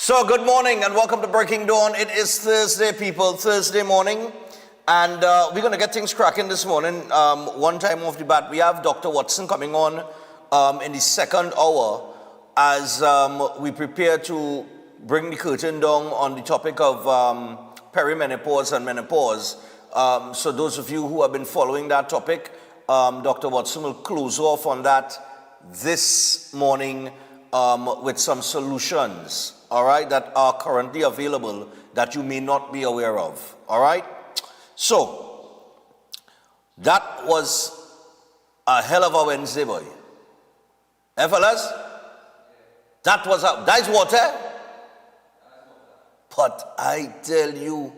So good morning and welcome to Breaking Dawn. It is Thursday, people, Thursday morning. And we're going to get things cracking this morning. One time off the bat, we have Dr. Watson coming on in the second hour as we prepare to bring the curtain down on the topic of perimenopause and menopause. So those of you who have been following that topic, Dr. Watson will close off on that this morning with some solutions, all right, that are currently available that you may not be aware of, all right? So, that was a hell of a Wednesday, boy. Eh, fellas? That was that's water. But I tell you,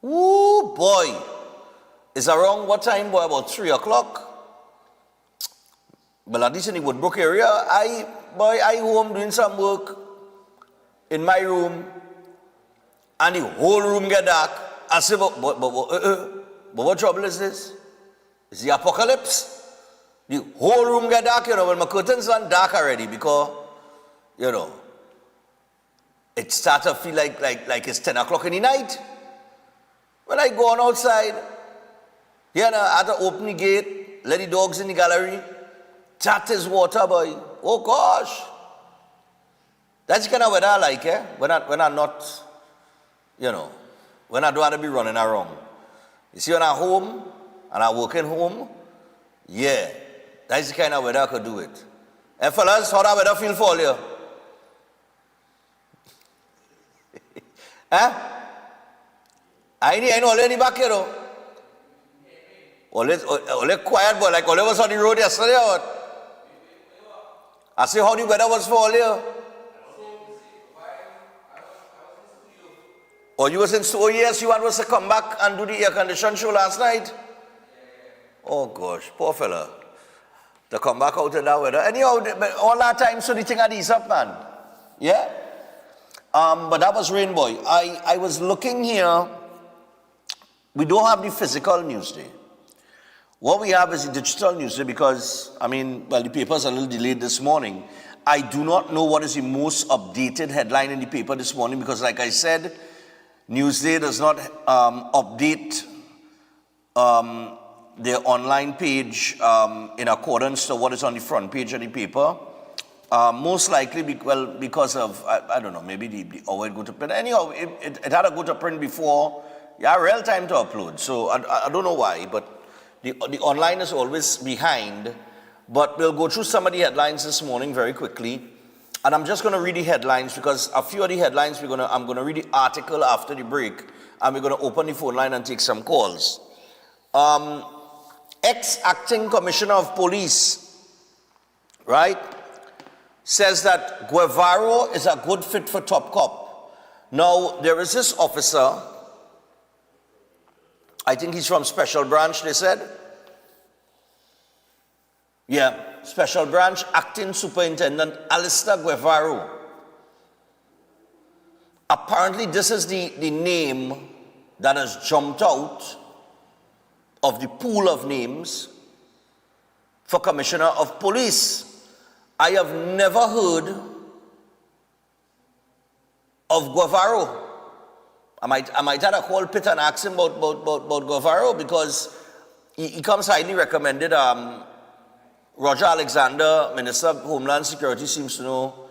woo, boy, it's around what time, boy? About 3 o'clock. But at least in the Woodbrook area, I home doing some work in my room, and the whole room get dark. I say, but what trouble is this? It's the apocalypse. The whole room get dark, you know, when my curtains are dark already, because, you know, it starts to feel like it's 10 o'clock in the night. When I go on outside, you know, I have to open the gate, let the dogs in the gallery. That is water, boy. Oh, gosh. That's the kind of weather I like, eh? When I'm not, you know, when I don't want to be running around. You see, when I'm home, and I'm working home, yeah, that's the kind of weather I could do it. And fellas, how that weather feel for you? Huh? I know all in the back here, though. All quiet, boy, like all of us on the road yesterday, or what? I say how the weather was for all you. Oh, you was in studio? Yes, you want us to come back and do the air condition show last night? Oh gosh, poor fella. To come back out in that weather. Anyhow, all that time, so the thing had eased up, man. Yeah? But that was rain, boy. I was looking here. We don't have the physical newsday. What we have is the digital newsday because, I mean, well, the paper's a little delayed this morning. I do not know what is the most updated headline in the paper this morning because, like I said, Newsday does not update their online page in accordance to what is on the front page of the paper. Most likely, because of, I don't know, maybe the hour it go to print. Anyhow, it had to go to print before, real time to upload. So I don't know why, but the online is always behind. But we'll go through some of the headlines this morning very quickly. And I'm just going to read the headlines because a few of the headlines I'm going to read the article after the break, and we're going to open the phone line and take some calls. Ex-acting commissioner of police, right, says that Guevarro is a good fit for top cop. Now, there is this officer, I think he's from Special Branch, they said. Yeah. Special Branch Acting Superintendent Alistair Guevarro. Apparently, this is the name that has jumped out of the pool of names for Commissioner of Police. I have never heard of Guevarro. I might have to call Pitt and ask him about Guevarro because he comes highly recommended. Roger Alexander, Minister of Homeland Security, seems to know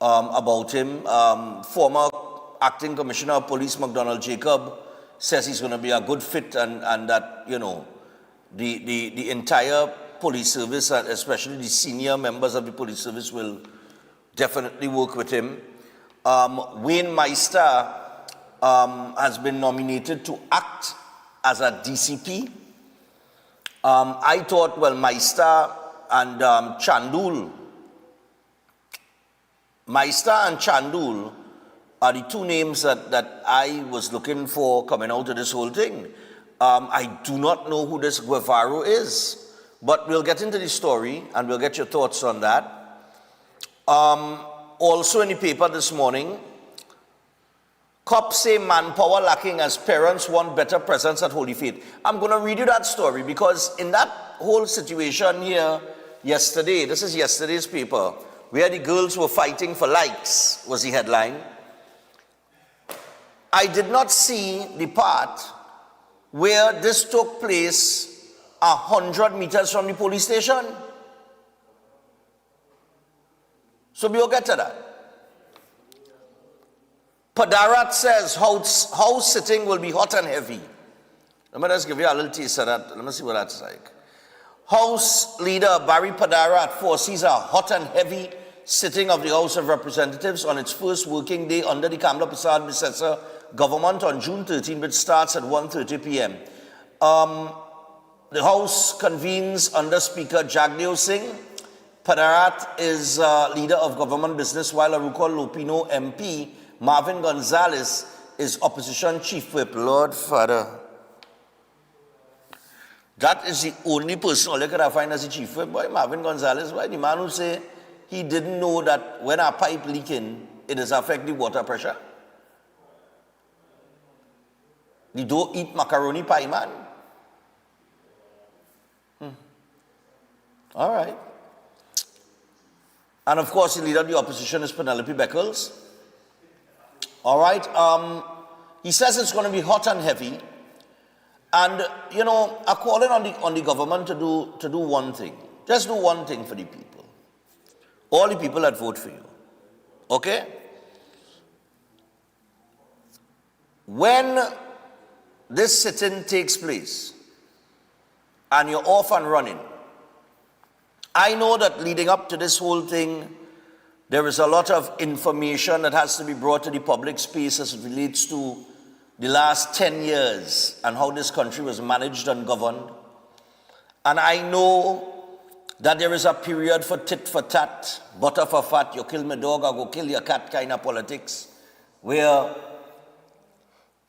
about him. Former Acting Commissioner of Police, McDonald Jacob, says he's going to be a good fit and that, you know, the entire police service, especially the senior members of the police service, will definitely work with him. Wayne Meister has been nominated to act as a DCP. I thought, well, Meister and Chandul are the two names that I was looking for coming out of this whole thing. I do not know who this Guevarro is, but we'll get into the story and we'll get your thoughts on that. Also in the paper this morning, cops say manpower lacking as parents want better presence at Holy Faith. I'm going to read you that story because in that whole situation here yesterday, this is yesterday's paper, where the girls were fighting for likes, was the headline. I did not see the part where this took place 100 meters from the police station. So we'll get to that. Padarat says house sitting will be hot and heavy. Let me just give you a little taste of that. Let me see what that's like. House Leader Barry Padarat foresees a hot and heavy sitting of the House of Representatives on its first working day under the Kamla Prasad Bisesa government on June 13, which starts at 1:30 p.m. The House convenes under Speaker Jagdeo Singh. Padarat is leader of government business, while Arukol Lupino MP Marvin Gonzalez is opposition chief whip. Lord Father, that is the only person I could find as a chief whip. Boy, Marvin Gonzalez, why the man who say he didn't know that when a pipe leaking, it is affecting water pressure. You don't eat macaroni pie, man. All right. And of course, the leader of the opposition is Penelope Beckles. All right. He says it's going to be hot and heavy. And, you know, I'm calling on the government to do one thing. Just do one thing for the people. All the people that vote for you. Okay? When this sit-in takes place and you're off and running, I know that leading up to this whole thing, there is a lot of information that has to be brought to the public space as it relates to the last 10 years and how this country was managed and governed. And I know that there is a period for tit for tat, butter for fat, you kill my dog, I go kill your cat kind of politics, where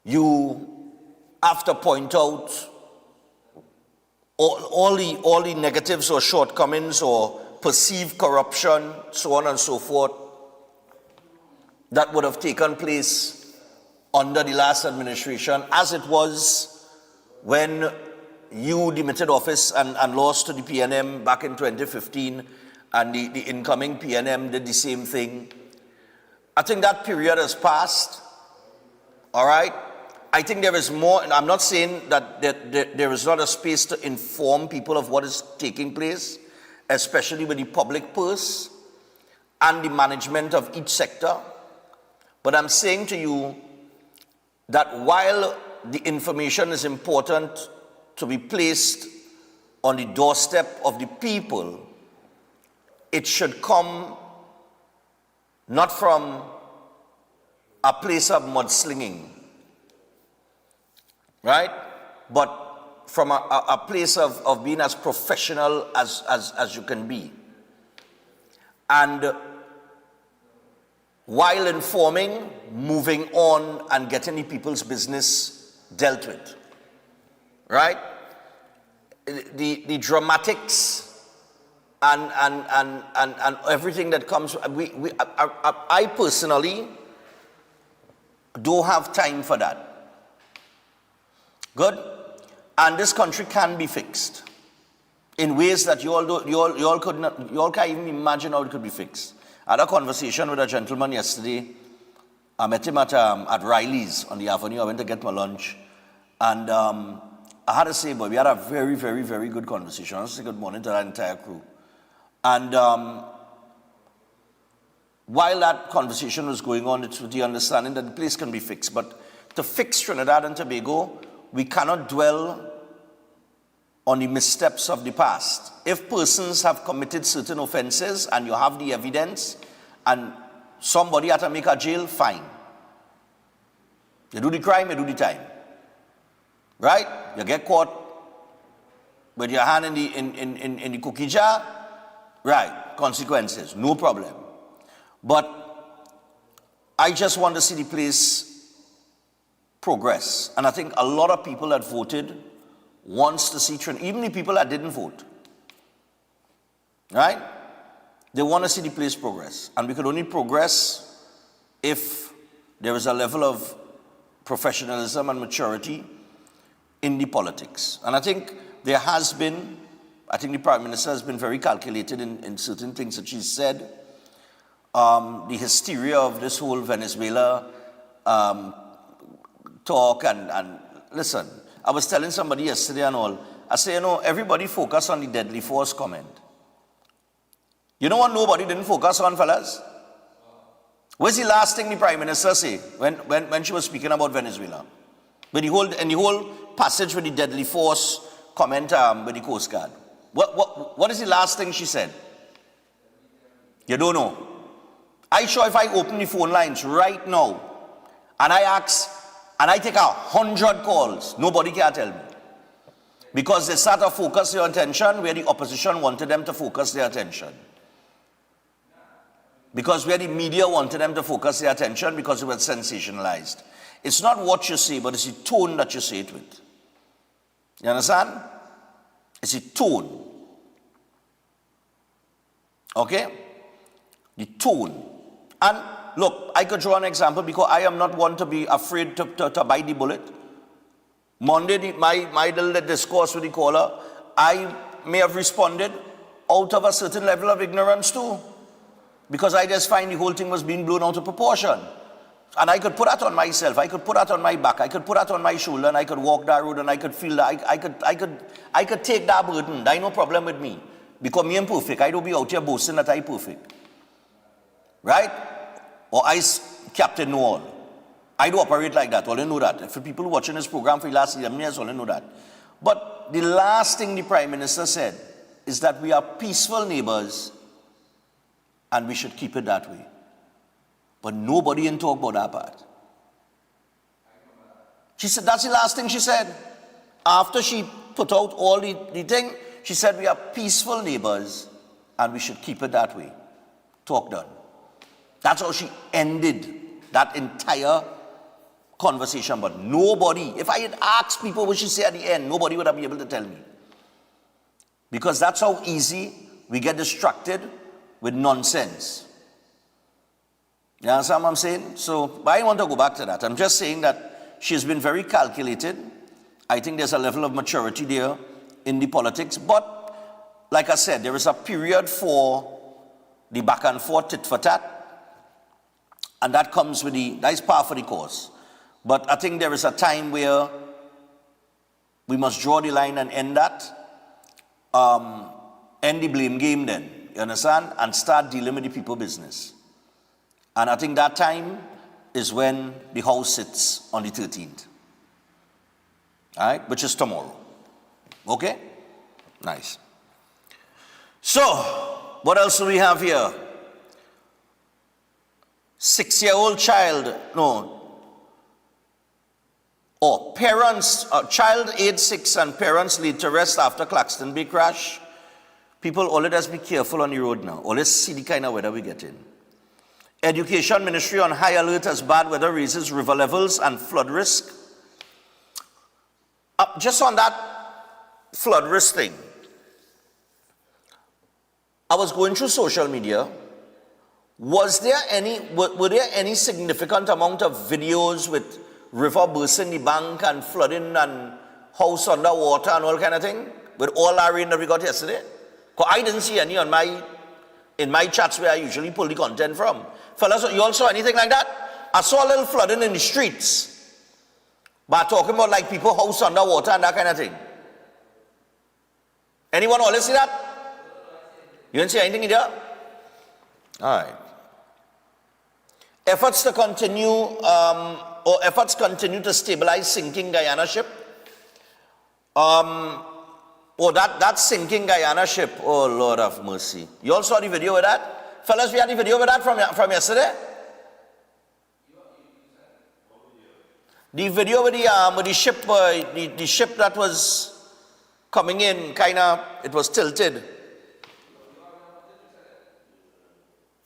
you have to point out all the negatives or shortcomings or perceived corruption, so on and so forth, that would have taken place under the last administration, as it was when you demitted office and lost to the PNM back in 2015, and the incoming PNM did the same thing. I think that period has passed, all right? I think there is more, and I'm not saying that there is not a space to inform people of what is taking place, especially with the public purse and the management of each sector. But I'm saying to you that while the information is important to be placed on the doorstep of the people, it should come not from a place of mudslinging, right? But from a place of being as professional as you can be. And while informing, moving on and getting the people's business dealt with, right? The dramatics and everything that comes, I personally don't have time for that. Good? And this country can be fixed in ways that you all can't even imagine how it could be fixed. I had a conversation with a gentleman yesterday. I met him at Riley's on the Avenue. I went to get my lunch. And I had to say, boy, we had a very, very, very good conversation. I want to say good morning to that entire crew. And while that conversation was going on, it's with the understanding that the place can be fixed. But to fix Trinidad and Tobago, we cannot dwell on the missteps of the past. If persons have committed certain offenses and you have the evidence and somebody had to make a jail, fine. You do the crime, you do the time. Right? You get caught with your hand in the cookie jar, right, consequences, no problem. But I just want to see the place progress. And I think a lot of people that voted wants to see Trinidad, even the people that didn't vote, right? They want to see the place progress. And we could only progress if there is a level of professionalism and maturity in the politics. And I think there has been, I think the Prime Minister has been very calculated in certain things that she's said. the hysteria of this whole Venezuela talk and listen, I was telling somebody yesterday and all, I say, everybody focus on the deadly force comment. You know what nobody didn't focus on, fellas? What's the last thing the Prime Minister said when she was speaking about Venezuela? With the whole passage with the deadly force comment with the Coast Guard. What is the last thing she said? You don't know. I sure if I open the phone lines right now and I ask and I take 100 calls, nobody can tell me. Because they start to focus their attention where the opposition wanted them to focus their attention. Because where the media wanted them to focus their attention because it was sensationalized. It's not what you say, but it's the tone that you say it with. You understand? It's the tone. Okay? The tone. And look, I could draw an example because I am not one to be afraid to bite the bullet. Monday, my little discourse with the caller, I may have responded out of a certain level of ignorance too. Because I just find the whole thing was being blown out of proportion. And I could put that on myself, I could put that on my back, I could put that on my shoulder, and I could walk that road and I could feel that, I could take that burden. That ain't no problem with me. Because me am perfect. I don't be out here boasting that I perfect. Right? Or I captain know all. I do operate like that, all you know that. For people watching this program for the last 11 years, all you know that. But the last thing the Prime Minister said is that we are peaceful neighbors and we should keep it that way. But nobody in talk about that part. She said, that's the last thing she said. After she put out all the thing, she said we are peaceful neighbors and we should keep it that way. Talk done. That's how she ended that entire conversation. But nobody, if I had asked people what she said at the end, nobody would have been able to tell me. Because that's how easy we get distracted with nonsense. You understand what I'm saying? So, but I want to go back to that. I'm just saying that she's been very calculated. I think there's a level of maturity there in the politics. But, like I said, there is a period for the back and forth, tit for tat. And that comes with that is par for the course. But I think there is a time where we must draw the line and end that. End the blame game then. You understand? And start dealing with the people business. And I think that time is when the House sits on the 13th. All right? Which is tomorrow. Okay? Nice. So, what else do we have here? 6-year-old child, parents, child age 6 and parents laid to rest after Claxton Bay crash. People, always be careful on the road now. Always see the kind of weather we get in. Education Ministry on high alert as bad weather raises river levels and flood risk. Just on that flood risk thing, I was going through social media. Were there any significant amount of videos with river bursting the bank and flooding and house underwater and all kind of thing? With all that rain that we got yesterday? Because I didn't see any in my chats where I usually pull the content from. Fellas, you all saw anything like that? I saw a little flooding in the streets. But talking about like people house underwater and that kind of thing. Anyone always see that? You didn't see anything in there? All right. Efforts continue to stabilize sinking Guyana ship. That sinking Guyana ship, oh Lord have mercy. You all saw the video with that? Fellas, we had the video with that from yesterday? The video with the ship, the ship that was coming in, it was tilted.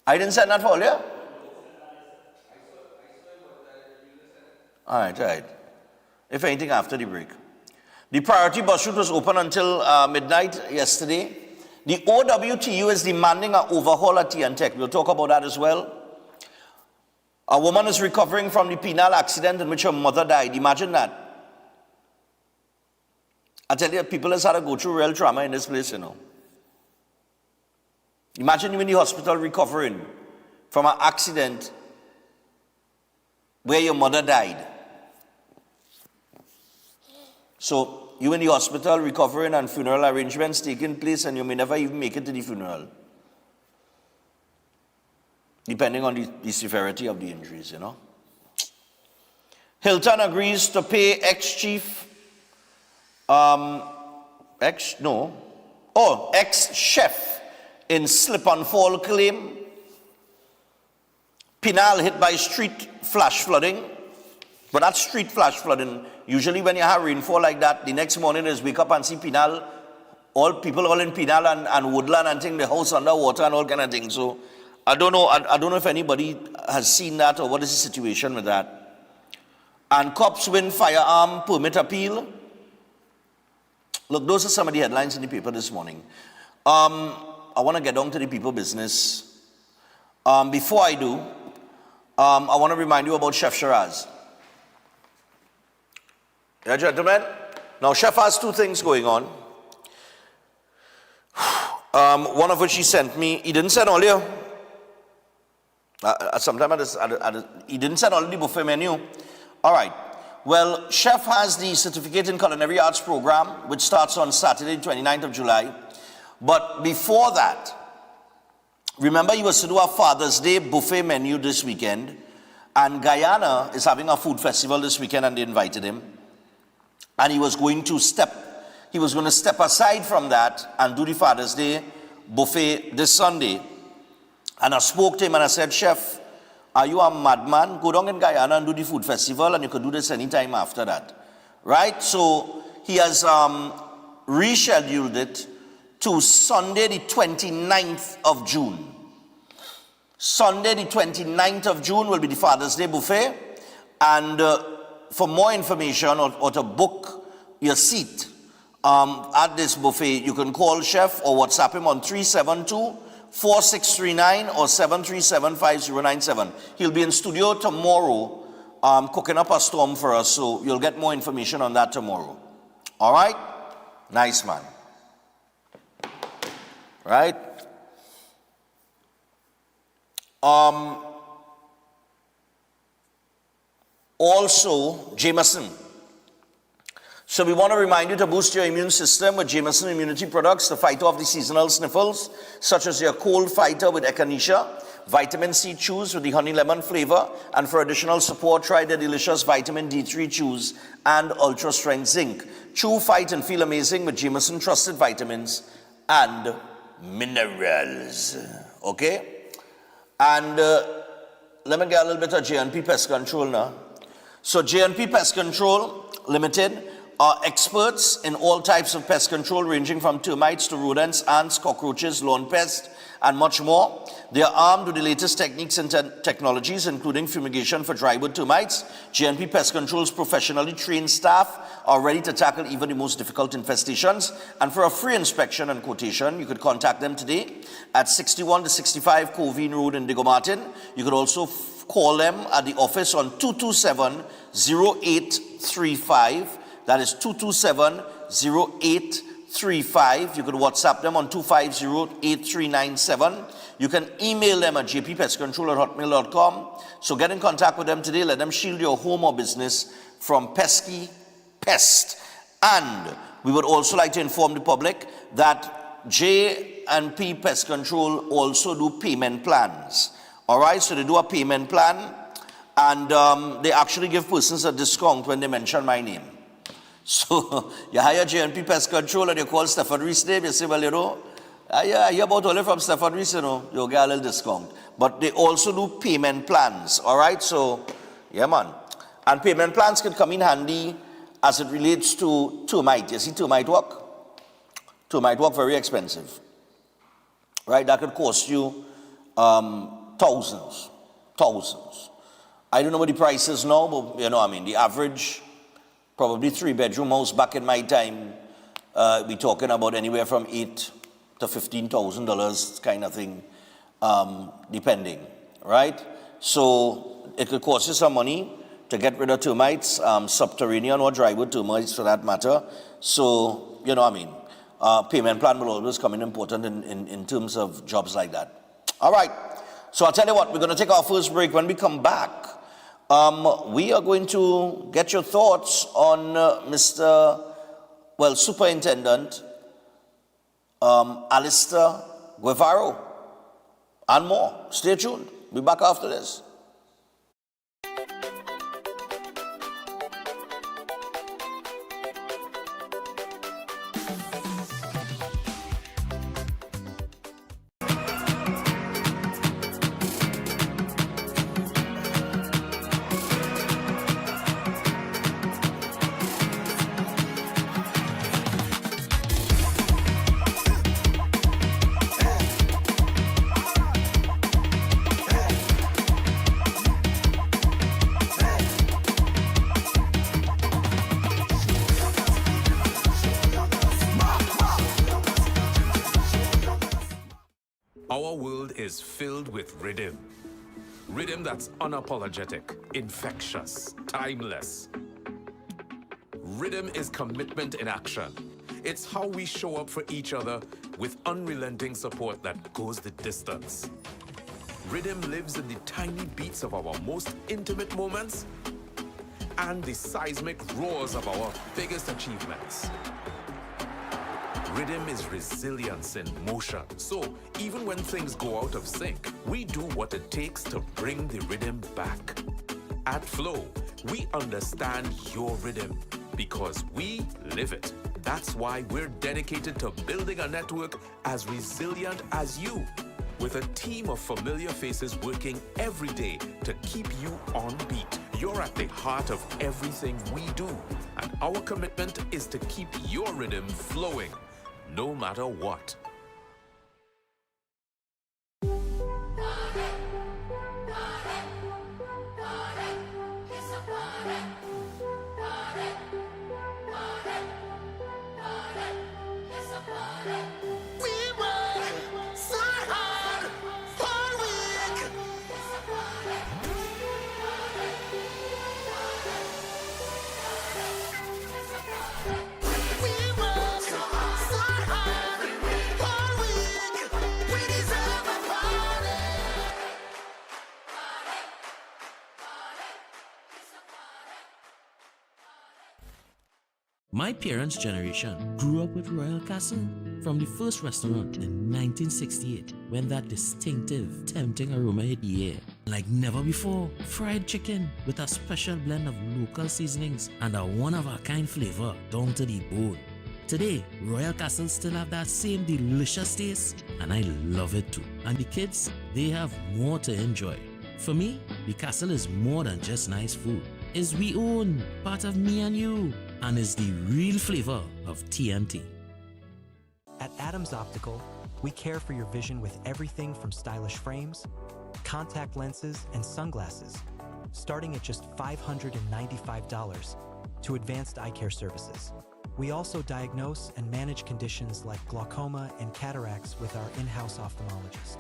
I didn't send that for all, yeah? All right. If anything, after the break. The priority bus route was open until midnight yesterday. The OWTU is demanding an overhaul at TNTech. We'll talk about that as well. A woman is recovering from the penal accident in which her mother died. Imagine that. I tell you, people has had to go through real trauma in this place, Imagine you in the hospital recovering from an accident where your mother died. So you in the hospital recovering and funeral arrangements taking place, and you may never even make it to the funeral, depending on the severity of the injuries, you know. Hilton agrees to pay ex-chief, ex-chef in slip and fall claim. Penal hit by street flash flooding. But that's street flash flooding. Usually when you have rainfall like that, the next morning is wake up and see Penal, all people all in Penal and Woodland and think the house underwater and all kind of things. So I don't know if anybody has seen that or what is the situation with that. And cops win firearm permit appeal. Look, those are some of the headlines in the paper this morning. I want to get down to the people business. Before I do, I want to remind you about Chef Shiraz. Yeah, gentlemen. Now, Chef has two things going on. One of which he sent me. He didn't send all you. He didn't send all the buffet menu. All right. Well, Chef has the Certificate in Culinary Arts program, which starts on Saturday, 29th of July. But before that, remember he was to do a Father's Day buffet menu this weekend. And Guyana is having a food festival this weekend, and they invited him. And he was going to step aside from that and do the Father's Day buffet this Sunday. And I spoke to him and I said, Chef, are you a madman? Go down in Guyana and do the food festival, and you could do this anytime after that. Right? So he has rescheduled it to Sunday the 29th of June. Sunday the 29th of June will be the Father's Day buffet. And for more information or to book your seat at this buffet, you can call Chef or WhatsApp him on 372-4639 or 737-5097. He'll be in studio tomorrow cooking up a storm for us, so you'll get more information on that tomorrow. All right? Nice, man. Right? Also, Jameson. So we want to remind you to boost your immune system with Jameson immunity products to fight off the seasonal sniffles, such as your cold fighter with echinacea, vitamin C chews with the honey lemon flavor, and for additional support, try the delicious vitamin D3 chews and ultra strength zinc. Chew, fight, and feel amazing with Jameson trusted vitamins and minerals. Okay? And let me get a little bit of J&P Pest Control now. So J&P Pest Control Limited are experts in all types of pest control, ranging from termites to rodents, ants, cockroaches, lawn pests, and much more. They are armed with the latest techniques and technologies, including fumigation for drywood termites. J&P Pest Control's professionally trained staff are ready to tackle even the most difficult infestations. And for a free inspection and quotation, you could contact them today at 61 to 65 Covine Road in Diego Martin. You could also call them at the office on 227-0835. That is 227-0835. You could WhatsApp them on 250-8397. You can email them at jppestcontrol@hotmail.com. So get in contact with them today. Let them shield your home or business from pesky pest. And we would also like to inform the public that J&P Pest Control also do payment plans. All right, so they do a payment plan, and they actually give persons a discount when they mention my name. So you hire J&P Pest Control and you call Stephen Rees' name, you say, well, you know, I hear about all from Stephen Rees, you know, you'll get a little discount. But they also do payment plans, all right? So, yeah, man. And payment plans can come in handy as it relates to termite. You see termite work? Termite work, very expensive. Right? That could cost you thousands. I don't know what the price is now, but, you know, I mean, the average, probably 3-bedroom house back in my time, we're talking about anywhere from $8,000 to $15,000 kind of thing, depending, right? So it could cost you some money to get rid of termites, subterranean or drywood termites for that matter. So, you know, I mean, payment plan will always come in important in terms of jobs like that. All right. So I'll tell you what, we're going to take our first break. When we come back, we are going to get your thoughts on Superintendent Alistair Guevarro and more. Stay tuned. Be back after this. Our world is filled with rhythm. Rhythm that's unapologetic, infectious, timeless. Rhythm is commitment in action. It's how we show up for each other with unrelenting support that goes the distance. Rhythm lives in the tiny beats of our most intimate moments and the seismic roars of our biggest achievements. Rhythm is resilience in motion. So even when things go out of sync, we do what it takes to bring the rhythm back. At Flow, we understand your rhythm because we live it. That's why we're dedicated to building a network as resilient as you, with a team of familiar faces working every day to keep you on beat. You're at the heart of everything we do, and our commitment is to keep your rhythm flowing, no matter what. My parents' generation grew up with Royal Castle from the first restaurant in 1968 when that distinctive, tempting aroma hit the air. Like never before, fried chicken with a special blend of local seasonings and a one-of-a-kind flavor down to the bone. Today, Royal Castle still have that same delicious taste and I love it too. And the kids, they have more to enjoy. For me, the Castle is more than just nice food. It's we own, part of me and you, and is the real flavor of TNT. At Adams Optical, we care for your vision with everything from stylish frames, contact lenses, and sunglasses, starting at just $595, to advanced eye care services. We also diagnose and manage conditions like glaucoma and cataracts with our in-house ophthalmologist.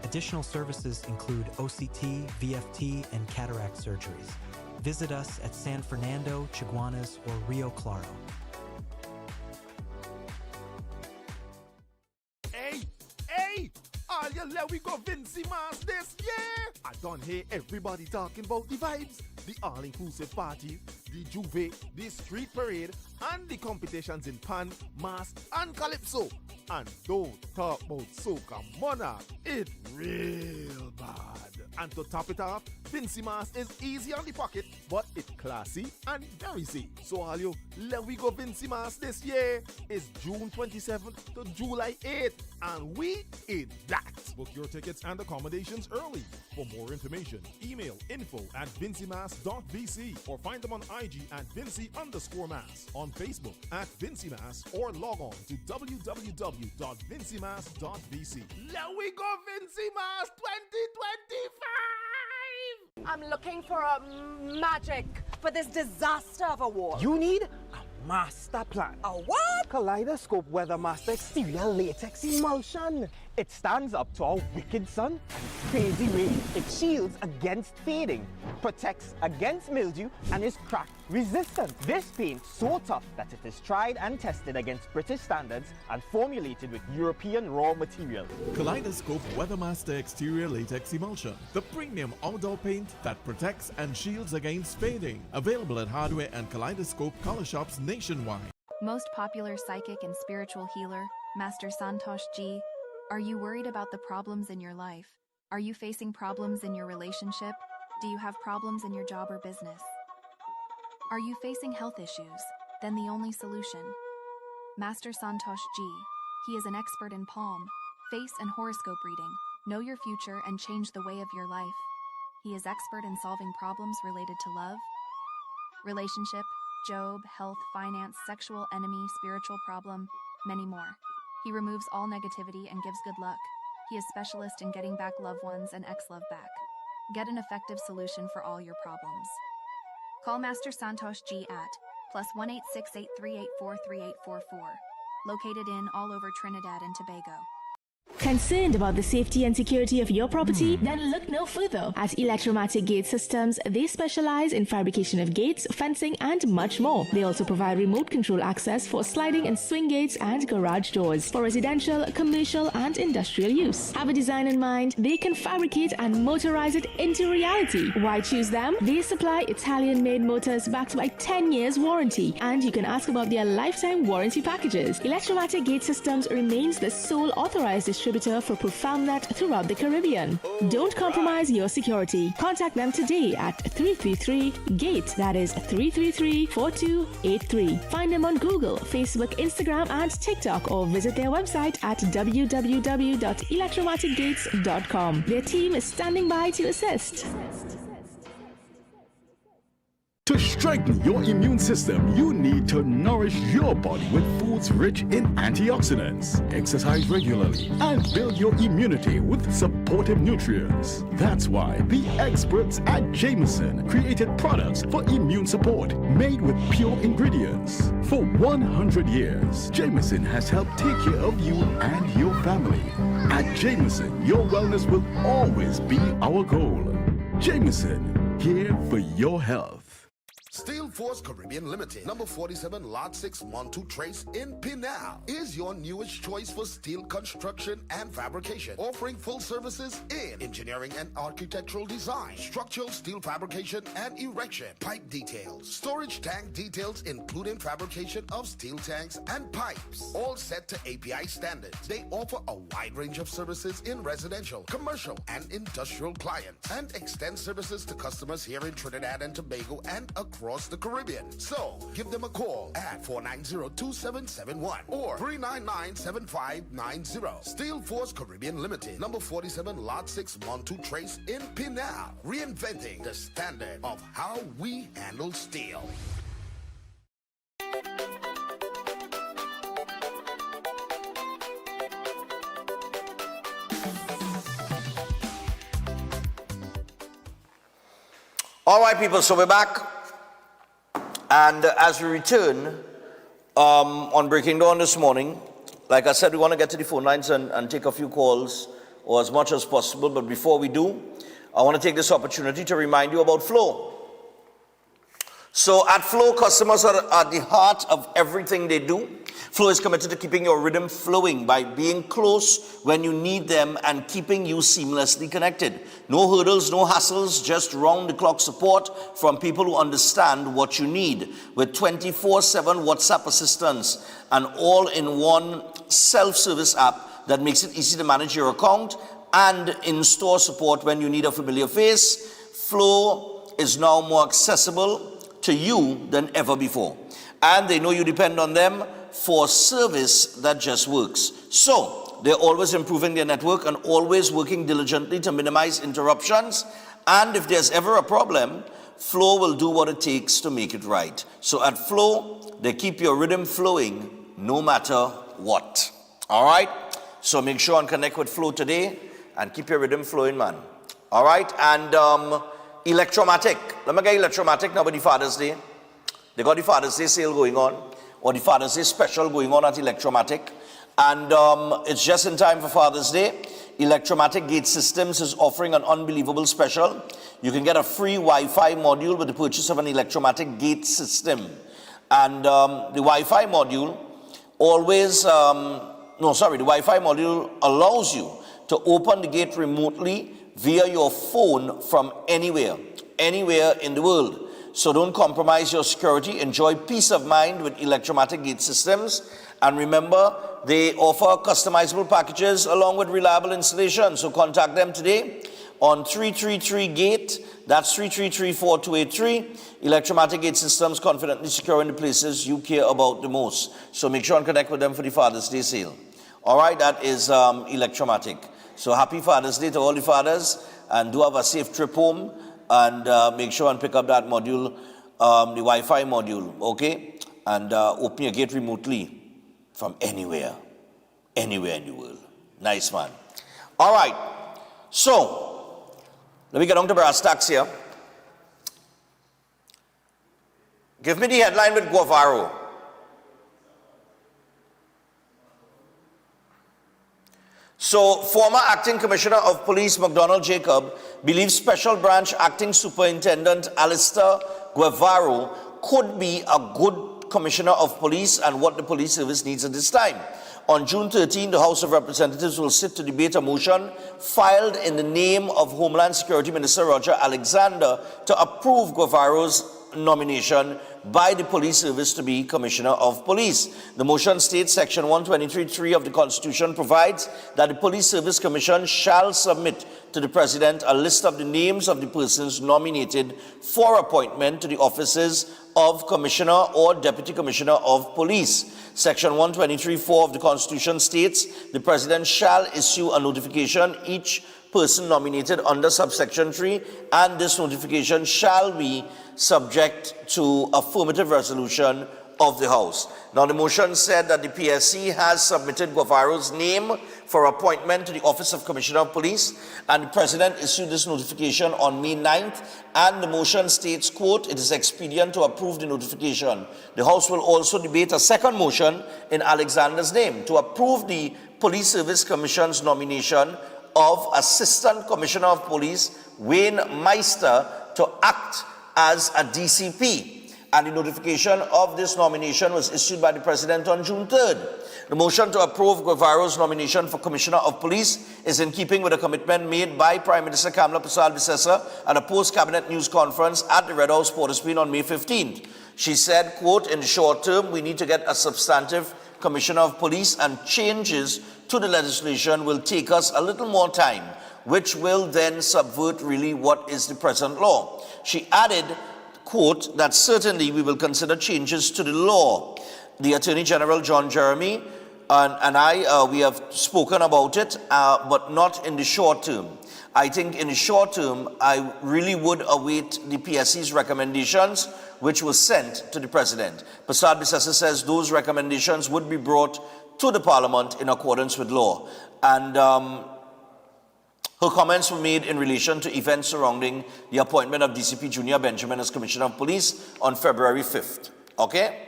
Additional services include OCT, VFT, and cataract surgeries. Visit us at San Fernando, Chaguanas, or Rio Claro. Hey! All you let we go Vincy Mass this year! I don't hear everybody talking about the vibes, the all-inclusive party, the juve, the street parade, and the competitions in pan, mass, and calypso. And don't talk about soca monarch, it's real bad. And to top it off, Vincy Mass is easy on the pocket, but it's classy and very safe. So all you let we go Vincy Mass this year is June 27th to July 8th, and we in that. Book your tickets and accommodations early. For more information, email info@vincymass.vc or find them on IG at Vincy_Mass, on Facebook at Vincy Mass, or log on to www.vincymass.vc. Let we go Vincy Mass 2025! I'm looking for a magic for this disaster of a war. You need a master plan. A what? Kaleidoscope Weather Master Exterior Latex Emulsion. It stands up to our wicked sun and crazy rain. It shields against fading, protects against mildew, and is crack resistant. This paint so tough that it is tried and tested against British standards and formulated with European raw material. Kaleidoscope Weathermaster Exterior Latex Emulsion, the premium outdoor paint that protects and shields against fading. Available at hardware and Kaleidoscope color shops nationwide. Most popular psychic and spiritual healer, Master Santosh G. Are you worried about the problems in your life? Are you facing problems in your relationship? Do you have problems in your job or business? Are you facing health issues? Then the only solution. Master Santosh G. He is an expert in palm, face, and horoscope reading. Know your future and change the way of your life. He is expert in solving problems related to love, relationship, job, health, finance, sexual, enemy, spiritual problem, many more. He removes all negativity and gives good luck. He is specialist in getting back loved ones and ex-love back. Get an effective solution for all your problems. Call Master Santosh G at +1 86838438844. Located in all over Trinidad and Tobago. Concerned about the safety and security of your property? Then look no further. At Electromatic Gate Systems, they specialize in fabrication of gates, fencing, and much more. They also provide remote control access for sliding and swing gates and garage doors for residential, commercial, and industrial use. Have a design in mind? They can fabricate and motorize it into reality. Why choose them? They supply Italian-made motors backed by 10 years warranty, and you can ask about their lifetime warranty packages. Electromatic Gate Systems remains the sole authorized distributor for ProfoundNet throughout the Caribbean. Don't compromise your security. Contact them today at 333-GATE. That is 333-4283. Find them on Google, Facebook, Instagram, and TikTok, or visit their website at www.electromaticgates.com. Their team is standing by to assist. To strengthen your immune system, you need to nourish your body with foods rich in antioxidants. Exercise regularly and build your immunity with supportive nutrients. That's why the experts at Jameson created products for immune support made with pure ingredients. For 100 years, Jameson has helped take care of you and your family. At Jameson, your wellness will always be our goal. Jameson, here for your health. Steel Force Caribbean Limited, number 47, Lot 6, Montu Trace in Pinal, is your newest choice for steel construction and fabrication, offering full services in engineering and architectural design, structural steel fabrication and erection, pipe details, storage tank details including fabrication of steel tanks and pipes, all set to API standards. They offer a wide range of services in residential, commercial, and industrial clients, and extend services to customers here in Trinidad and Tobago and across the Caribbean. So, give them a call at 490-2771 or 399-7590. Steel Force Caribbean Limited, number 47, Lot 6, Montu Trace in Pinal. Reinventing the standard of how we handle steel. All right, people, so we're back. And as we return on Breaking Dawn this morning, like I said, we want to get to the phone lines and take a few calls, or as much as possible. But before we do, I want to take this opportunity to remind you about Flow. So at Flow, customers are at the heart of everything they do. Flow is committed to keeping your rhythm flowing by being close when you need them and keeping you seamlessly connected. No hurdles, no hassles, just round-the-clock support from people who understand what you need. With 24/7 WhatsApp assistance, an all-in-one self-service app that makes it easy to manage your account, and in-store support when you need a familiar face, Flow is now more accessible to you than ever before. And they know you depend on them for service that just works. So, they're always improving their network and always working diligently to minimize interruptions. And if there's ever a problem, Flow will do what it takes to make it right. So at Flow, they keep your rhythm flowing no matter what. All right? So make sure and connect with Flow today and keep your rhythm flowing, man. All right? And Electromatic. Let me get Electromatic now with the Father's Day. They got the Father's Day sale going on, or the Father's Day special going on at Electromatic. And it's just in time for Father's Day. Electromatic Gate Systems is offering an unbelievable special. You can get a free Wi-Fi module with the purchase of an Electromatic Gate System. And the Wi-Fi module the Wi-Fi module allows you to open the gate remotely via your phone from anywhere in the world. So don't compromise your security. Enjoy peace of mind with Electromatic Gate Systems. And remember, they offer customizable packages along with reliable installation. So contact them today on 333-GATE. That's 333-4283. Electromatic Gate Systems, confidently securing the places you care about the most. So make sure and connect with them for the Father's Day sale. All right, that is Electromatic. So happy Father's Day to all the fathers, and do have a safe trip home, and make sure and pick up that module, the Wi-Fi module, okay? And open your gate remotely from anywhere in the world. Nice, man. All right, so let me get on to brass tacks here. Give me the headline with Guevarro. So, former Acting Commissioner of Police McDonald Jacob believes Special Branch Acting Superintendent Alistair Guevarro could be a good Commissioner of Police and what the police service needs at this time. On June 13, the House of Representatives will sit to debate a motion filed in the name of Homeland Security Minister Roger Alexander to approve Guevarro's nomination by the police service to be Commissioner of Police. The motion states Section 123(3) of the Constitution provides that the Police Service Commission shall submit to the President a list of the names of the persons nominated for appointment to the offices of Commissioner or Deputy Commissioner of Police. Section 123(4) of the Constitution states the President shall issue a notification each person nominated under subsection 3, and this notification shall be subject to affirmative resolution of the House. Now, the motion said that the PSC has submitted Guevarro's name for appointment to the Office of Commissioner of Police, and the President issued this notification on May 9th, and the motion states, quote, it is expedient to approve the notification. The House will also debate a second motion in Alexander's name to approve the Police Service Commission's nomination of Assistant Commissioner of Police Wayne Meister to act as a DCP. And the notification of this nomination was issued by the President on June 3rd. The motion to approve Guevarro's nomination for Commissioner of Police is in keeping with a commitment made by Prime Minister Kamala Persad-Bissessar at a post-cabinet news conference at the Red House, Port of Spain on May 15th. She said, quote, in the short term, we need to get a substantive Commissioner of Police, and changes to the legislation will take us a little more time, which will then subvert really what is the present law. She added, quote, that certainly we will consider changes to the law. The Attorney General, John Jeremy, and I, we have spoken about it, but not in the short term. I think in the short term, I really would await the PSC's recommendations, which was sent to the President. Persad-Bissessar says those recommendations would be brought to the Parliament in accordance with law. And her comments were made in relation to events surrounding the appointment of DCP Junior Benjamin as Commissioner of Police on February 5th. Okay?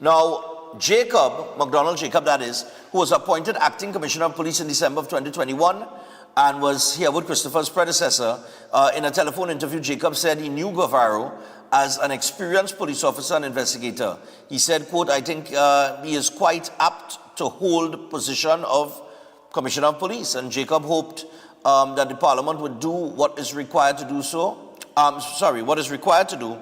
Now, McDonald Jacob, that is, who was appointed Acting Commissioner of Police in December of 2021, and was Herwood Christopher's predecessor. In a telephone interview, Jacob said he knew Guevarro as an experienced police officer and investigator. He said, quote, I think he is quite apt to hold position of Commissioner of Police. And Jacob hoped that the Parliament would do what is required to do so. What is required to do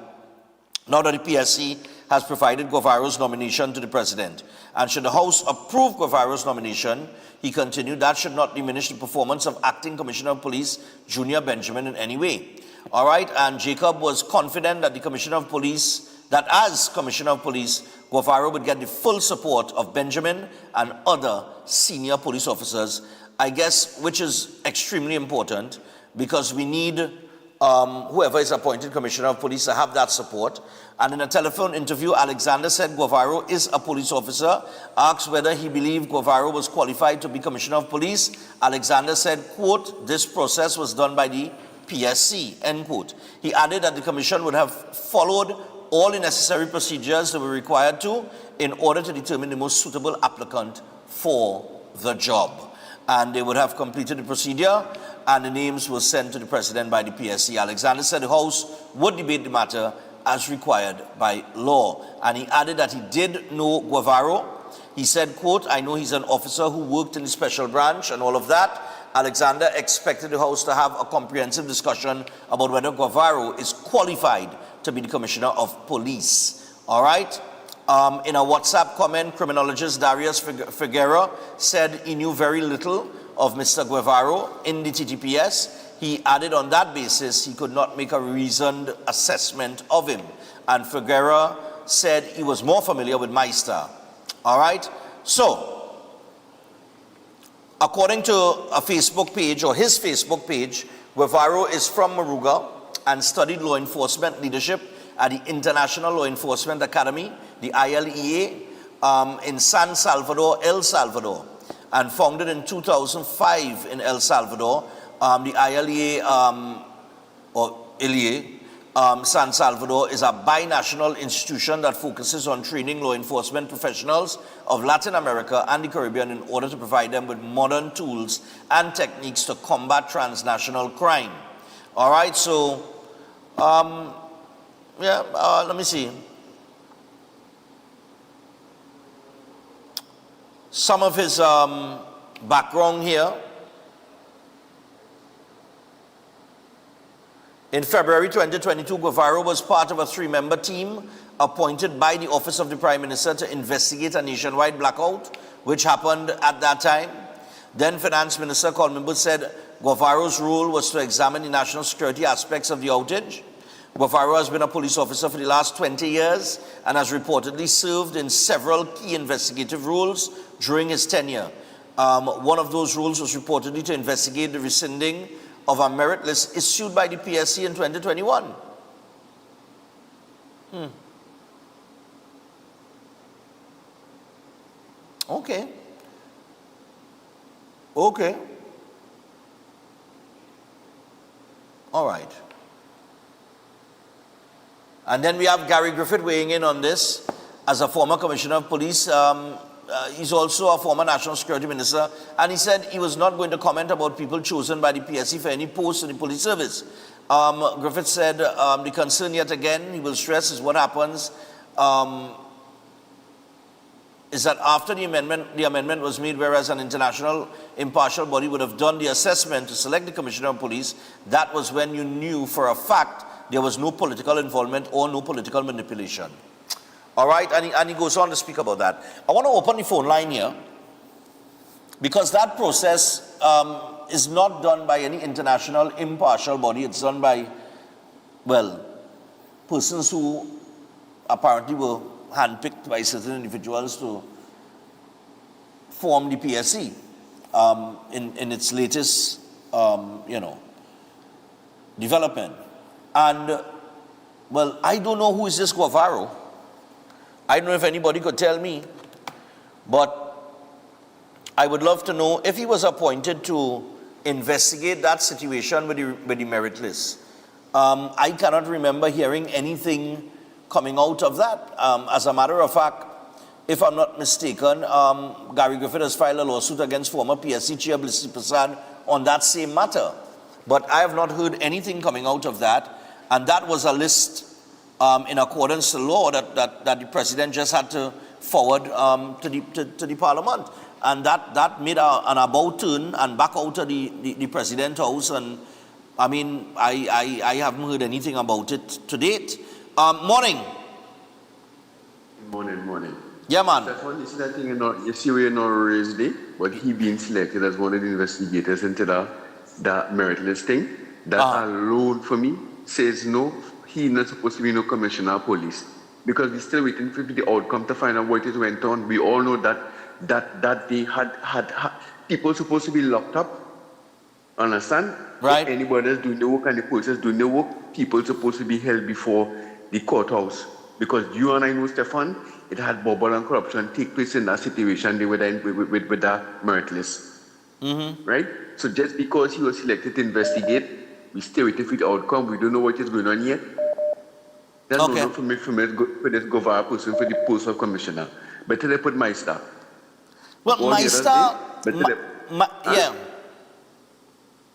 now that the PSC has provided Guevarro's nomination to the President. And should the House approve Guevarro's nomination, he continued, that should not diminish the performance of Acting Commissioner of Police Junior Benjamin in any way. All right, and Jacob was confident that the Commissioner of Police, that as Commissioner of Police, Guevarro would get the full support of Benjamin and other senior police officers, I guess, which is extremely important, because we need whoever is appointed Commissioner of Police to have that support. And in a telephone interview, Alexander said Guevarro is a police officer. Asked whether he believed Guevarro was qualified to be Commissioner of Police, Alexander said, quote, this process was done by the PSC, end quote. He added that the Commission would have followed all the necessary procedures that were required to in order to determine the most suitable applicant for the job. And they would have completed the procedure, and the names were sent to the president by the PSC. Alexander said the House would debate the matter as required by law. And he added that he did know Guevarro. He said, quote, I know he's an officer who worked in the special branch and all of that. Alexander expected the House to have a comprehensive discussion about whether Guevarro is qualified to be the Commissioner of Police. All right? In a WhatsApp comment, criminologist Darius Figueroa said he knew very little of Mr. Guevarro in the TTPS. He added on that basis he could not make a reasoned assessment of him. And Figueroa said he was more familiar with Meister. All right? So, according to a Facebook page, or his Facebook page, Guevarro is from Moruga and studied law enforcement leadership at the International Law Enforcement Academy, the ILEA, in San Salvador, El Salvador, and founded in 2005 in El Salvador. The ILEA, or ILEA, San Salvador is a binational institution that focuses on training law enforcement professionals of Latin America and the Caribbean in order to provide them with modern tools and techniques to combat transnational crime. All right, so, let me see. Some of his background here. In February 2022, Guevarro was part of a 3-member team appointed by the Office of the Prime Minister to investigate a nationwide blackout, which happened at that time. Then Finance Minister Colin Butt said Guevarro's role was to examine the national security aspects of the outage. Guevarro has been a police officer for the last 20 years and has reportedly served in several key investigative roles during his tenure. One of those roles was reportedly to investigate the rescinding of a merit list issued by the PSC in 2021. Okay. Okay. All right. And then we have Gary Griffith weighing in on this as a former Commissioner of Police. He's also a former National Security Minister, and he said he was not going to comment about people chosen by the PSC for any post in the police service. Griffith said the concern yet again, he will stress, is what happens is that after the amendment was made, whereas an international impartial body would have done the assessment to select the Commissioner of Police, that was when you knew for a fact there was no political involvement or no political manipulation. All right, and he goes on to speak about that. I want to open the phone line here because that process is not done by any international impartial body. It's done by, well, persons who apparently were handpicked by certain individuals to form the PSC in its latest, development. And, well, I don't know who is this Guevarro. I don't know if anybody could tell me, but I would love to know if he was appointed to investigate that situation with the merit list. I cannot remember hearing anything coming out of that. As a matter of fact, if I'm not mistaken, Gary Griffith has filed a lawsuit against former PSC Chair Blissy Prasad on that same matter. But I have not heard anything coming out of that. And that was a list in accordance to law that the president just had to forward to the parliament. And that made an about turn and back out of the president's house. And I mean, I haven't heard anything about it to date. Morning. Morning. Yeah, man. That's one, you see that thing, you see where you know raised it, but he being selected as one of the investigators into that merit list thing, that alone for me says no, he's not supposed to be no commissioner of police. Because we're still waiting for the outcome to find out what it went on. We all know that they had people supposed to be locked up. Understand? Right. If anybody else doing the work and the police is doing the work, people supposed to be held before the courthouse. Because you and I know, Stefan, it had bubble and corruption take place in that situation they were in with that merit list. Mm-hmm. Right? So just because he was selected to investigate, we still waiting for the outcome. We don't know what is going on yet. That's okay. No for me for this Guevarro person for the post of commissioner. Better they put my staff. Well, all my the others star, did. But yeah.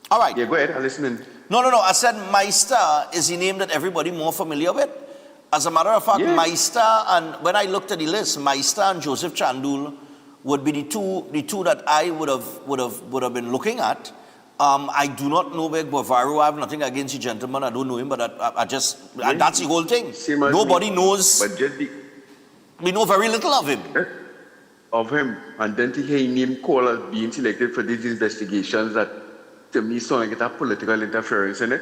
All right. Yeah, go ahead. I'm listening. No. I said my star is the name that everybody more familiar with. As a matter of fact, Yes. my star, and when I looked at the list, my star and Joseph Chandul would be the two that I would have been looking at. I do not know where Guevarro. I have nothing against the gentleman. I don't know him, but I just that's the whole thing. Nobody knows. But just we know very little of him. Of him, and then to hear him name call as being selected for these investigations that to me sound like it's a political interference in it.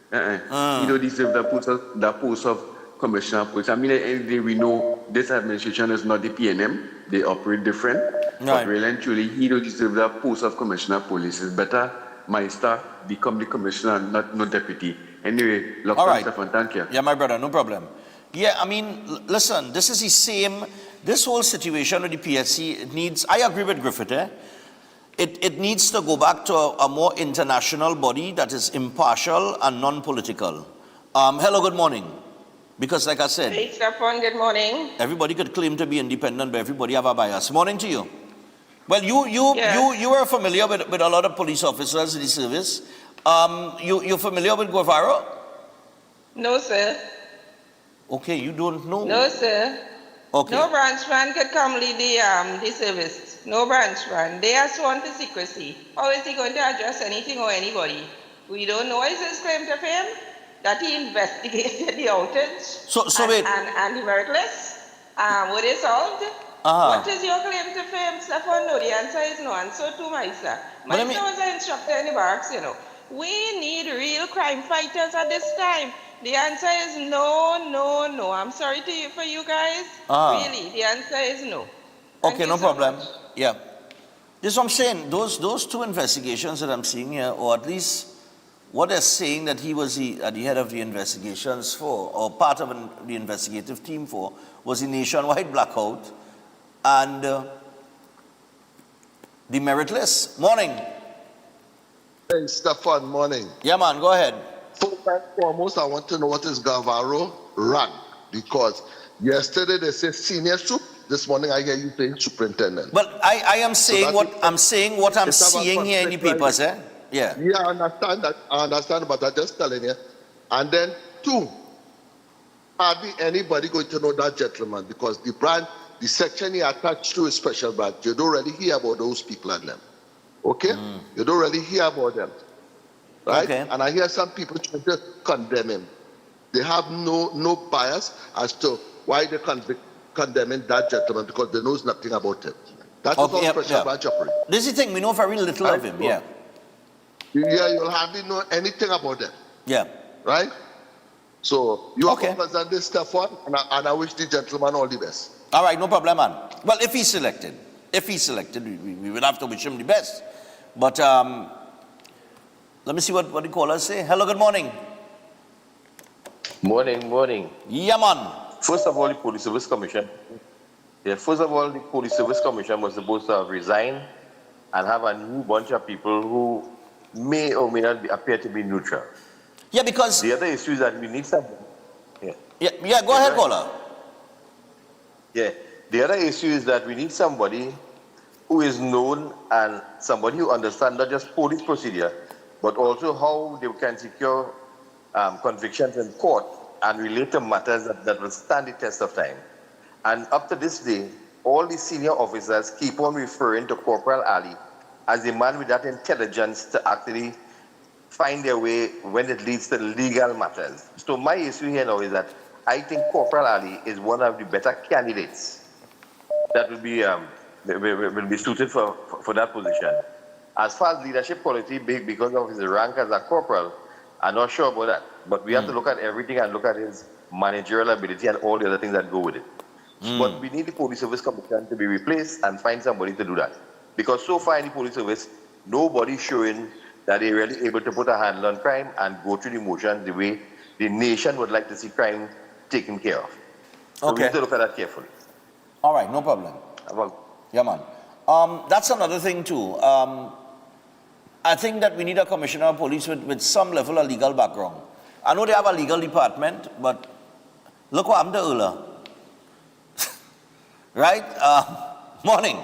He don't deserve that post of commissioner of police. I mean, at the end of the day, we know this administration is not the PNM. They operate different. Right. But really and truly, he don't deserve that post of commissioner of police. It's better my star become the commissioner and not no deputy. Anyway, look, Stefan, thank you. Yeah, my brother, no problem. Yeah, I mean, listen, this is the same, this whole situation with the PSC, it needs, I agree with Griffith, It needs to go back to a more international body that is impartial and non-political. Hello, good morning. Because like I said, hey, Stefan, good morning. Everybody could claim to be independent, but everybody have a bias. Morning to you. Well, you are familiar with a lot of police officers in the service. You're familiar with Guevarro? No, sir. Okay, you don't know? No, sir. Okay. No branchman could come lead the service. No branchman. They are sworn to secrecy. How is he going to address anything or anybody? We don't know. What is his claim to fame? That he investigated the outage and the merit list. Were they solved? What is your claim to fame, Stefan? No, the answer is no. And so too, my sir. My son was an instructor in the barracks, you know. We need real crime fighters at this time. The answer is no. I'm sorry for you guys. Really, the answer is no. Okay, no problem. Yeah. This is what I'm saying. Those two investigations that I'm seeing here, or at least what they're saying that he was at the head of the investigations for, or part of the investigative team for, was the nationwide blackout and the merit list. Morning. Hey, Stefan, morning. Yeah, man, go ahead. First and foremost, I want to know what is Guevarro rank, because yesterday they said senior soup. This morning I hear you saying superintendent. But I am saying what I'm seeing here in the papers, Yeah. Yeah, I understand that. But I'm just telling you. And then two, hardly anybody going to know that gentleman, because the section he attached to is special branch. You don't really hear about those people and them. Okay? You don't really hear about them. Right? Okay. And I hear some people trying to condemn him. They have no bias as to why they condemning that gentleman, because they knows nothing about him. That's all special branch operate. This is the thing, we know very little of him, Yeah, you'll hardly know anything about them. Yeah. Right? So you have to present this stuff on, and I wish the gentleman all the best. All right, no problem, man. Well, if he's selected, we will have to wish him the best. But let me see what the callers say. Hello, good morning. Morning. Yeah, man. First of all, the Police Service Commission. First of all, the Police Service Commission was supposed to have resigned and have a new bunch of people who may or may not appear to be neutral. Yeah, because the other issue is that we need some. Yeah. Go ahead, caller. Yeah. The other issue is that we need somebody who is known and somebody who understands not just police procedure, but also how they can secure convictions in court and relate to matters that will stand the test of time. And up to this day, all the senior officers keep on referring to Corporal Ali as the man with that intelligence to actually find their way when it leads to legal matters. So my issue here now is that I think Corporal Ali is one of the better candidates that will be suited for that position. As far as leadership quality, because of his rank as a corporal, I'm not sure about that. But we have to look at everything and look at his managerial ability and all the other things that go with it. But we need the Police Service Commission to be replaced and find somebody to do that. Because so far in the Police Service, nobody's showing that they're really able to put a handle on crime and go through the motions the way the nation would like to see crime taken care of. So we need to look at that carefully. All right, no problem. Yeah, man. That's another thing too. I think that we need a commissioner of police with some level of legal background. I know they have a legal department, but look what happened to Ula. Right? Morning.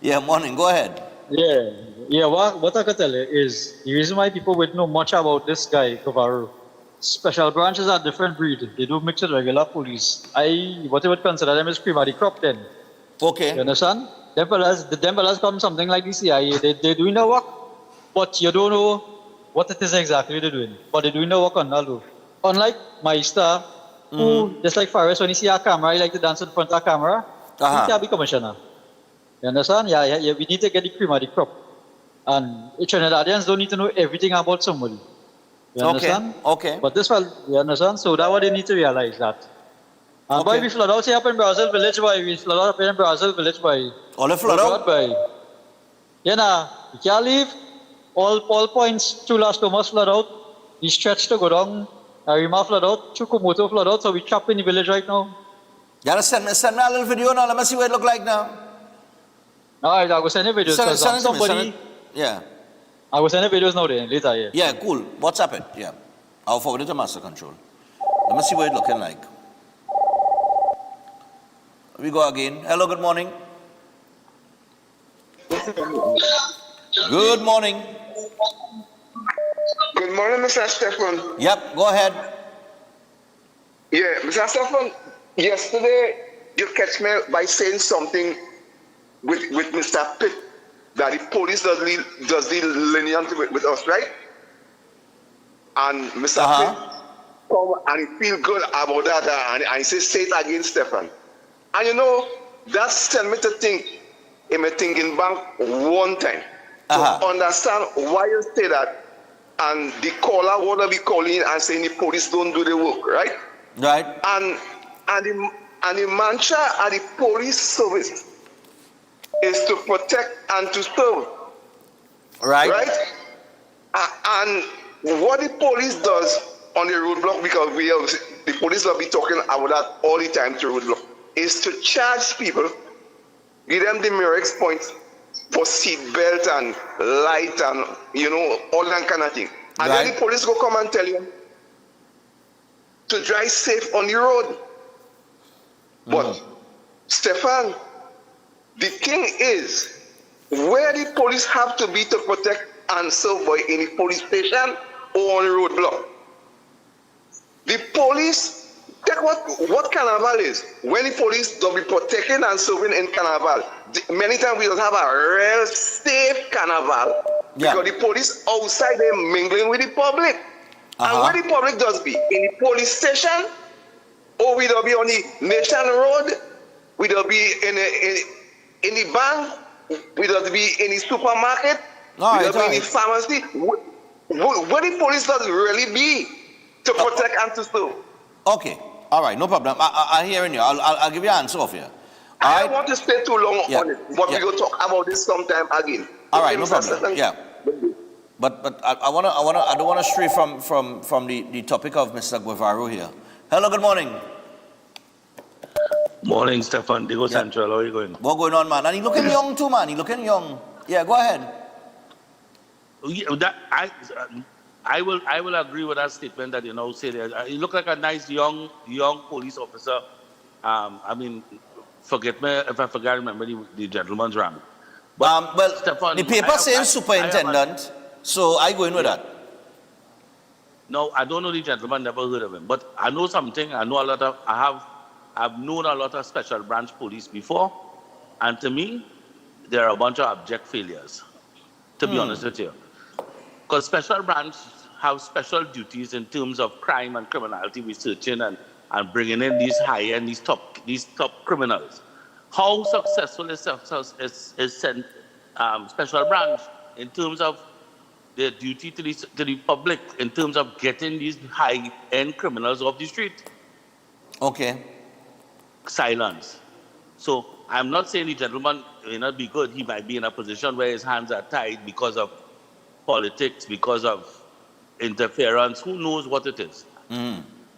Yeah, morning. Go ahead. Yeah. What I can tell you is the reason why people would know much about this guy, Guevarro. Special branches are different breed. They don't mix with regular police. What I would consider them is cream of the crop then. Okay. You understand? Them fellas come something like the CIA. They're doing their work, but you don't know what it is exactly they're doing. But they're doing their work on that roof. Unlike my star, who, just like Faris, when you see a camera, he like to dance in front of the camera. He can't be commissioner. You understand? Yeah. We need to get the cream of the crop. And Trinidadians don't need to know everything about somebody. You understand? Okay. But this one, you understand? So that's what they need to realize that. And boy, we flood out here up in Brazil village, boy. We flood out up in Brazil village, boy. All flood out? Boy. You know, you can't leave. All points, to Las Tomas flood out. The stretch to go down. Arima flood out. Chukumoto flood out. So we trapped in the village right now. You gotta send me a little video now. Let me see what it look like now. Alright, I will send you videos. Send it Somebody. to me. Yeah. I will send you videos now then, later, yeah. Yeah, cool. WhatsApp it. Yeah. I'll forward it to Master Control. Let me see what it's looking like. We go again. Hello, good morning. Good morning. Good morning, Mr. Stephan. Yep, go ahead. Yeah, Mr. Stephan, yesterday you catch me by saying something with Mr. Pitt that the police does the lenient with us, right? And Mr. Pitt come and feel good about that and he says, say it again, Stephan. And you know, that sent me to think in my thinking bank one time. To understand why you say that, and the caller would be calling and saying the police don't do the work, right? Right. And the mantra of the police service is to protect and to serve. Right. Right? And what the police does on the roadblock, because the police will be talking about that all the time to roadblock, is to charge people, give them the demerits points for seat belt and light and, you know, all that kind of thing. And then the police go come and tell you to drive safe on the road. But, Stephan, the thing is, where the police have to be to protect and serve by any police station or on the roadblock. The police, take what Carnival is. When the police don't be protecting and serving in Carnival, many times we don't have a real safe Carnival. Because the police outside, they're mingling with the public. And where the public does be, in the police station, or we don't be on the Nation Road, we don't be in the bank, we don't be in the supermarket, we don't be in the pharmacy. Where the police does really be to protect and to serve. Okay. All right, no problem. I'm hearing you. I'll give you an answer off here. I don't want to stay too long on it, but we will talk about this sometime again. All right, no problem. Yeah. But I don't want to stray from the topic of Mr. Guevarro here. Hello, good morning. Morning, Stephan. Diego Central. How are you going? What's going on, man? And he's looking young too, man. He's looking young. Yeah, go ahead. I will agree with that statement that you know say there. He looked like a nice young police officer. I mean, forget me if I forgot to remember the gentleman's rank. But well, Stephan, the paper says superintendent, so I go in with that. No, I don't know the gentleman. Never heard of him. But I know something. I know a lot of. I've known a lot of special branch police before, and to me, they're a bunch of abject failures. To be honest with you, because special branch have special duties in terms of crime and criminality researching and bringing in these high-end, these top criminals. How successful is special branch in terms of their duty to the public, in terms of getting these high-end criminals off the street? Okay. Silence. So I'm not saying the gentleman may not be good. He might be in a position where his hands are tied because of politics, because of interference. Who knows what it is?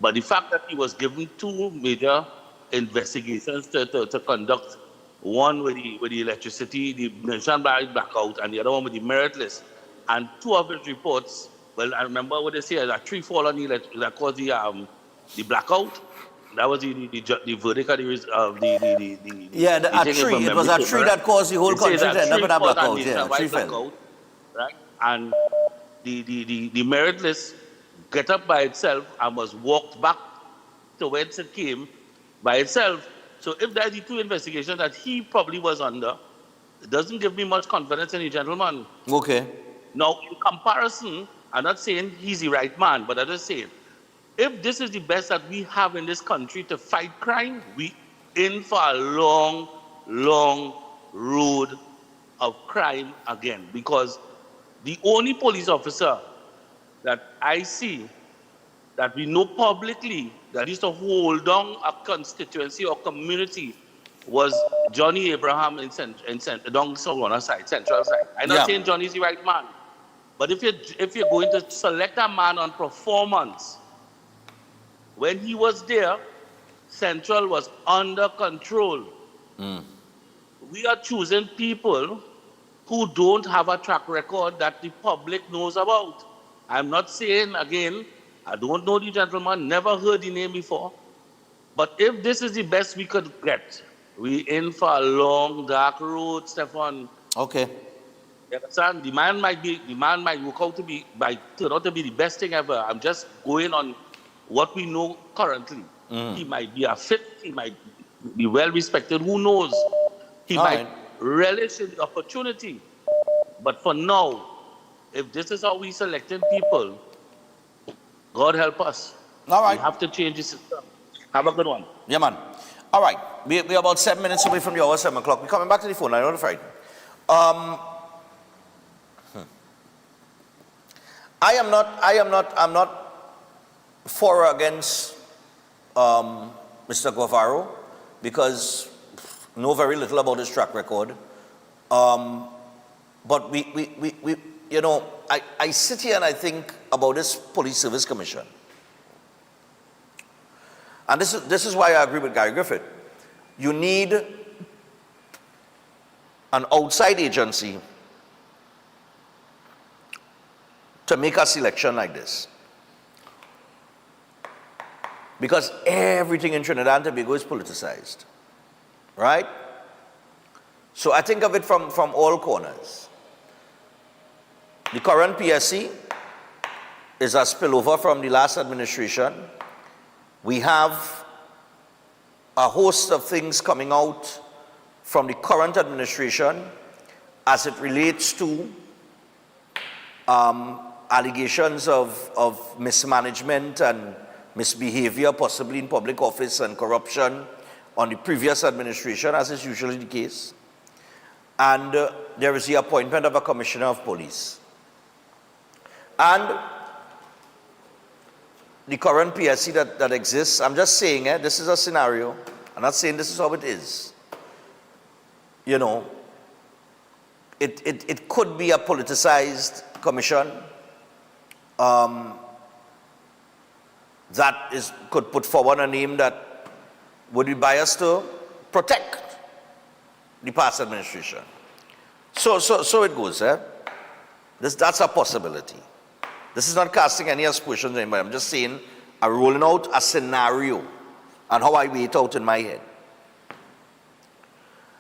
But the fact that he was given two major investigations to conduct, one with the electricity, the nationwide blackout, and the other one with the merit list, and two of his reports, well, I remember what they say, that tree fall on that caused the blackout. That was the verdict of the Yeah, a thing tree. from It was memory a came, tree right? that caused the whole It says country to end up tree in a caused blackout. Yeah, a nationwide tree fell. blackout, right? And the merit list get up by itself and was walked back to whence it came by itself. So if that is the two investigations that he probably was under, it doesn't give me much confidence in the gentleman. Okay. Now, in comparison, I'm not saying he's the right man, but I'm just saying, if this is the best that we have in this country to fight crime, we in for a long, long road of crime again. Because the only police officer that I see that we know publicly that used to hold down a constituency or community was Johnny Abraham down Savannah side, central side. I'm not saying Johnny's the right man, but if you're going to select a man on performance, when he was there, Central was under control. We are choosing people who don't have a track record that the public knows about. I'm not saying, again, I don't know the gentleman, never heard the name before. But if this is the best we could get, we in for a long, dark road, Stefan. Okay. You understand? The man might work out to be, turn out to be the best thing ever. I'm just going on what we know currently. He might be a fit, he might be well respected, who knows? He might relish in the opportunity. But for now, if this is how we selecting people, God help us. All right. We have to change the system. Have a good one. Yeah, man. All right. We're about 7 minutes away from the hour, 7 o'clock. We're coming back to the phone. I know the Friday. I'm not for or against Mr. Guevarro because know very little about his track record. But we you know, I sit here and I think about this Police Service Commission. And this is why I agree with Gary Griffith. You need an outside agency to make a selection like this. Because everything in Trinidad and Tobago is politicized. Right? So I think of it from all corners. The current PSC is a spillover from the last administration. We have a host of things coming out from the current administration as it relates to allegations of mismanagement and misbehavior, possibly in public office, and corruption on the previous administration, as is usually the case. And there is the appointment of a commissioner of police. And the current PSC that exists, I'm just saying, this is a scenario. I'm not saying this is how it is. You know, it could be a politicized commission that could put forward a name that would be biased to protect the past administration. So it goes, That's a possibility. This is not casting any aspersions on anybody. I'm just saying, I'm rolling out a scenario and how I weigh it out in my head.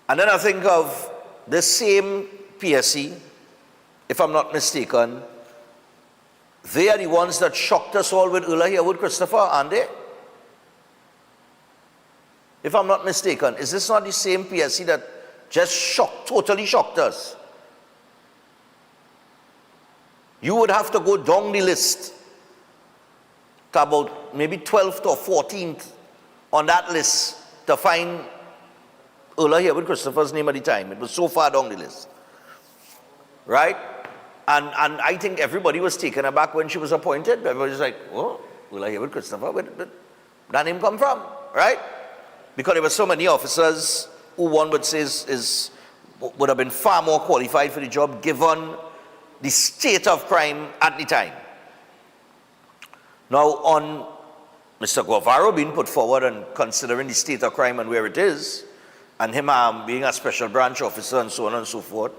And then I think of this same PSC, if I'm not mistaken, they are the ones that shocked us all with Ula here with Christopher, aren't they? If I'm not mistaken, is this not the same PSC that just totally shocked us? You would have to go down the list to about maybe 12th or 14th on that list to find Ula here with Christopher's name at the time. It was so far down the list. Right? And I think everybody was taken aback when she was appointed. Everybody was like, oh, Ula here with Christopher, where did that name come from? Right? Because there were so many officers who one would say would have been far more qualified for the job given the state of crime at the time. Now, on Mr. Guevarro being put forward and considering the state of crime and where it is, and him being a special branch officer and so on and so forth,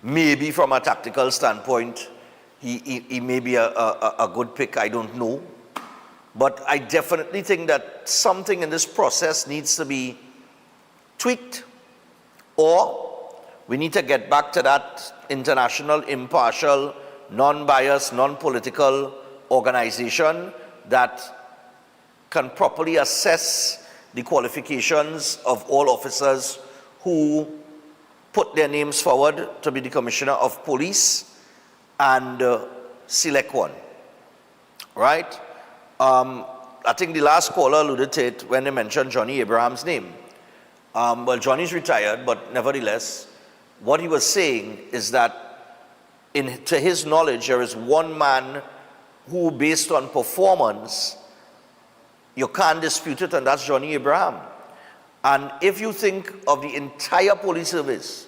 maybe from a tactical standpoint, he may be a good pick, I don't know. But I definitely think that something in this process needs to be tweaked, or we need to get back to that international, impartial, non-biased, non-political organization that can properly assess the qualifications of all officers who put their names forward to be the Commissioner of Police and select one, right? I think the last caller alluded to it when they mentioned Johnny Abraham's name. Well, Johnny's retired, but nevertheless, what he was saying is that to his knowledge, there is one man who, based on performance, you can't dispute it, and that's Johnny Abraham. And if you think of the entire police service,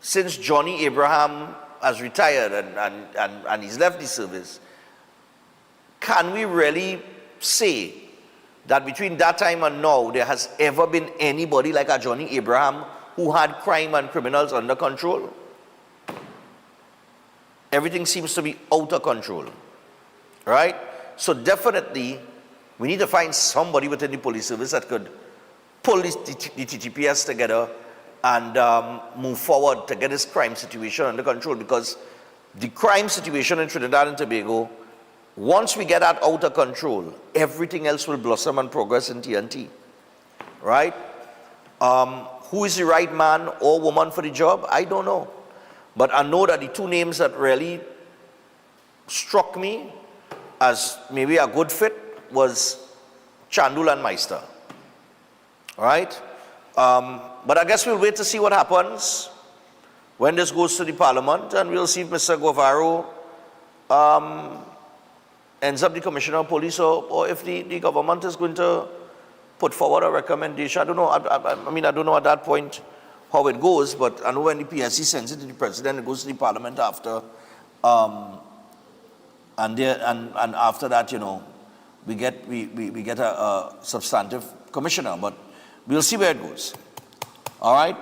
since Johnny Abraham has retired and he's left the service, can we really say that between that time and now, there has ever been anybody like a Johnny Abraham who had crime and criminals under control? Everything seems to be out of control, right? So definitely, we need to find somebody within the police service that could pull the TTPS together and move forward to get this crime situation under control, because the crime situation in Trinidad and Tobago, once we get that out of control, everything else will blossom and progress in TNT, right? Who is the right man or woman for the job? I don't know. But I know that the two names that really struck me as maybe a good fit was Chandul and Meister, right? But I guess we'll wait to see what happens when this goes to the Parliament, and we'll see if Mr. Guevarro ends up the Commissioner of Police, or if the government is going to put forward a recommendation. I don't know. I mean, I don't know at that point how it goes, but I know when the PSC sends it to the President, it goes to the Parliament after, and after that, you know, we get a substantive commissioner, but we'll see where it goes. All right.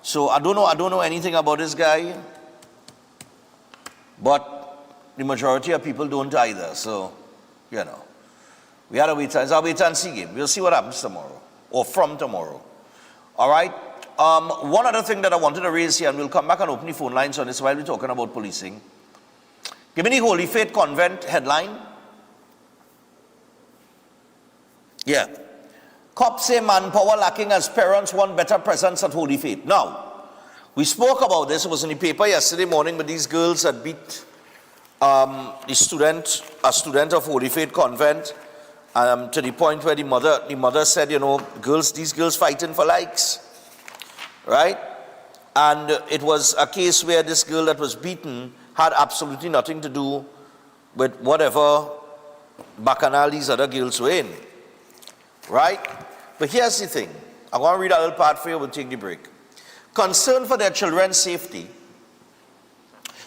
So I don't know anything about this guy, but the majority of people don't either. So, you know, we had to wait. It's our wait and see game. We'll see what happens tomorrow, or from tomorrow. All right. One other thing that I wanted to raise here, and we'll come back and open the phone lines on this while we're talking about policing. Give me the Holy Faith Convent headline. Yeah. Cops say manpower lacking as parents want better presence at Holy Faith. Now, we spoke about this. It was in the paper yesterday morning, but these girls had beat a student of Holy Faith Convent to the point where the mother said, you know, these girls fighting for likes, right? And it was a case where this girl that was beaten had absolutely nothing to do with whatever bacchanal these other girls were in, right? But here's the thing. I want to read a little part for you. We'll take the break. Concern for their children's safety.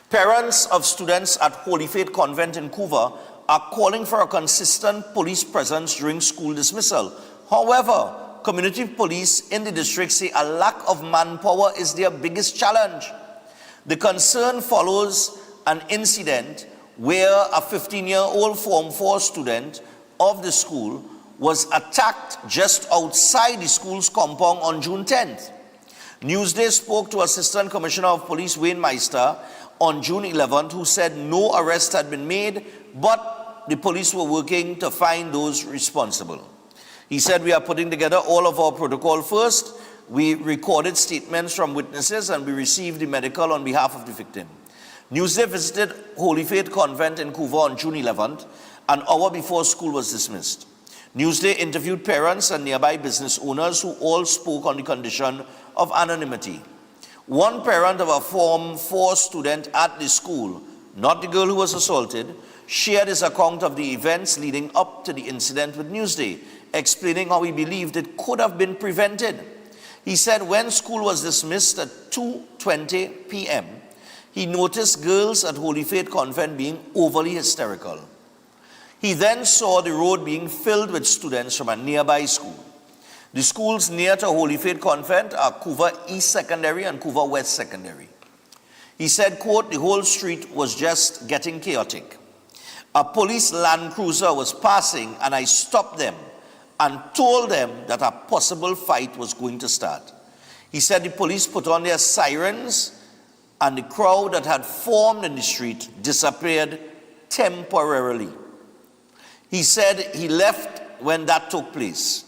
Parents of students at Holy Faith Convent in Couva are calling for a consistent police presence during school dismissal. However, community police in the district say a lack of manpower is their biggest challenge. The concern follows an incident where a 15-year-old Form 4 student of the school was attacked just outside the school's compound on June 10th. Newsday spoke to Assistant Commissioner of Police Wayne Meister on June 11th, who said no arrest had been made, but the police were working to find those responsible. He said, we are putting together all of our protocol first. We recorded statements from witnesses and we received the medical on behalf of the victim. Newsday visited Holy Faith Convent in Couva on June 11th, an hour before school was dismissed. Newsday interviewed parents and nearby business owners who all spoke on the condition of anonymity. One parent of a Form 4 student at the school, not the girl who was assaulted, shared his account of the events leading up to the incident with Newsday, explaining how he believed it could have been prevented. He said when school was dismissed at 2:20 p.m., he noticed girls at Holy Faith Convent being overly hysterical. He then saw the road being filled with students from a nearby school. The schools near to Holy Faith Convent are Couva East Secondary and Couva West Secondary. He said, quote, the whole street was just getting chaotic. a police Land Cruiser was passing and I stopped them and told them that a possible fight was going to start. He said the police put on their sirens and the crowd that had formed in the street disappeared temporarily. He said he left when that took place.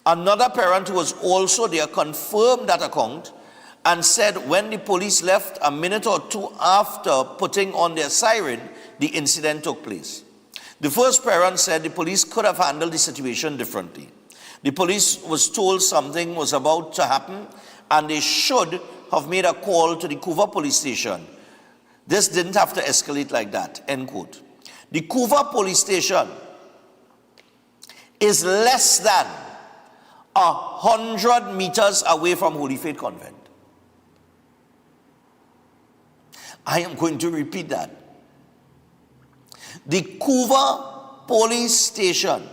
Another parent who was also there confirmed that account and said when the police left a minute or two after putting on their siren, the incident took place. The first parent said the police could have handled the situation differently. The police was told something was about to happen and they should have made a call to the Couva police station. This didn't have to escalate like that, end quote. The Couva police station is less than 100 meters away from Holy Faith Convent. I am going to repeat that. The Couva police station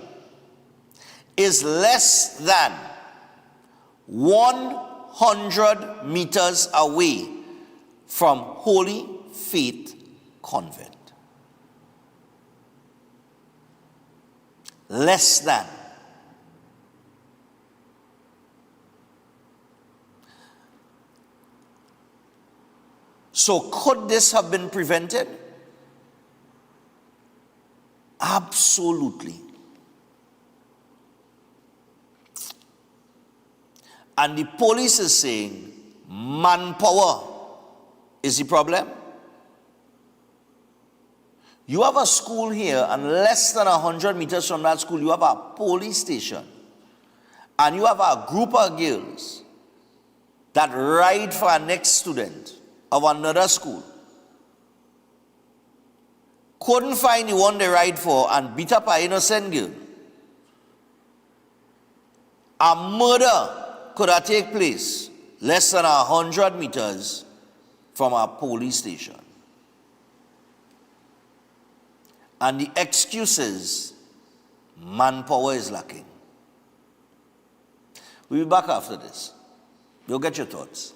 is less than 100 meters away from Holy Faith Convent. Less than. So could this have been prevented? Absolutely. And the police is saying manpower is the problem. You have a school here, and less than 100 meters from that school, you have a police station. And you have a group of girls that ride for a next student of another school. Couldn't find the one they ride for and beat up an innocent girl. A murder could have taken place less than 100 meters from a police station. And the excuse is manpower is lacking. We'll be back after this. You'll get your thoughts.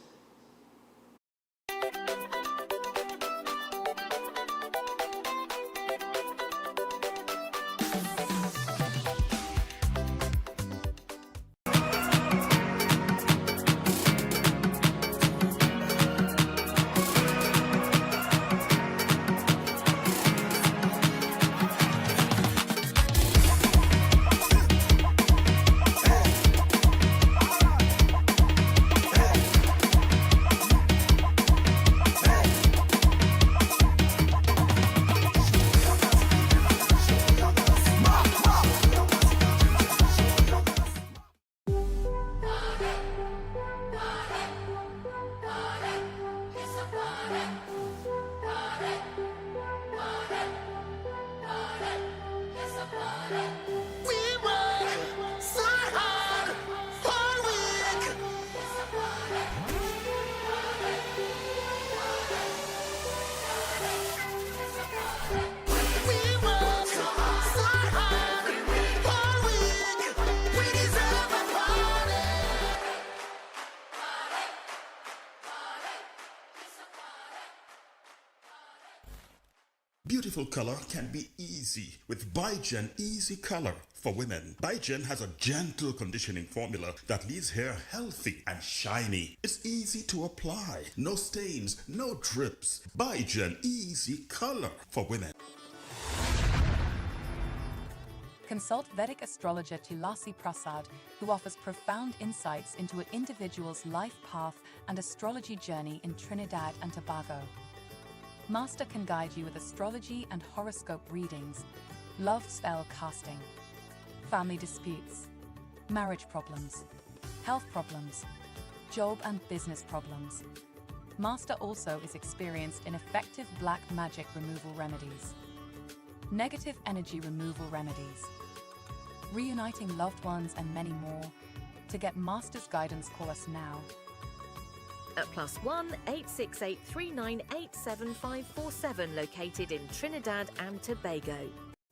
Beautiful color can be easy with Biogen Easy Color for women. Biogen has a gentle conditioning formula that leaves hair healthy and shiny. It's easy to apply. No stains, no drips. Biogen Easy Color for women. Consult Vedic astrologer Tulasi Prasad, who offers profound insights into an individual's life path and astrology journey in Trinidad and Tobago. Master can guide you with astrology and horoscope readings, love spell casting, family disputes, marriage problems, health problems, job and business problems. Master also is experienced in effective black magic removal remedies, negative energy removal remedies, reuniting loved ones and many more. To get Master's guidance, call us now at +1 868 398 7547, located in Trinidad and Tobago.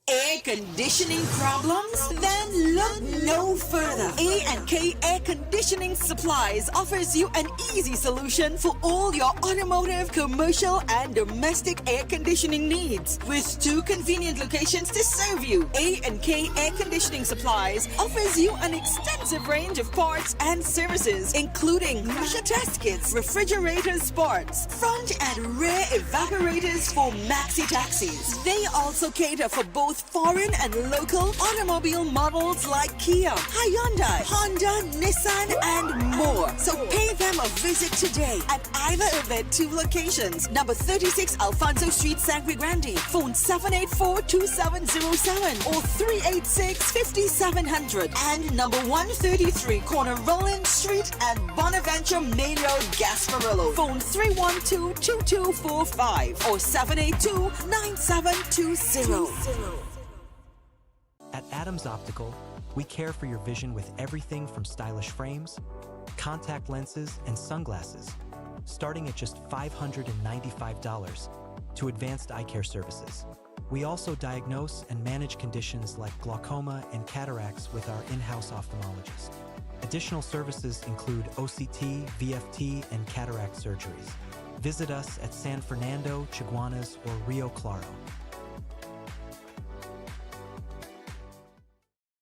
Air conditioning problems? Then look no further. A&K Air Conditioning Supplies offers you an easy solution for all your automotive, commercial, and domestic air conditioning needs. With 2 convenient locations to serve you, A&K Air Conditioning Supplies offers you an extensive range of parts and services, including pressure test kits, refrigerator parts, front and rear evaporators for maxi taxis. They also cater for both foreign and local automobile models like Kia, Hyundai, Honda, Nissan, and more. So pay them a visit today at either of their 2 locations. Number 36 Alfonso Street, Sangre Grande. Phone 784-2707 or 386-5700. And number 133 Corner Roland Street and Bonaventure Main Road, Gasparillo. Phone 312-2245 or 782-9720. At Adams Optical, we care for your vision with everything from stylish frames, contact lenses, and sunglasses, starting at just $595 to advanced eye care services. We also diagnose and manage conditions like glaucoma and cataracts with our in-house ophthalmologist. Additional services include OCT, VFT, and cataract surgeries. Visit us at San Fernando, Chaguanas, or Rio Claro.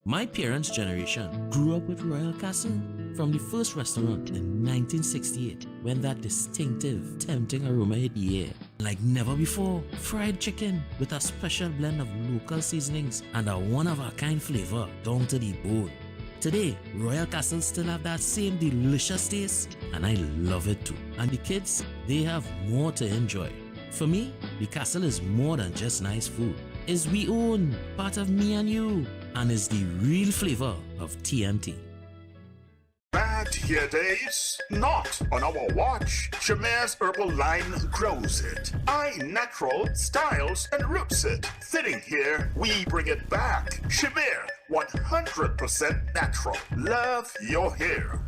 My parents' generation grew up with Royal Castle from the first restaurant in 1968 when that distinctive, tempting aroma hit the air. Like never before, fried chicken with a special blend of local seasonings and a one-of-a-kind flavor down to the bone. Today, Royal Castle still have that same delicious taste and I love it too. And the kids, they have more to enjoy. For me, the Castle is more than just nice food. It's we own, part of me and you, and is the real flavor of TNT. Bad hair days? Not on our watch. Shamir's herbal line grows it. Natural styles and roots it. Thinning hair, we bring it back. Shamir, 100% natural. Love your hair.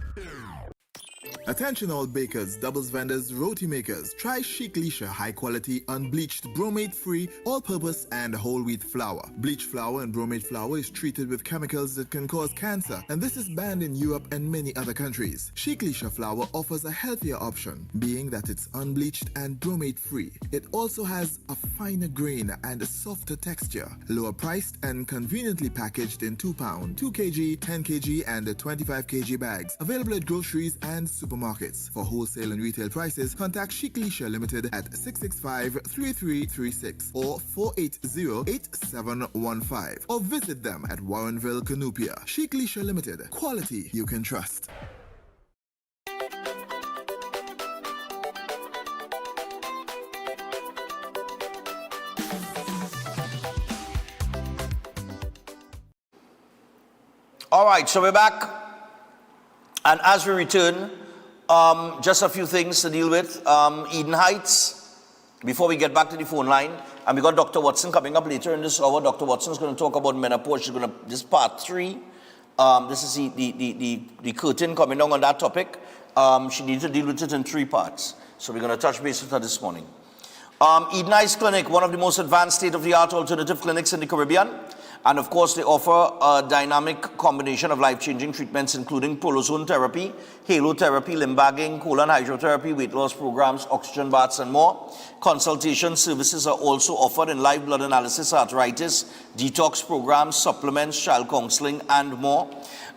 Attention all bakers, doubles vendors, roti makers. Try Chic Leisha high quality, unbleached, bromate free, all purpose and whole wheat flour. Bleached flour and bromate flour is treated with chemicals that can cause cancer, and this is banned in Europe and many other countries. Chic Leisha flour offers a healthier option, being that it's unbleached and bromate free. It also has a finer grain and a softer texture, lower priced and conveniently packaged in 2 pound, 2 kg, 10 kg and 25 kg bags. Available at groceries and supermarkets. For wholesale and retail prices, contact Chic Leisha Limited at 665-3336 or 480-8715 or visit them at Warrenville, Canupia. Chic Leisha Limited. Quality you can trust. All right, so we're back. And as we return, just a few things to deal with. Eden Heights, before we get back to the phone line, and we got Dr. Watson coming up later in this hour. Dr. Watson is going to talk about menopause. This is part 3. This is the curtain coming down on that topic. She needs to deal with it in 3 parts. So we're going to touch base with her this morning. Eden Heights Clinic, one of the most advanced state-of-the-art alternative clinics in the Caribbean. And of course, they offer a dynamic combination of life-changing treatments, including prolozone therapy, halo therapy, limbagging, colon hydrotherapy, weight loss programs, oxygen baths, and more. Consultation services are also offered in live blood analysis, arthritis, detox programs, supplements, child counseling, and more.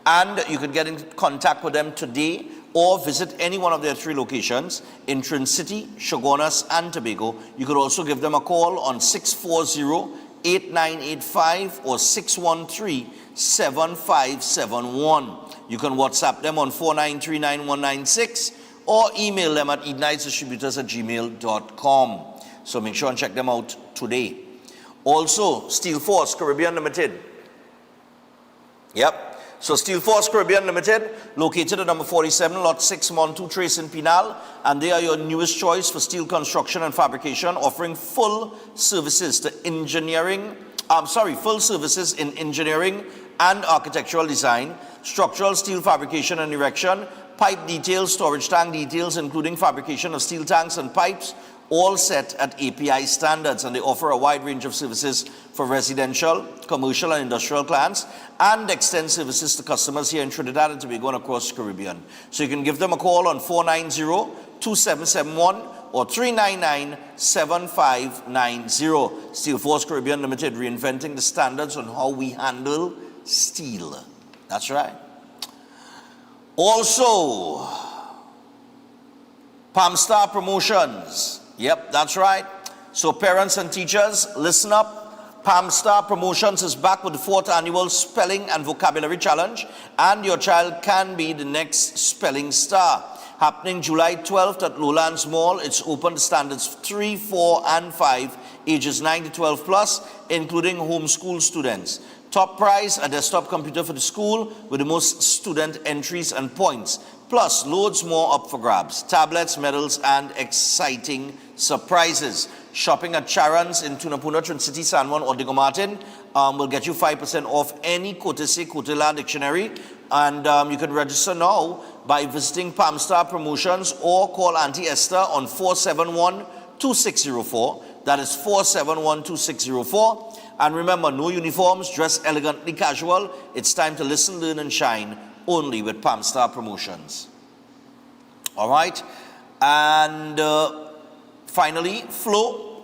And you can get in contact with them today or visit any one of their 3 locations in Trin City, Chaguanas, and Tobago. You could also give them a call on 640-8985 or 613-7571. You can WhatsApp them on 4939196 or email them at edenheightsdistributors@gmail.com. So make sure and check them out today. Also, Steel Force Caribbean Limited. Yep. So Steel Force Caribbean Limited, located at number 47, lot 6, Montu Trace in Pinal, and they are your newest choice for steel construction and fabrication, offering full services in engineering and architectural design, structural steel fabrication and erection, pipe details, storage tank details, including fabrication of steel tanks and pipes, all set at API standards, and they offer a wide range of services for residential, commercial, and industrial clients, and extend services to customers here in Trinidad and Tobago and across the Caribbean. So you can give them a call on 490-2771 or 399-7590. Steel Force Caribbean Limited, reinventing the standards on how we handle steel. That's right. Also, Palm Star Promotions. Yep, that's right. So parents and teachers, listen up. Palm Star Promotions is back with the 4th annual Spelling and Vocabulary Challenge, and your child can be the next spelling star. Happening July 12th at Lowlands Mall. It's open to standards 3, 4, and 5, ages 9 to 12 plus, including homeschool students. Top prize, a desktop computer for the school with the most student entries and points. Plus, loads more up for grabs. Tablets, medals, and exciting surprises. Shopping at Charon's in Tunapuna, Trin City, San Juan, or Diego Martin will get you 5% off any Courtesy Cotilla dictionary. And you can register now by visiting Palm Star Promotions or call Auntie Esther on 471-2604. That is 471-2604. And remember, no uniforms, dress elegantly casual. It's time to listen, learn, and shine only with Palm Star Promotions. All right. And finally, Flow.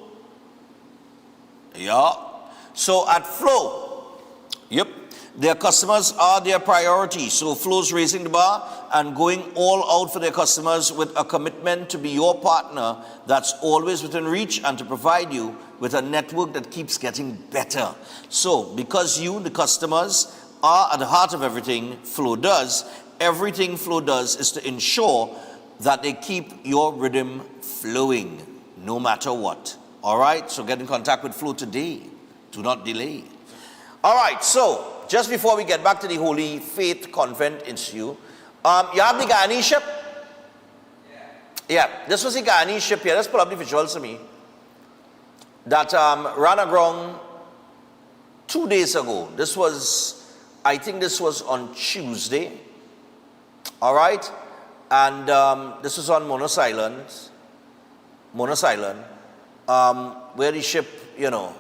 Yeah. So at Flow, yep, their customers are their priority. So Flow's raising the bar and going all out for their customers with a commitment to be your partner that's always within reach and to provide you with a network that keeps getting better. So because you, the customers, are at the heart of everything Flow does, everything Flow does is to ensure that they keep your rhythm flowing no matter what. All right, so get in contact with Flow today. Do not delay. All right, so just before we get back to the Holy Faith Convent Institute, you have the Ghanaian ship? Yeah, this was the Ghanaian ship here. Let's pull up the visuals for me. That ran aground 2 days ago. This was, I think this was on Tuesday. All right, and this was on Monos Island, where the ship, you know,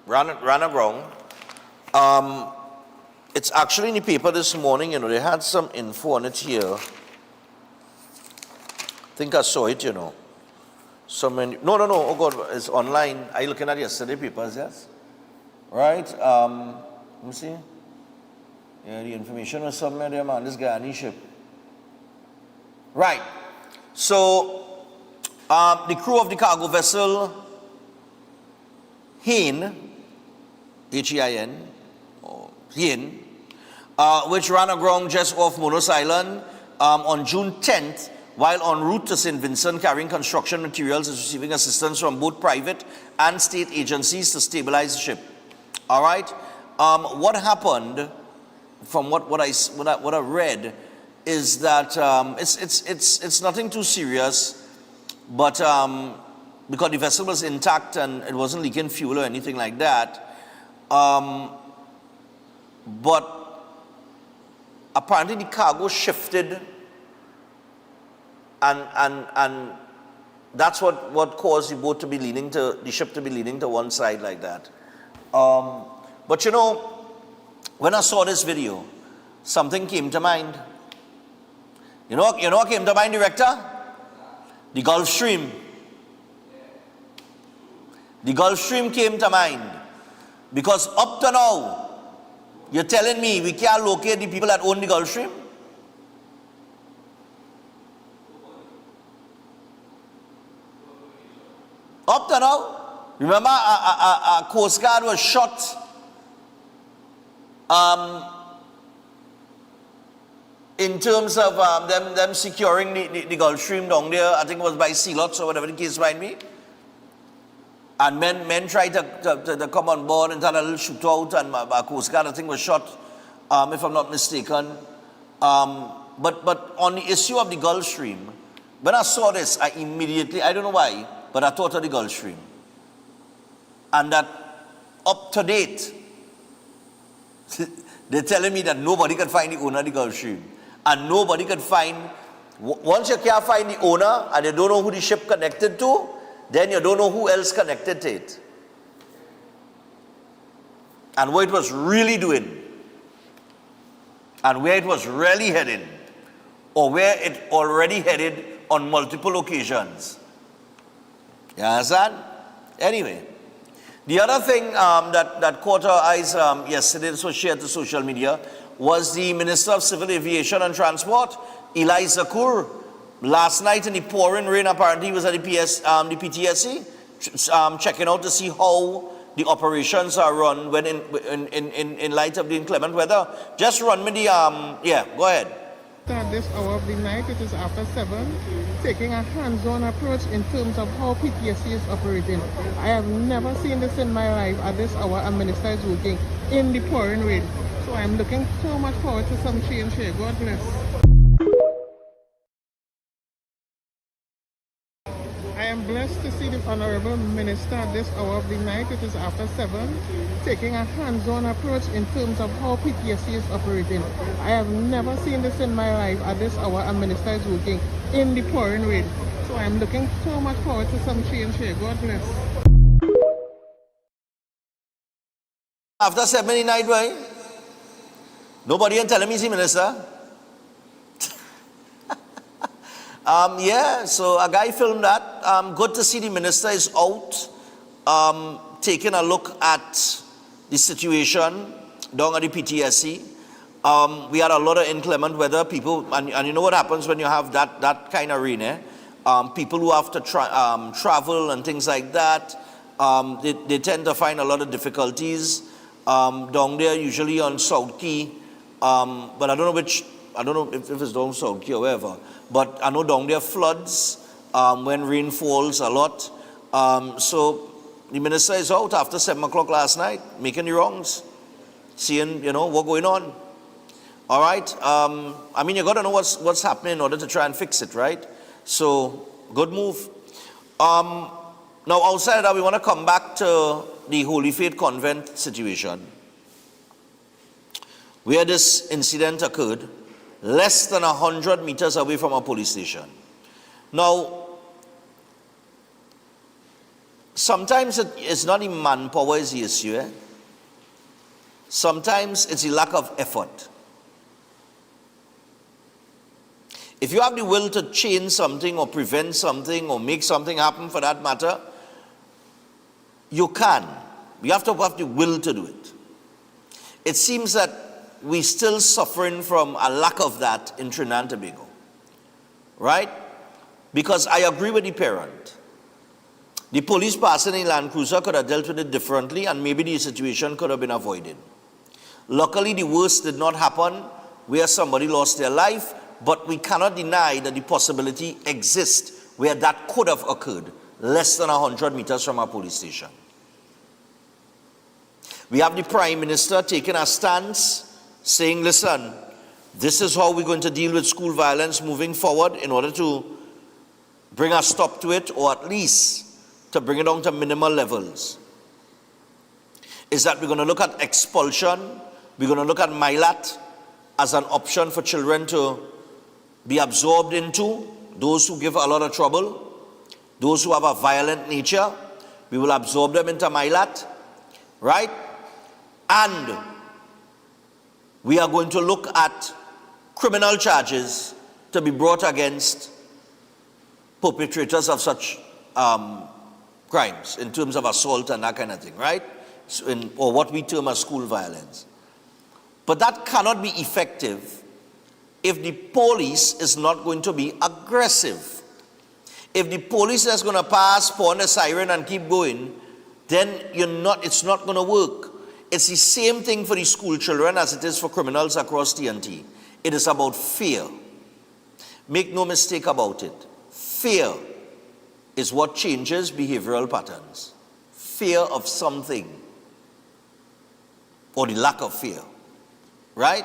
ran aground. It's actually in the paper this morning, you know, they had some info on it here. I think I saw it, you know. No, oh God, it's online. Are you looking at yesterday papers, yes? Right, let me see. Yeah, the information was somewhere there, man, this Ghanaian ship. Right, so the crew of the cargo vessel Hain, H-E-I-N, or Hain, which ran aground just off Monos Island on June 10th, while en route to St. Vincent carrying construction materials, is receiving assistance from both private and state agencies to stabilize the ship. All right? What happened, from what I read, is that it's nothing too serious, but because the vessel was intact and it wasn't leaking fuel or anything like that, but apparently the cargo shifted, and that's what caused the boat to be the ship to be leaning to one side like that. But you know, when I saw this video, something came to mind. You know what came to mind, Director? The Gulf Stream. The Gulf Stream came to mind. Because up to now, you're telling me we can't locate the people that own the Gulf Stream? Up to now, remember a Coast Guard was shot in terms of them securing the Gulf Stream down there. I think it was by sea lots or whatever the case might be. And men tried to come on board and had a little shootout, and a Coast Guard, I think, was shot, if I'm not mistaken. But on the issue of the Gulf Stream, when I saw this, I immediately, I don't know why, but I thought of the Gulf Stream. And that up to date, they're telling me that nobody could find the owner of the Gulf Stream. And nobody could find, once you can't find the owner and you don't know who the ship connected to, then you don't know who else connected to it. And what it was really doing. And where it was really heading. Or where it already headed on multiple occasions. You understand? Anyway. The other thing that caught our eyes yesterday, so shared to social media, was the Minister of Civil Aviation and Transport, Eli Zakur. Last night in the pouring rain, apparently he was at the PTSC, checking out to see how the operations are run when in light of the inclement weather. Just run me the, yeah, go ahead. At this hour of the night, it is after 7, taking a hands-on approach in terms of how PTSC is operating. I have never seen this in my life. At this hour, a minister is working in the pouring rain. So I'm looking so much forward to some change here. God bless. I am blessed to see the Honorable Minister at this hour of the night. It is after 7, taking a hands-on approach in terms of how PTSC is operating. I have never seen this in my life. At this hour, a minister is working in the pouring rain. So I'm looking so much forward to some change here. God bless. After 7 night, right? Nobody can tell me he's a minister. Yeah, so a guy filmed that. Good to see the minister is out, taking a look at the situation down at the PTSC. We had a lot of inclement weather. People, and you know what happens when you have that kind of rain, eh? People who have to travel and things like that, they tend to find a lot of difficulties down there, usually on South Key. But I don't know if it's down South Key or wherever. But I know down there floods when rain falls a lot. So the minister is out after 7 o'clock last night, making the rounds, seeing, you know, what's going on. All right. I mean, you got to know what's happening in order to try and fix it, right? So, good move. Now, outside of that, we want to come back to the Holy Faith Convent situation, where this incident occurred less than 100 meters away from a police station. Now, sometimes it's not the manpower is the issue. Eh? Sometimes it's the lack of effort. If you have the will to change something or prevent something or make something happen for that matter, you can. You have to have the will to do it. It seems that we're still suffering from a lack of that in Trinidad and Tobago. Right? Because I agree with the parent. The police passing in Land Cruiser could have dealt with it differently and maybe the situation could have been avoided. Luckily, the worst did not happen where somebody lost their life, but we cannot deny that the possibility exists where that could have occurred less than 100 meters from our police station. We have the Prime Minister taking a stance saying, listen, this is how we're going to deal with school violence moving forward in order to bring a stop to it, or at least to bring it down to minimal levels. Is that we're going to look at expulsion, we're going to look at MILAT as an option for children to be absorbed into, those who give a lot of trouble, those who have a violent nature, we will absorb them into MILAT, right? And we are going to look at criminal charges to be brought against perpetrators of such crimes in terms of assault and that kind of thing, right? So or what we term as school violence. But that cannot be effective if the police is not going to be aggressive. If the police is going to pass, pawn a siren and keep going, then it's not going to work. It's the same thing for the school children as it is for criminals across TNT. It is about fear. Make no mistake about it. Fear is what changes behavioral patterns. Fear of something, or the lack of fear, right?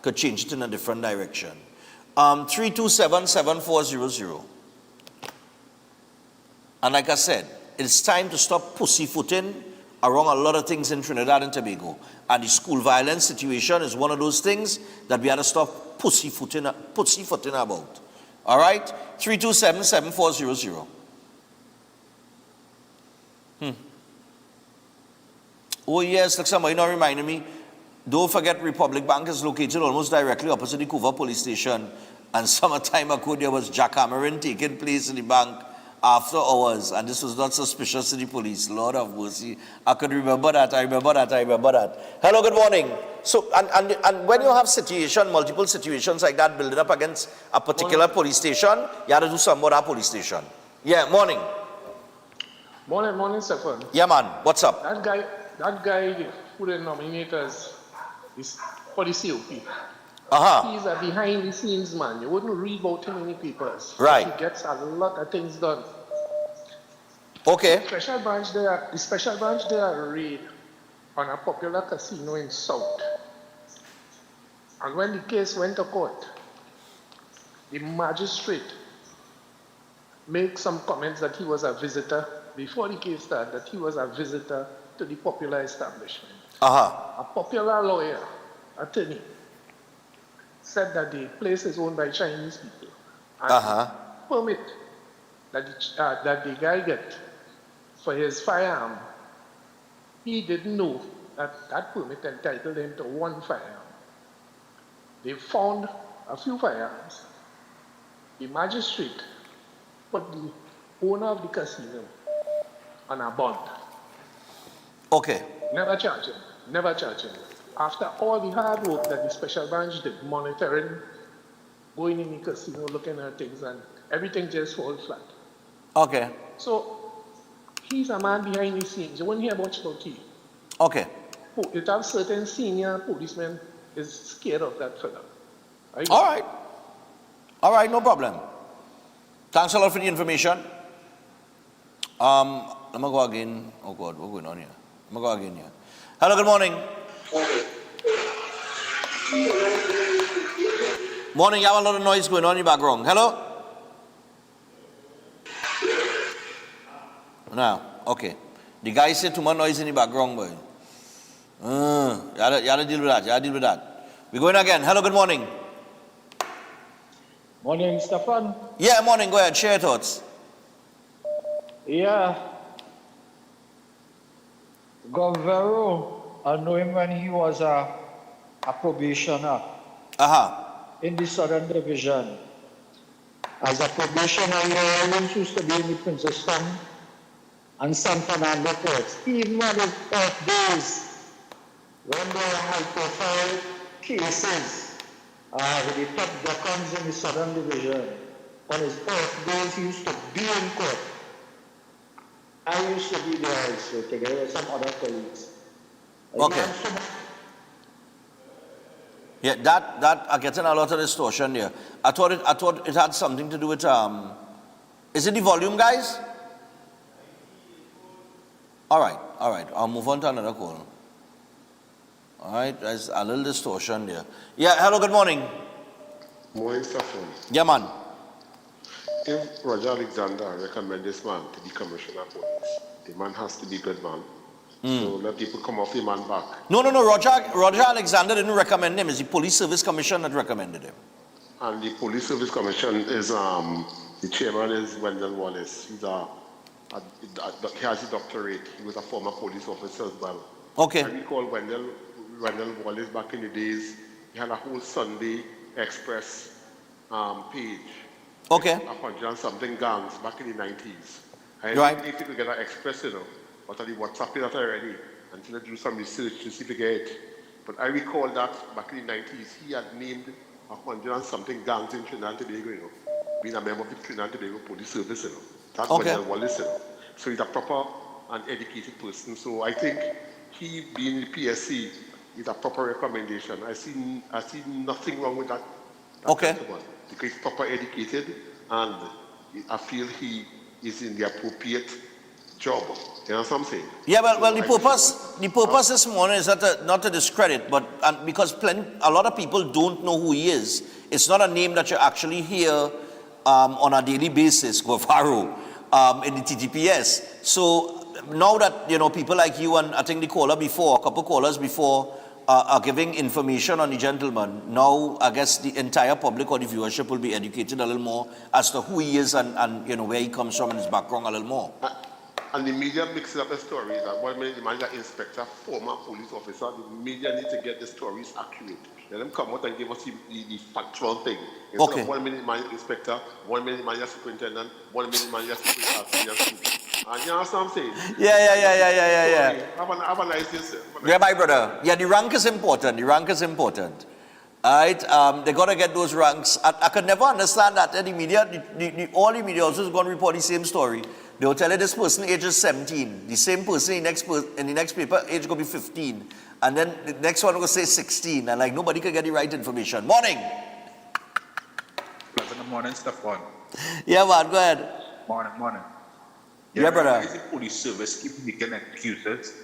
Could change it in a different direction. 327-7400. And like I said, it's time to stop pussyfooting around a lot of things in Trinidad and Tobago. And the school violence situation is one of those things that we had to stop pussyfooting about. All right? 327-7400. Oh yes, like somebody now reminded me. Don't forget Republic Bank is located almost directly opposite the Guevarro police station. And some time ago there was jackhammering taking place in the bank after hours. And this was not suspicious to the police. Lord of mercy. I could remember that. Hello, good morning. So, and when you have multiple situations like that building up against a particular police station, you have to do some more at police station. Yeah, morning. Morning, Stefan. Yeah, man. What's up? That guy who they nominate as for the COP. He's a behind the scenes man. You wouldn't read about him in the papers. Right. He gets a lot of things done. Okay. The special branch there raid on a popular casino in South. And when the case went to court, the magistrate made some comments that he was a visitor, before the case started, that he was a visitor to the popular establishment. A popular lawyer, attorney, said that the place is owned by Chinese people. And permit that the guy get for his firearm, he didn't know that permit entitled him to one firearm. They found a few firearms. The magistrate put the owner of the casino on a bond. Okay. Never charge him. After all the hard work that the special branch did, monitoring, going in the casino, looking at things, and everything just falls flat. Okay. So, he's a man behind the scenes. You won't hear much about him. Okay. It have certain senior policemen is scared of that fella. All right, no problem. Thanks a lot for the information. Let me go again. Oh God, what's going on here? Let me go again here. Hello, good morning. Morning, you have a lot of noise going on in the background. Hello? No, okay. The guy said too much noise in the background, boy. You have to deal with that. We're going again. Hello, good morning. Morning, Stefan. Yeah, morning. Go ahead. Share your thoughts. Yeah. Guevarro, I know him when he was a probationer in the Southern Division. As a probationer, he always used to be in the Princeton and San Fernando courts. Even on his off days, when there were high-profile cases with the top decans in the Southern Division, on his off days, he used to be in court. I used to be there also, together with some other colleagues. Okay. Yeah, that I'm getting a lot of distortion there. I thought it had something to do with is it the volume, guys? All right. I'll move on to another call. All right, there's a little distortion there. Yeah, hello, good morning. Morning, Stefan. Yeah, man. If Roger Alexander recommend this man to be commissioner of police, the man has to be good man. So let people come off the man back. No. Roger Alexander didn't recommend him. It's the Police Service Commission that recommended him. And the Police Service Commission is the chairman is Wendell Wallace. He has a doctorate. He was a former police officer as well. Okay. I recall Wendell Wallace back in the days. He had a whole Sunday Express page. Okay. 100-something gangs back in the 90s. I Right. if you could get an Express, but I WhatsApp that already until I do some research to see if I get it. But I recall that back in the 90s, he had named 100-something gangs in Trinidad and Tobago, being a member of the Trinidad and Tobago Police Service, That's Wendell Wallace, So he's a proper and educated person. So I think he being the PSC is a proper recommendation. I see nothing wrong with that gentleman, because he's proper educated and I feel he is in the appropriate job. You know what I'm saying? Yeah, well, the purpose this morning is not to discredit, but because a lot of people don't know who he is. It's not a name that you actually hear on a daily basis, Guevarro, in the TTPS. So now that people like you and I think a couple callers before are giving information on the gentleman, now I guess the entire public or the viewership will be educated a little more as to who he is and where he comes from and his background a little more. And the media mixes up the stories. And one minute the man is an inspector, former police officer. The media need to get the stories accurate. Let them come out and give us the factual thing. Instead of 1 minute man is inspector, 1 minute man is superintendent, 1 minute man is superintendent. And you understand what I'm saying? Yeah. Have a nice day, sir. Yeah, my brother. Yeah, the rank is important. The rank is important. Alright, they got to get those ranks. I could never understand that the media, all the media also is going to report the same story. They will tell you this person age is 17. The same person in the next paper age going to be 15. And then the next one will say 16. And like nobody can get the right information. Morning. Pleasant morning, Stefan. Yeah, man, go ahead. Morning. Yeah, brother. The police service keep making excuses.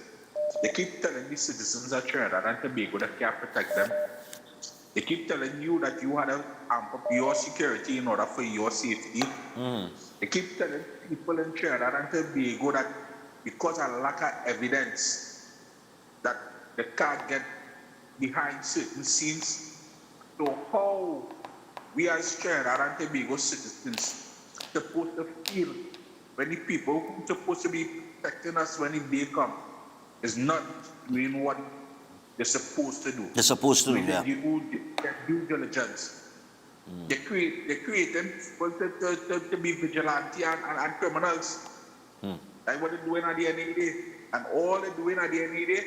They keep telling the citizens of Trinidad and Tobago that can't protect them. They keep telling you that you had to amp up your security in order for your safety. They keep telling people in Trinidad and Tobago that because of lack of evidence that they can't get behind certain scenes. So how we as Trinidad and Tobago citizens supposed to feel when the people who are supposed to be protecting us when the day comes is not doing what they're supposed to do. They're supposed to do, yeah. Due diligence. They're creating people to be vigilante and criminals. Like what they're doing at the end of the day. And all they're doing at the end of the day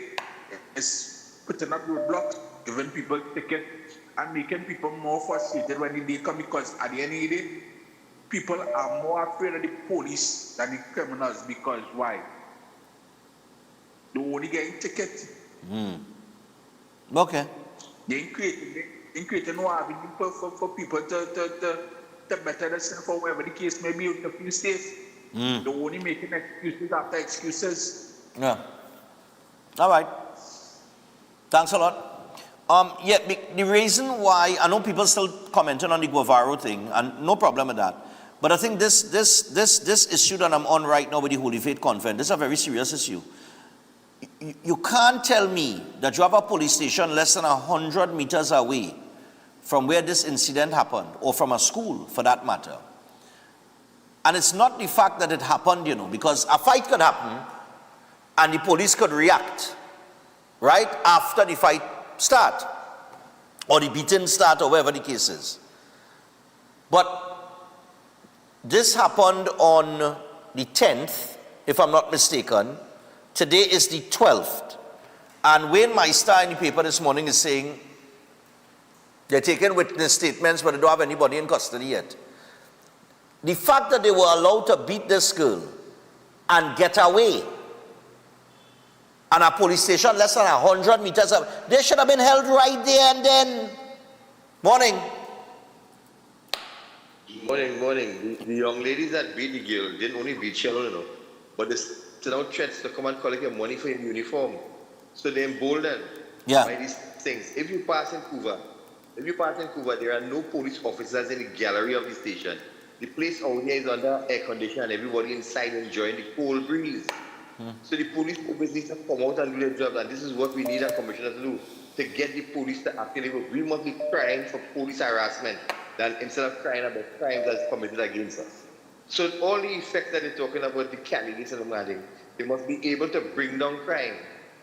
is putting up roadblocks, giving people tickets, and making people more frustrated when the day comes, because at the end of the day, people are more afraid of the police than the criminals. Because why? They're only getting tickets. Okay. They creating no avenue for people to better themselves for whatever the case may be to feel safe. They're only making excuses after excuses. Yeah. All right. Thanks a lot. Yeah, the reason why, I know people still commenting on the Guevarro thing, and no problem with that. But I think this issue that I'm on right now with the Holy Faith Conference, this is a very serious issue. You can't tell me that you have a police station less than 100 meters away from where this incident happened, or from a school for that matter. And it's not the fact that it happened, because a fight could happen and the police could react right after the fight start, or the beating start, or whatever the case is. But this happened on the 10th, if I'm not mistaken. Today is the 12th. And Wayne Meister in the paper this morning is saying they're taking witness statements, but they don't have anybody in custody yet. The fact that they were allowed to beat this girl and get away, and a police station less than 100 meters away, they should have been held right there and then. Morning. Morning. The young ladies that beat the girl didn't only beat Cheryl, but they sent out threats to come and collect your money for your uniform. So they're emboldened by these things. If you pass in Cuba, there are no police officers in the gallery of the station. The place out there is under air conditioning and everybody inside enjoying the cold breeze. So the police need to come out and do their job, and this is what we need our commissioner to do, to get the police to actually work. We must be crying for police harassment than instead of crying about crimes that's committed against us. So all the effects that they're talking about, the candidates and the thing, they must be able to bring down crime.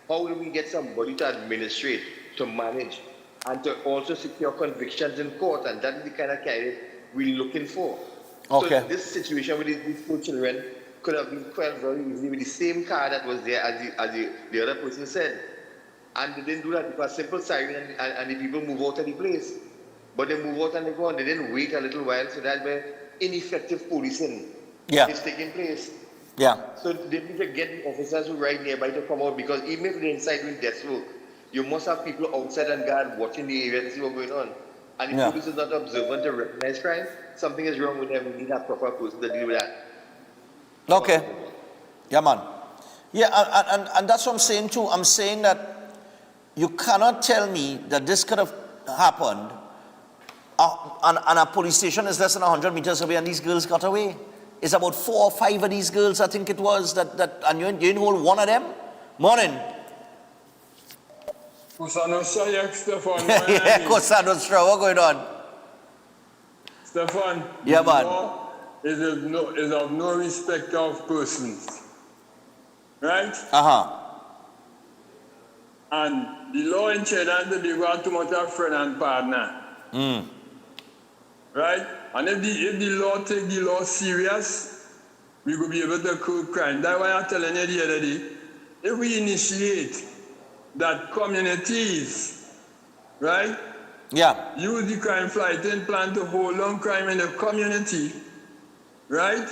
How do we get somebody to administrate, to manage, and to also secure convictions in court? And that is the kind of candidate we're looking for. Okay. So this situation with these two children could have been quelled very easily with the same car that was there as the other person said. And they didn't do that because simple siren and the people move out of the place. But they move out and they go on. They didn't wait a little while, so that's where ineffective policing is taking place. Yeah. So they need to get the officers who are right nearby to come out, because even if they're inside doing desk work, you must have people outside and guard watching the area to see what's going on. And if police is not observant to recognize crime, something is wrong with them. We need a proper person to deal with that. Okay. Yeah, man. Yeah, and that's what I'm saying too. I'm saying that you cannot tell me that this could have happened and a police station is less than 100 meters away and these girls got away. It's about 4 or 5 of these girls, I think it was, and you didn't hold one of them? Morning. Stefan. Yeah, Kosanostra, what's going on? Stefan. Yeah, man. Law is of no respect of persons. right? And the law in Trinidad and Tobago are too much a friend and partner. Right? And if the law take the law serious, we will be able to curb crime. That's why I'm telling you the other day, if we initiate that communities, right? Yeah. Use the crime fighting plan to hold on crime in the community, right?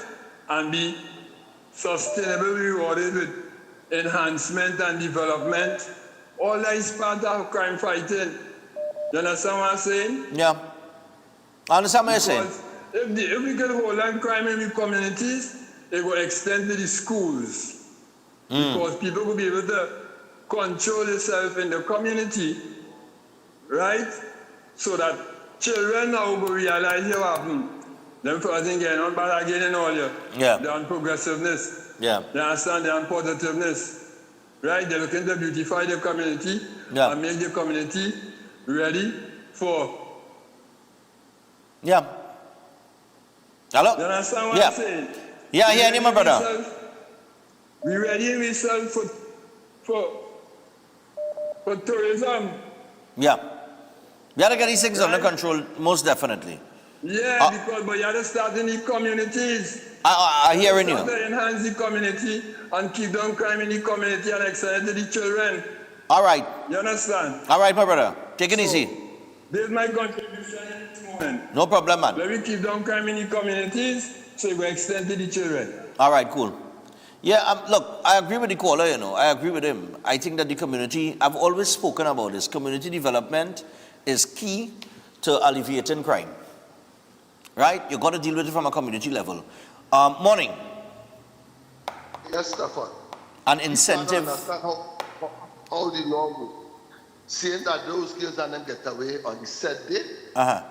And be sustainably rewarded with enhancement and development. All that is part of crime fighting. You understand what I'm saying? Yeah. I understand what you're saying. If we can hold on crime in the communities, it will extend to the schools. Because people will be able to control themselves in the community, right? So that children now will realize what happened. Them first thing getting on bad again and all you. Yeah. They're on progressiveness. Yeah. They understand they're on positiveness. Right? They're looking to beautify the community and make the community ready for. Yeah. Hello? You understand what I'm saying? Yeah, I hear you, my brother. We ready ourselves for tourism. Yeah. We have to get these things under control, most definitely. Yeah, but you have to start in the communities. I hear you. To enhance the community and keep down crime in the community and extend to the children. All right. You understand? All right, my brother. Take it easy. This is my contribution in this moment. No problem, man. Let me keep down crime in the communities so it will extend to the children. All right, cool. Yeah, look, I agree with the caller, you know. I agree with him. I think that the community, I've always spoken about this. Community development is key to alleviating crime. Right? You've got to deal with it from a community level. Morning. Yes, Stefan. An incentive. You understand how the law works. Saying that those girls and them get away on the set day,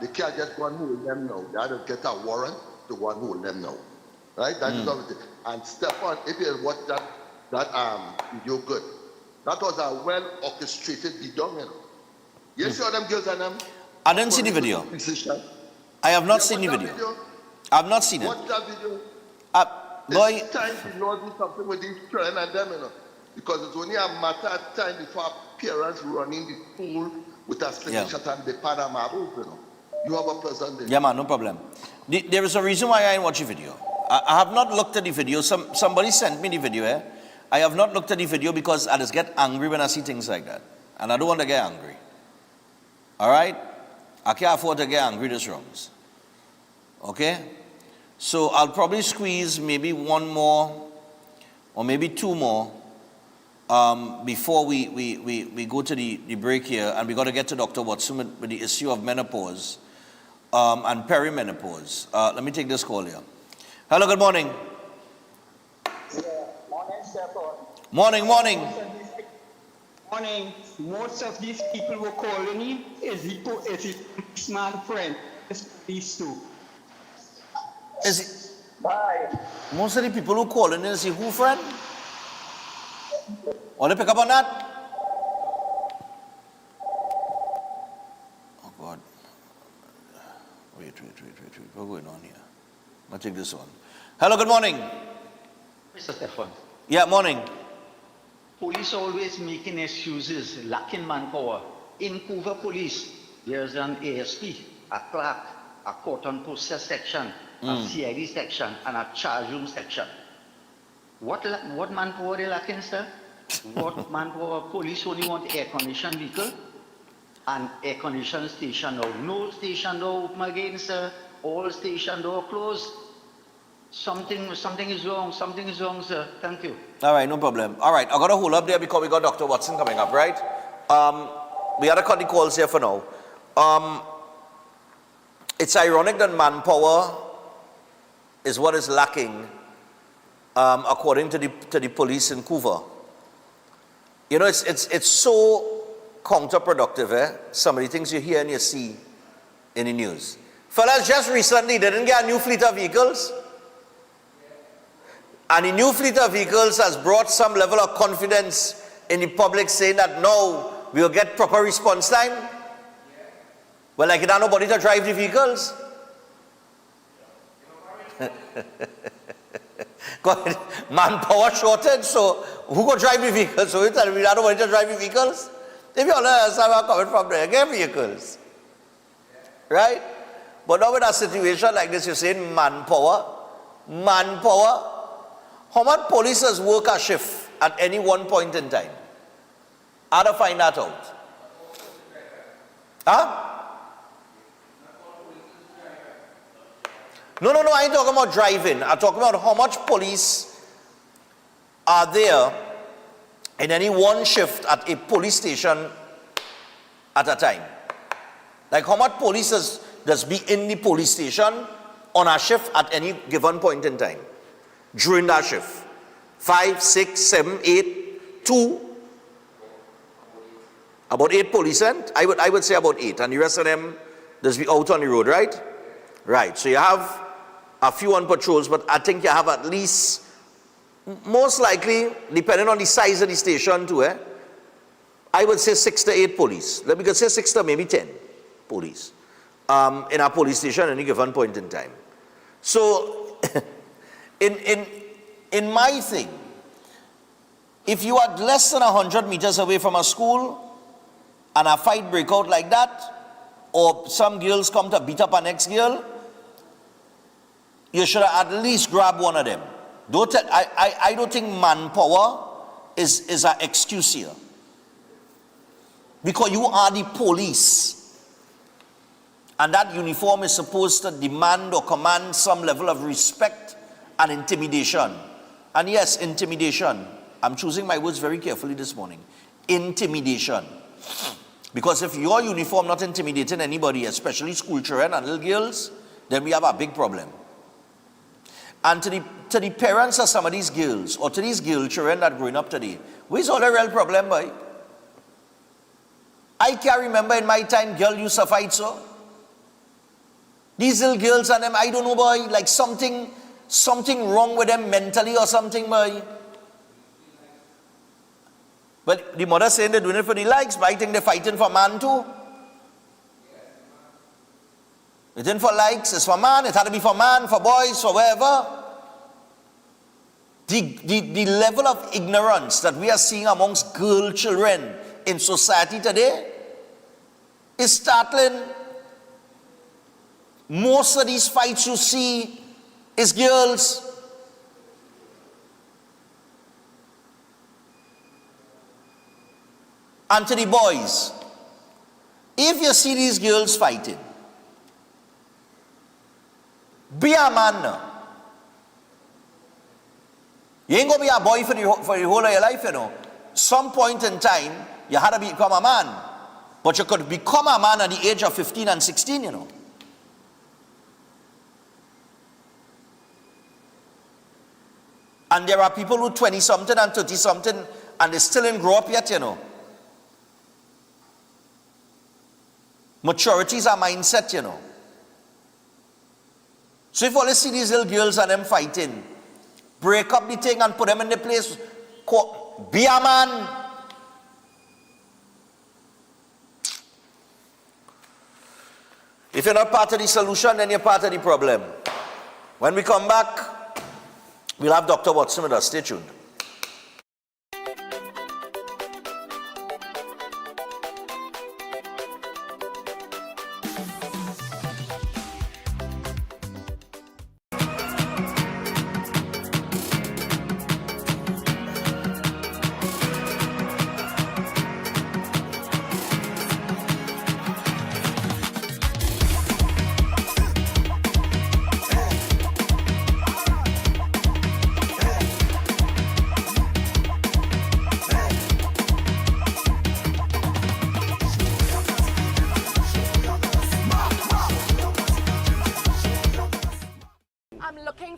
they can't just go and hold them now. They have to get a warrant to go and hold them now. Right? That is everything. And Stefan, if you watch that video good, that was a well orchestrated video, you know. You see all them girls and them? I didn't see the video. I have not seen the video. I have not seen it. Watch that video. Boy, it's time the Lord do something with these children and them, you know. Because it's only a matter of time before parents running the pool with a slingshot and the Panama, you know. You have a pleasant day. Yeah, man, no problem. There is a reason why I didn't watch the video. I have not looked at the video. Somebody sent me the video. I have not looked at the video because I just get angry when I see things like that. And I don't want to get angry. All right? I can't afford to get angry this wrongs. Okay? So I'll probably squeeze maybe one more or maybe two more before we go to the break here. And we got to get to Dr. Watson with the issue of menopause and perimenopause. Let me take this call here. Hello, good morning. Morning, Stefan. Morning. Morning. Most of these people who are calling in is the policeman friend. It's these two. Is it? Bye. Most of the people who call in is the who friend? Want to pick up on that? Oh God. Wait. What's going on here? I'll take this one. Hello, good morning. Mr. Stefan. Yeah, morning. Police always making excuses, lacking manpower. In Cougar Police, there's an ASP, a clerk, a court and process section, a CID section, and a charge room section. What manpower they lacking, sir? What manpower? Police only want air-conditioned vehicle and air-conditioned station door. No station door open again, sir. All station door closed. Something is wrong, sir. Thank you. All right, no problem. All right, I got to hold up there because we got Dr. Watson coming up, right? We had to cut the calls here for now. It's ironic that manpower is what is lacking, according to the police in Cougar. You know, it's so counterproductive, some of the things you hear and you see in the news. Fellas, just recently, they didn't get a new fleet of vehicles. And the new fleet of vehicles has brought some level of confidence in the public saying that now we'll get proper response time. Well, like you don't have nobody to drive the vehicles. Manpower shortage, so who go drive the vehicles? So you tell me I don't want to drive the vehicles? If you understand where I'm coming from there, get vehicles. Right? But now with a situation like this, you're saying manpower. How much police work a shift at any one point in time? How to find that out? Huh? No, I ain't talking about driving. I'm talking about how much police are there in any one shift at a police station at a time. Like how much police does be in the police station on a shift at any given point in time during that shift? 5, 6, 7, 8, 2. About 8 police, and I would say about 8, and the rest of them does be out on the road, right? Right. So you have a few on patrols, but I think you have at least, most likely, depending on the size of the station too, I would say 6 to 8 police. Let me say 6 to maybe 10 police in a police station at any given point in time. So, in my thing, if you are less than 100 meters away from a school and a fight break out like that, or some girls come to beat up an next girl, you should at least grab one of them. I don't think manpower is an excuse here. Because you are the police. And that uniform is supposed to demand or command some level of respect and intimidation. And yes, intimidation. I'm choosing my words very carefully this morning. Intimidation. Because if your uniform not intimidating anybody, especially school children and little girls, then we have a big problem. And to the parents of some of these girls, or to these girl children that are growing up today, where's all the real problem, boy? I can't remember in my time girl used to fight so. These little girls and them, I don't know, boy, like something wrong with them mentally or something, boy. But the mother saying they're doing it for the likes, but I think they're fighting for man too. It ain't for likes, it's for man, it had to be for man, for boys, for wherever. The level of ignorance that we are seeing amongst girl children in society today is startling. Most of these fights you see is girls. And to the boys, if you see these girls fighting, be a man now. You ain't gonna be a boy for the whole of your life, you know. Some point in time, you had to become a man. But you could become a man at the age of 15 and 16, you know. And there are people who 20-something and 30-something, and they still ain't grow up yet, you know. Maturity is a mindset, you know. So if you only see these little girls and them fighting, break up the thing and put them in the place. Be a man. If you're not part of the solution, then you're part of the problem. When we come back, we'll have Dr. Watson with us. Stay tuned.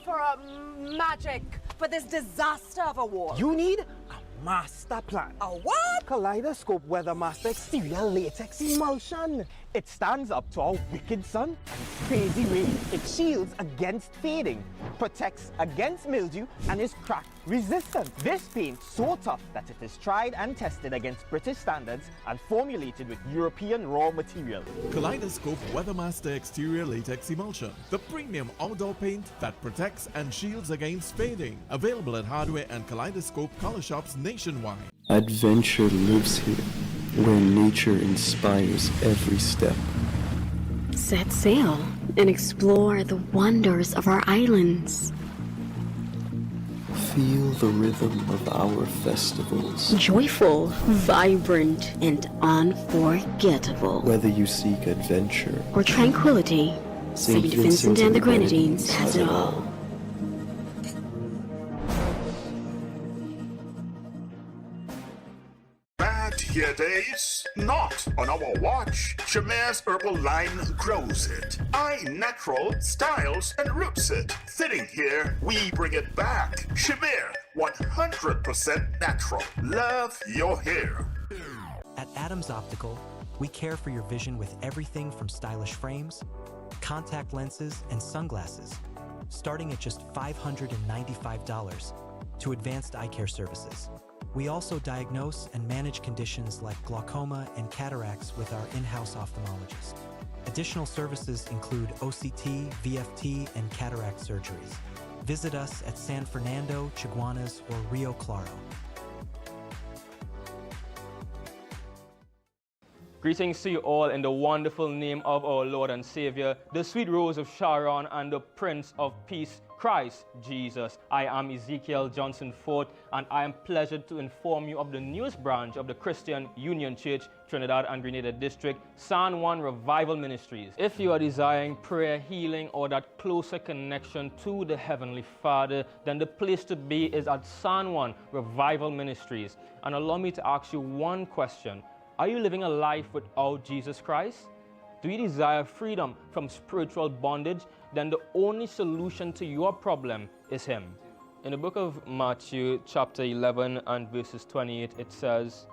For a magic for this disaster of a war. You need a master plan. A what? Kaleidoscope Weathermaster Exterior Latex Emulsion. It stands up to our wicked sun and crazy rain. It shields against fading, protects against mildew, and is crack resistant. This paint so tough that it is tried and tested against British standards and formulated with European raw material. Kaleidoscope Weathermaster Exterior Latex Emulsion, the premium outdoor paint that protects and shields against fading. Available at hardware and Kaleidoscope color shops nationwide. Adventure lives here, where nature inspires every step. Set sail and explore the wonders of our islands. Feel the rhythm of our festivals. Joyful, vibrant, and unforgettable. Whether you seek adventure or tranquility, St. Vincent and the Grenadines has it all. Here days, not on our watch. Shamir's herbal line grows it. Natural styles and roots it. Fitting here, we bring it back. Shamir, 100% natural. Love your hair. At Adams Optical, we care for your vision with everything from stylish frames, contact lenses, and sunglasses, starting at just $595, to advanced eye care services. We also diagnose and manage conditions like glaucoma and cataracts with our in-house ophthalmologist. Additional services include OCT, VFT, and cataract surgeries. Visit us at San Fernando, Chaguanas, or Rio Claro. Greetings to you all in the wonderful name of our Lord and Savior, the sweet Rose of Sharon and the Prince of Peace, Christ Jesus. I am Ezekiel Johnson Fort, and I am pleasured to inform you of the newest branch of the Christian Union Church, Trinidad and Grenada District, San Juan Revival Ministries. If you are desiring prayer, healing, or that closer connection to the Heavenly Father, then the place to be is at San Juan Revival Ministries. And allow me to ask you one question. Are you living a life without Jesus Christ? Do you desire freedom from spiritual bondage? Then the only solution to your problem is Him. In the book of Matthew chapter 11 and verses 28, it says,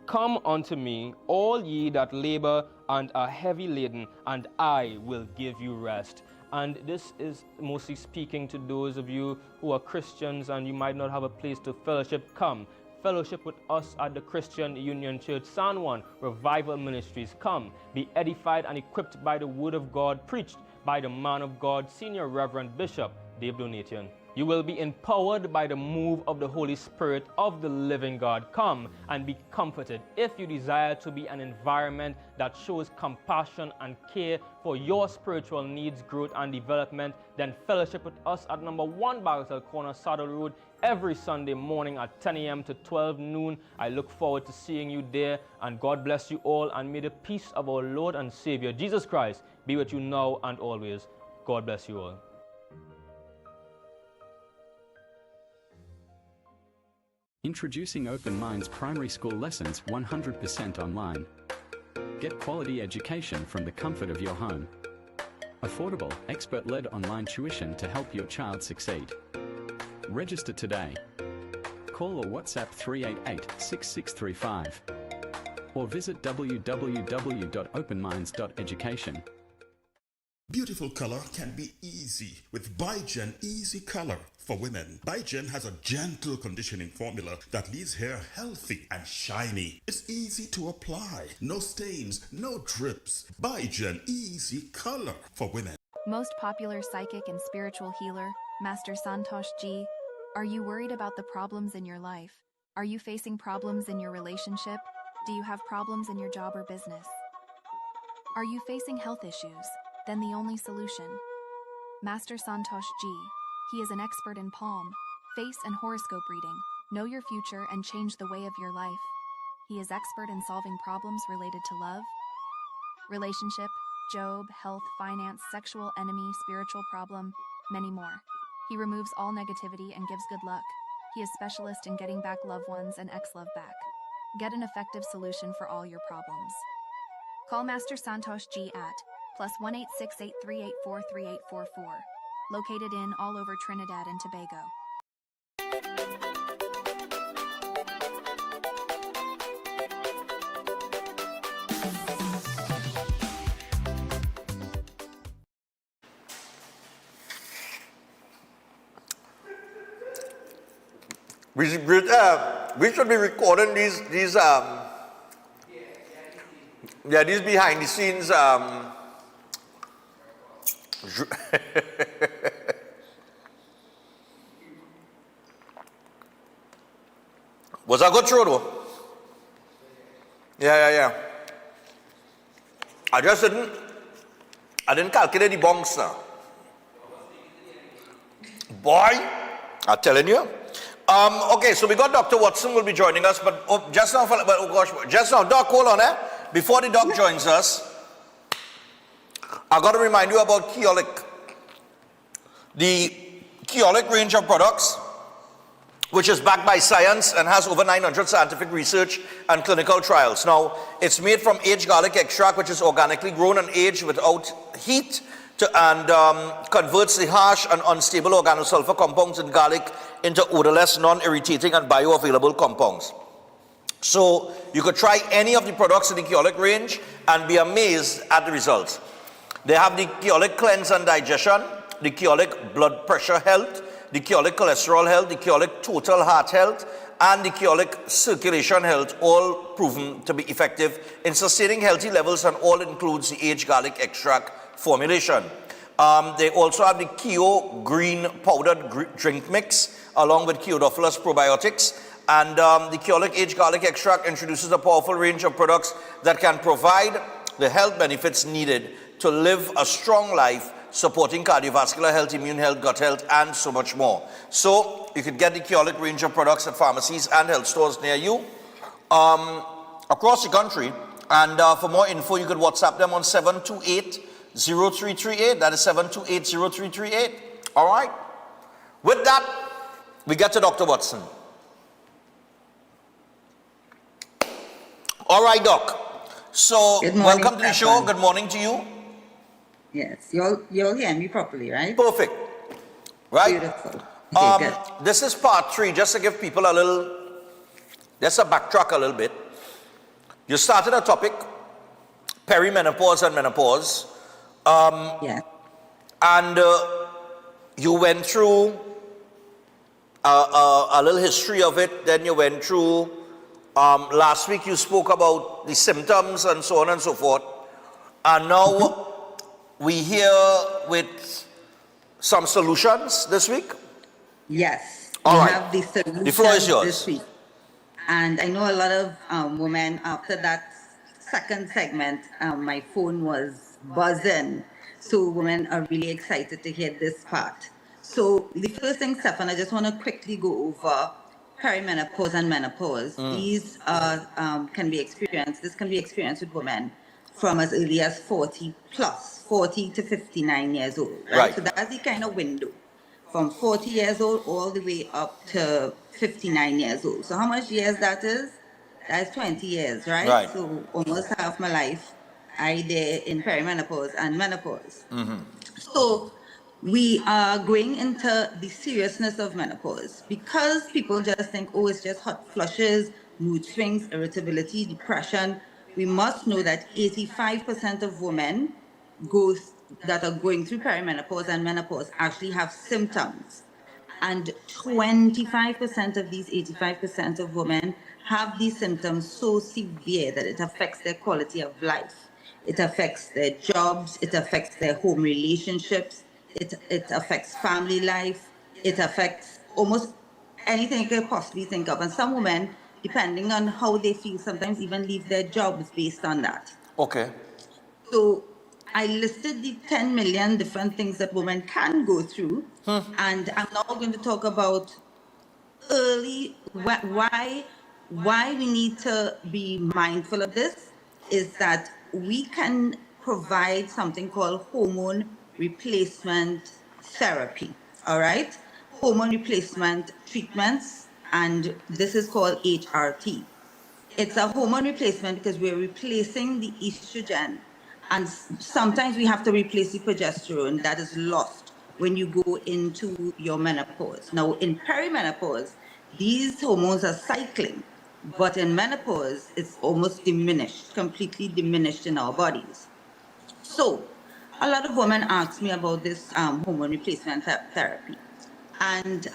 "Come unto me, all ye that labor and are heavy laden, and I will give you rest." And this is mostly speaking to those of you who are Christians and you might not have a place to fellowship. Come. Fellowship with us at the Christian Union Church, San Juan Revival Ministries. Come, be edified and equipped by the Word of God, preached by the man of God, Senior Reverend Bishop Dave Donation. You will be empowered by the move of the Holy Spirit of the living God. Come and be comforted. If you desire to be an environment that shows compassion and care for your spiritual needs, growth, and development, then fellowship with us at number 1 Bagatelle Corner, Saddle Road, every Sunday morning at 10 a.m. to 12 noon. I look forward to seeing you there, and God bless you all, and may the peace of our Lord and Savior, Jesus Christ, be with you now and always. God bless you all. Introducing Open Minds Primary School Lessons 100% online. Get quality education from the comfort of your home. Affordable, expert-led online tuition to help your child succeed. Register today. Call or WhatsApp 388-6635 or visit www.openminds.education. Beautiful color can be easy with Bigen Easy Color for women. Bigen has a gentle conditioning formula that leaves hair healthy and shiny. It's easy to apply. No stains, no drips. Bigen Easy Color for women. Most popular psychic and spiritual healer, Master Santosh Ji. Are you worried about the problems in your life? Are you facing problems in your relationship? Do you have problems in your job or business? Are you facing health issues? Then the only solution. Master Santosh Ji. He is an expert in palm, face, and horoscope reading. Know your future and change the way of your life. He is expert in solving problems related to love, relationship, job, health, finance, sexual, enemy, spiritual problem, many more. He removes all negativity and gives good luck. He is specialist in getting back loved ones and ex-love back. Get an effective solution for all your problems. Call Master Santosh Ji at +1 868 located in all over Trinidad and Tobago. We should be recording these these behind the scenes was a good show though. Yeah. I didn't calculate the bonks now. Boy, I'm telling you. Okay, so we got Dr. Watson will be joining us, but just now, Doc, hold on, Before the doc joins us, I got to remind you about Keolic. The Keolic range of products, which is backed by science and has over 900 scientific research and clinical trials. Now, it's made from aged garlic extract, which is organically grown and aged without heat, and converts the harsh and unstable organosulfur compounds in garlic into odorless, non-irritating, and bioavailable compounds. So you could try any of the products in the Keolic range and be amazed at the results. They have the Keolic Cleanse and Digestion, the Keolic Blood Pressure Health, the Keolic Cholesterol Health, the Keolic Total Heart Health, and the Keolic Circulation Health, all proven to be effective in sustaining healthy levels, and all includes the aged garlic extract formulation. They also have the Keo Green Powdered Drink Mix, along with Keodophilus probiotics. And the Keolic Aged Garlic Extract introduces a powerful range of products that can provide the health benefits needed to live a strong life, supporting cardiovascular health, immune health, gut health, and so much more. So you can get the Keolic range of products at pharmacies and health stores near you across the country. And for more info, you could WhatsApp them on 728-0338. That is 728-0338. All right. With that, we get to Dr. Watson. All right, Doc. So, welcome to the show. Good morning to you. Yes, you'll hear me properly, right? Perfect. Right? Beautiful. Okay, good. This is part 3, just to give people a little, just to backtrack a little bit. You started a topic, perimenopause and menopause. Yeah. And you went through a little history of it. Then you went through, last week you spoke about the symptoms and so on and so forth. And now we here with some solutions this week. Yes. All right. Have the solutions the floor is yours. this week. And I know a lot of women, after that second segment, my phone was buzzing. So women are really excited to hear this part. So the first thing, Stefan, I just want to quickly go over perimenopause and menopause. These can be experienced. This can be experienced with women from as early as 40 to 59 years old. Right? So that's the kind of window, from 40 years old all the way up to 59 years old. So how much years that is? That's 20 years, right? So almost half my life I did in perimenopause and menopause. So we are going into the seriousness of menopause, because people just think, oh, it's just hot flushes, mood swings, irritability, depression. We must know that 85% of women that are going through perimenopause and menopause actually have symptoms. And 25% of these 85% of women have these symptoms so severe that it affects their quality of life. It affects their jobs, it affects their home relationships, it affects family life, it affects almost anything you could possibly think of. And some women, depending on how they feel, sometimes even leave their jobs based on that. Okay. So I listed the 10 million different things that women can go through. And I'm now going to talk about why we need to be mindful of this is that we can provide something called hormone replacement therapy. All right? Hormone replacement treatments, and this is called HRT. It's a hormone replacement because we're replacing the estrogen, and sometimes we have to replace the progesterone that is lost when you go into your menopause. Now, in perimenopause, these hormones are cycling, but in menopause, it's almost diminished, completely diminished in our bodies. So, a lot of women ask me about this hormone replacement therapy. And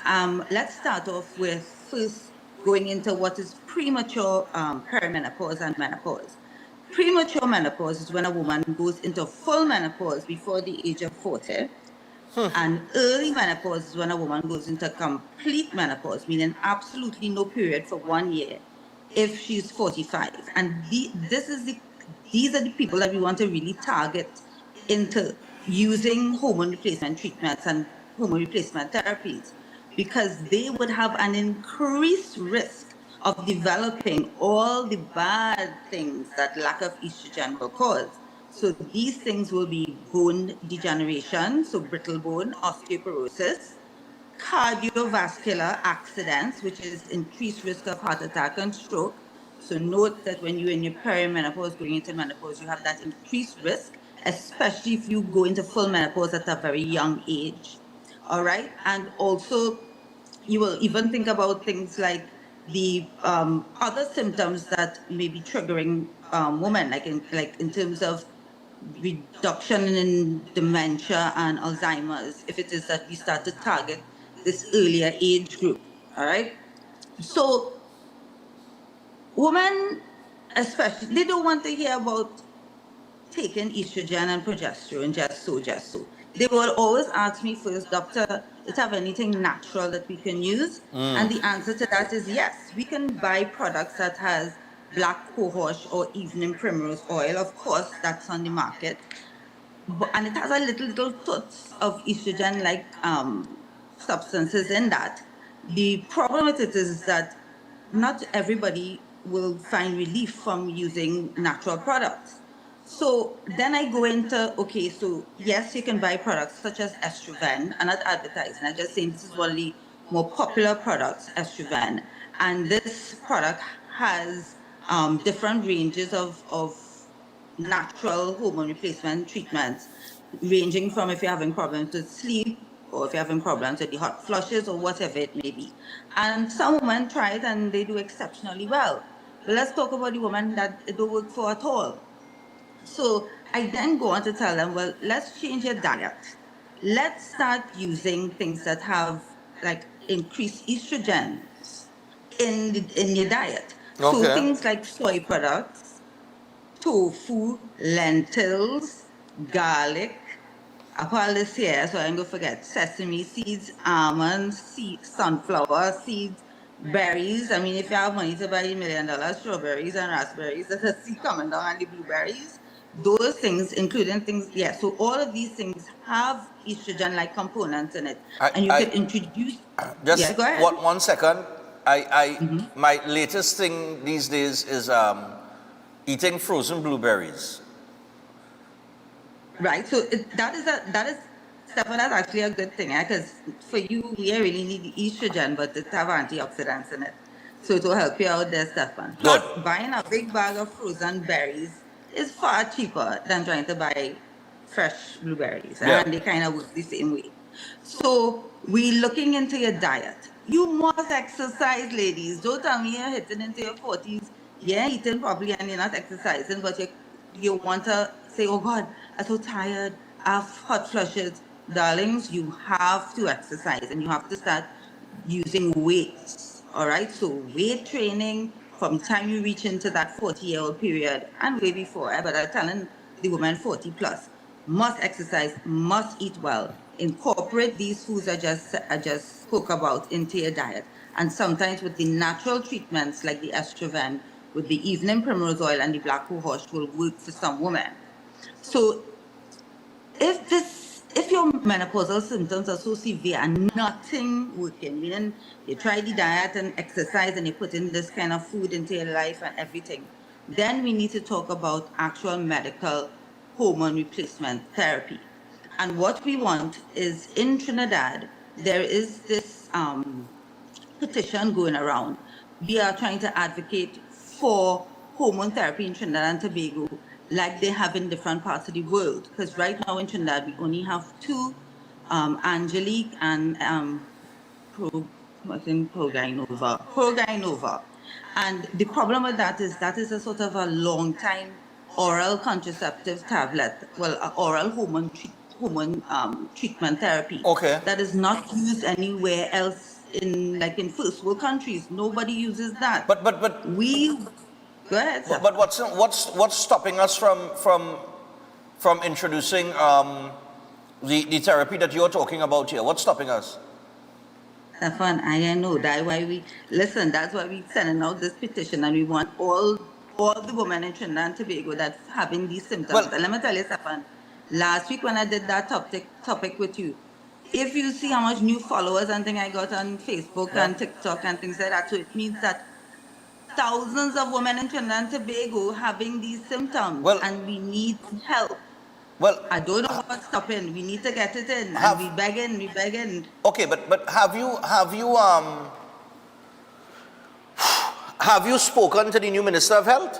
let's start off with first going into what is premature perimenopause and menopause. Premature menopause is when a woman goes into full menopause before the age of 40. And early menopause is when a woman goes into complete menopause, meaning absolutely no period for 1 year if she's 45. And these are the people that we want to really target into using hormone replacement treatments and hormone replacement therapies, because they would have an increased risk of developing all the bad things that lack of estrogen will cause. So these things will be bone degeneration, so brittle bone, osteoporosis, cardiovascular accidents, which is increased risk of heart attack and stroke. So note that when you're in your perimenopause, going into menopause, you have that increased risk, especially if you go into full menopause at a very young age. All right. And also, you will even think about things like the other symptoms that may be triggering women, like in terms of reduction in dementia and Alzheimer's, if it is that we start to target this earlier age group. All right. So women, especially, they don't want to hear about taking estrogen and progesterone just so. They will always ask me first, doctor, does it have anything natural that we can use? And the answer to that is yes. We can buy products that has black cohosh or evening primrose oil. Of course, that's on the market. And it has a little touch of estrogen-like substances in that. The problem with it is that not everybody will find relief from using natural products. So then I go into, okay, so yes, you can buy products such as estrogen. I'm not advertising, I'm just saying this is one of the more popular products, estrogen. And this product has different ranges of natural hormone replacement treatments, ranging from if you're having problems with sleep, or if you're having problems with the hot flushes, or whatever it may be. And some women try it and they do exceptionally well. But let's talk about the women that it don't work for at all. So I then go on to tell them, well, let's change your diet. Let's start using things that have like increased estrogen in your diet. So Okay. things like soy products, tofu, lentils, garlic, I call this here, so I'm going to forget, sesame seeds, almonds, sunflower seeds, berries. I mean, if you have money to buy $1 million strawberries and raspberries, there's a seed coming down, and the blueberries. Those things, including things, yeah, so all of these things have estrogen-like components in it. And you can introduce, just yeah, go ahead. one second. My latest thing these days is eating frozen blueberries. Right, so that is Stefan, that's actually a good thing, because for you, we really need the estrogen, but it have antioxidants in it. So it will help you out there, Stefan. Plus, buying a big bag of frozen berries is far cheaper than trying to buy fresh blueberries, and they kind of work the same way. So we're looking into your diet. You must exercise, ladies. Don't tell me you're hitting into your 40s, you're eating properly and you're not exercising, but you want to say, oh God, I'm so tired, I have hot flushes. Darlings, you have to exercise and you have to start using weights. All right, so weight training from the time you reach into that 40-year-old period and way before, but I'm telling the woman 40 plus, must exercise, must eat well, incorporate these foods I just spoke about into your diet. And sometimes with the natural treatments like the estrogen, with the evening primrose oil and the black cohosh will work for some women. So if your menopausal symptoms are so severe and nothing working, meaning you try the diet and exercise and you put in this kind of food into your life and everything, then we need to talk about actual medical hormone replacement therapy. And what we want is, in Trinidad, there is this petition going around. We are trying to advocate for hormone therapy in Trinidad and Tobago like they have in different parts of the world. Because right now in Trinidad, we only have two, Angelique and Progynova. And the problem with that is a sort of a long time oral contraceptive tablet, well, oral hormone treatment therapy. Okay. That is not used anywhere else in first world countries. Nobody uses that. But we go ahead, sir. But what's stopping us from introducing the therapy that you're talking about here? What's stopping us? Stefan, I know that's why we listen. That's why we sending out this petition, and we want all the women in Trinidad and Tobago that's having these symptoms. And let me tell you, Stefan, last week when I did that topic with you, if you see how much new followers and thing I got on Facebook and TikTok and things like that, so it means that thousands of women in Trinidad and Tobago having these symptoms, and we need help. Well, I don't know what's stopping. We need to get it in, and we begging. Okay, but have you spoken to the new Minister of Health?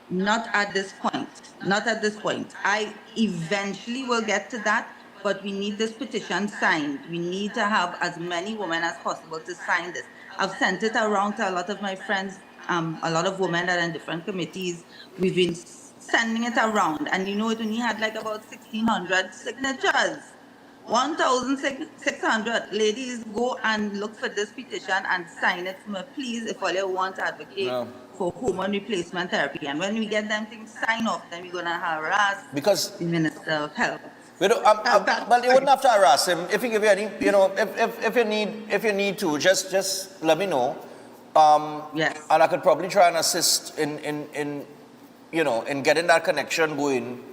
Not at this point. Not at this point. I eventually will get to that, but we need this petition signed. We need to have as many women as possible to sign this. I've sent it around to a lot of my friends, a lot of women that are in different committees. We've been sending it around, and it only had like about 1,600 signatures. 1,600. Ladies, go and look for this petition and sign it for me, please, if all you want to advocate for hormone replacement therapy. And when we get them things signed off, then we're going to harass the Minister of Health. But you wouldn't have to harass him. If he give you any, if you need to, just let me know. Yes. And I could probably try and assist in getting that connection going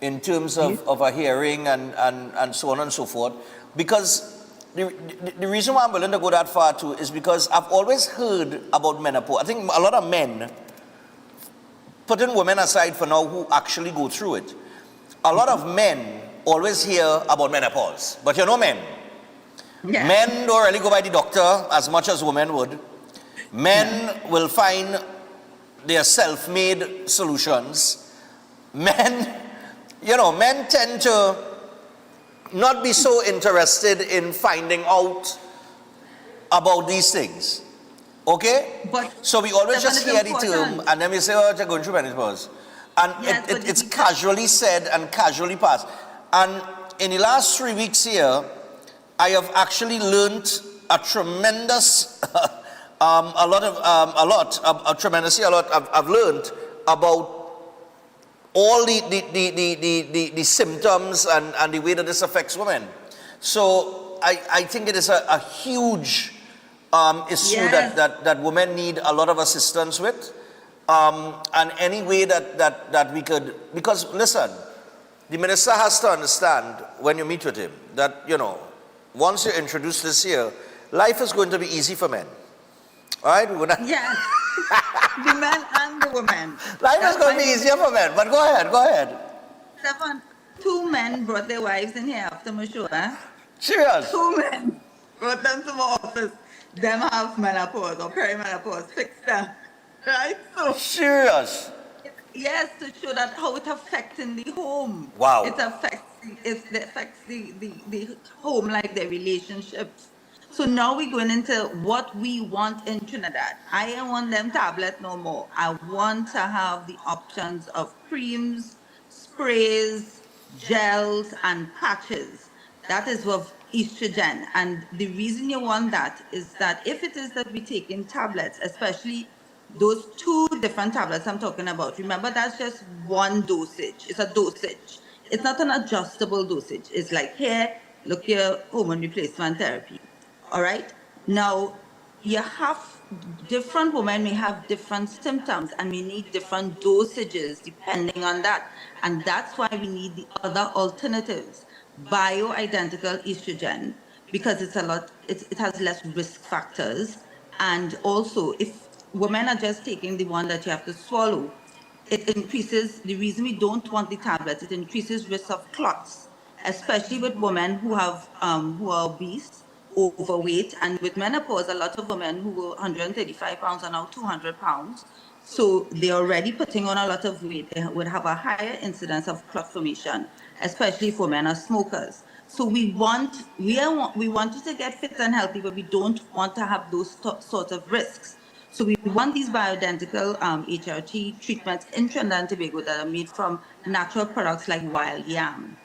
in terms of a hearing and so on and so forth. Because the reason why I'm willing to go that far too is because I've always heard about menopause. I think a lot of men, putting women aside for now who actually go through it, a lot of men always hear about menopause. But men. Yeah. Men don't really go by the doctor as much as women would. Men will find their self-made solutions. Men tend to not be so interested in finding out about these things. Okay? So we always just hear the term and then we say, oh, they're going through menopause. And it's casually said and casually passed. And in the last 3 weeks here, I have actually learned a tremendous I've learned about all the symptoms and the way that this affects women. So I think it is a huge issue that women need a lot of assistance with. And any way that we could, because listen, the minister has to understand when you meet with him that, once you introduce this here, life is going to be easy for men. All right? Yes. The men and the women. Life is going to be easier for men, but go ahead. Stefan, 2 men brought their wives in here after my show, eh? Serious? 2 men brought them to my office. Them have menopause or perimenopause. Fix them. Right? So serious? Yes, to show that how it affects in the home. Wow. It affects the home, like their relationships. So now we're going into what we want in Trinidad. I don't want them tablet no more. I want to have the options of creams, sprays, gels, and patches. That is of estrogen. And the reason you want that is that if it is that we take in tablets, especially those 2 different tablets I'm talking about, remember that's just one dosage. It's a dosage. It's not an adjustable dosage. It's like, here, look here, hormone replacement therapy. All right. Now, you have different women may have different symptoms, and we need different dosages depending on that. And that's why we need the other alternatives, bioidentical estrogen, because it has less risk factors. And also, if women are just taking the one that you have to swallow, it increases, the reason we don't want the tablets, it increases risk of clots, especially with women who are obese, overweight, and with menopause, a lot of women who were 135 pounds are now 200 pounds. So they're already putting on a lot of weight. They would have a higher incidence of clot formation, especially if women are smokers. So we want you to get fit and healthy, but we don't want to have those sort of risks. So we want these bioidentical HRT treatments in Trinidad and Tobago that are made from natural products like wild yam.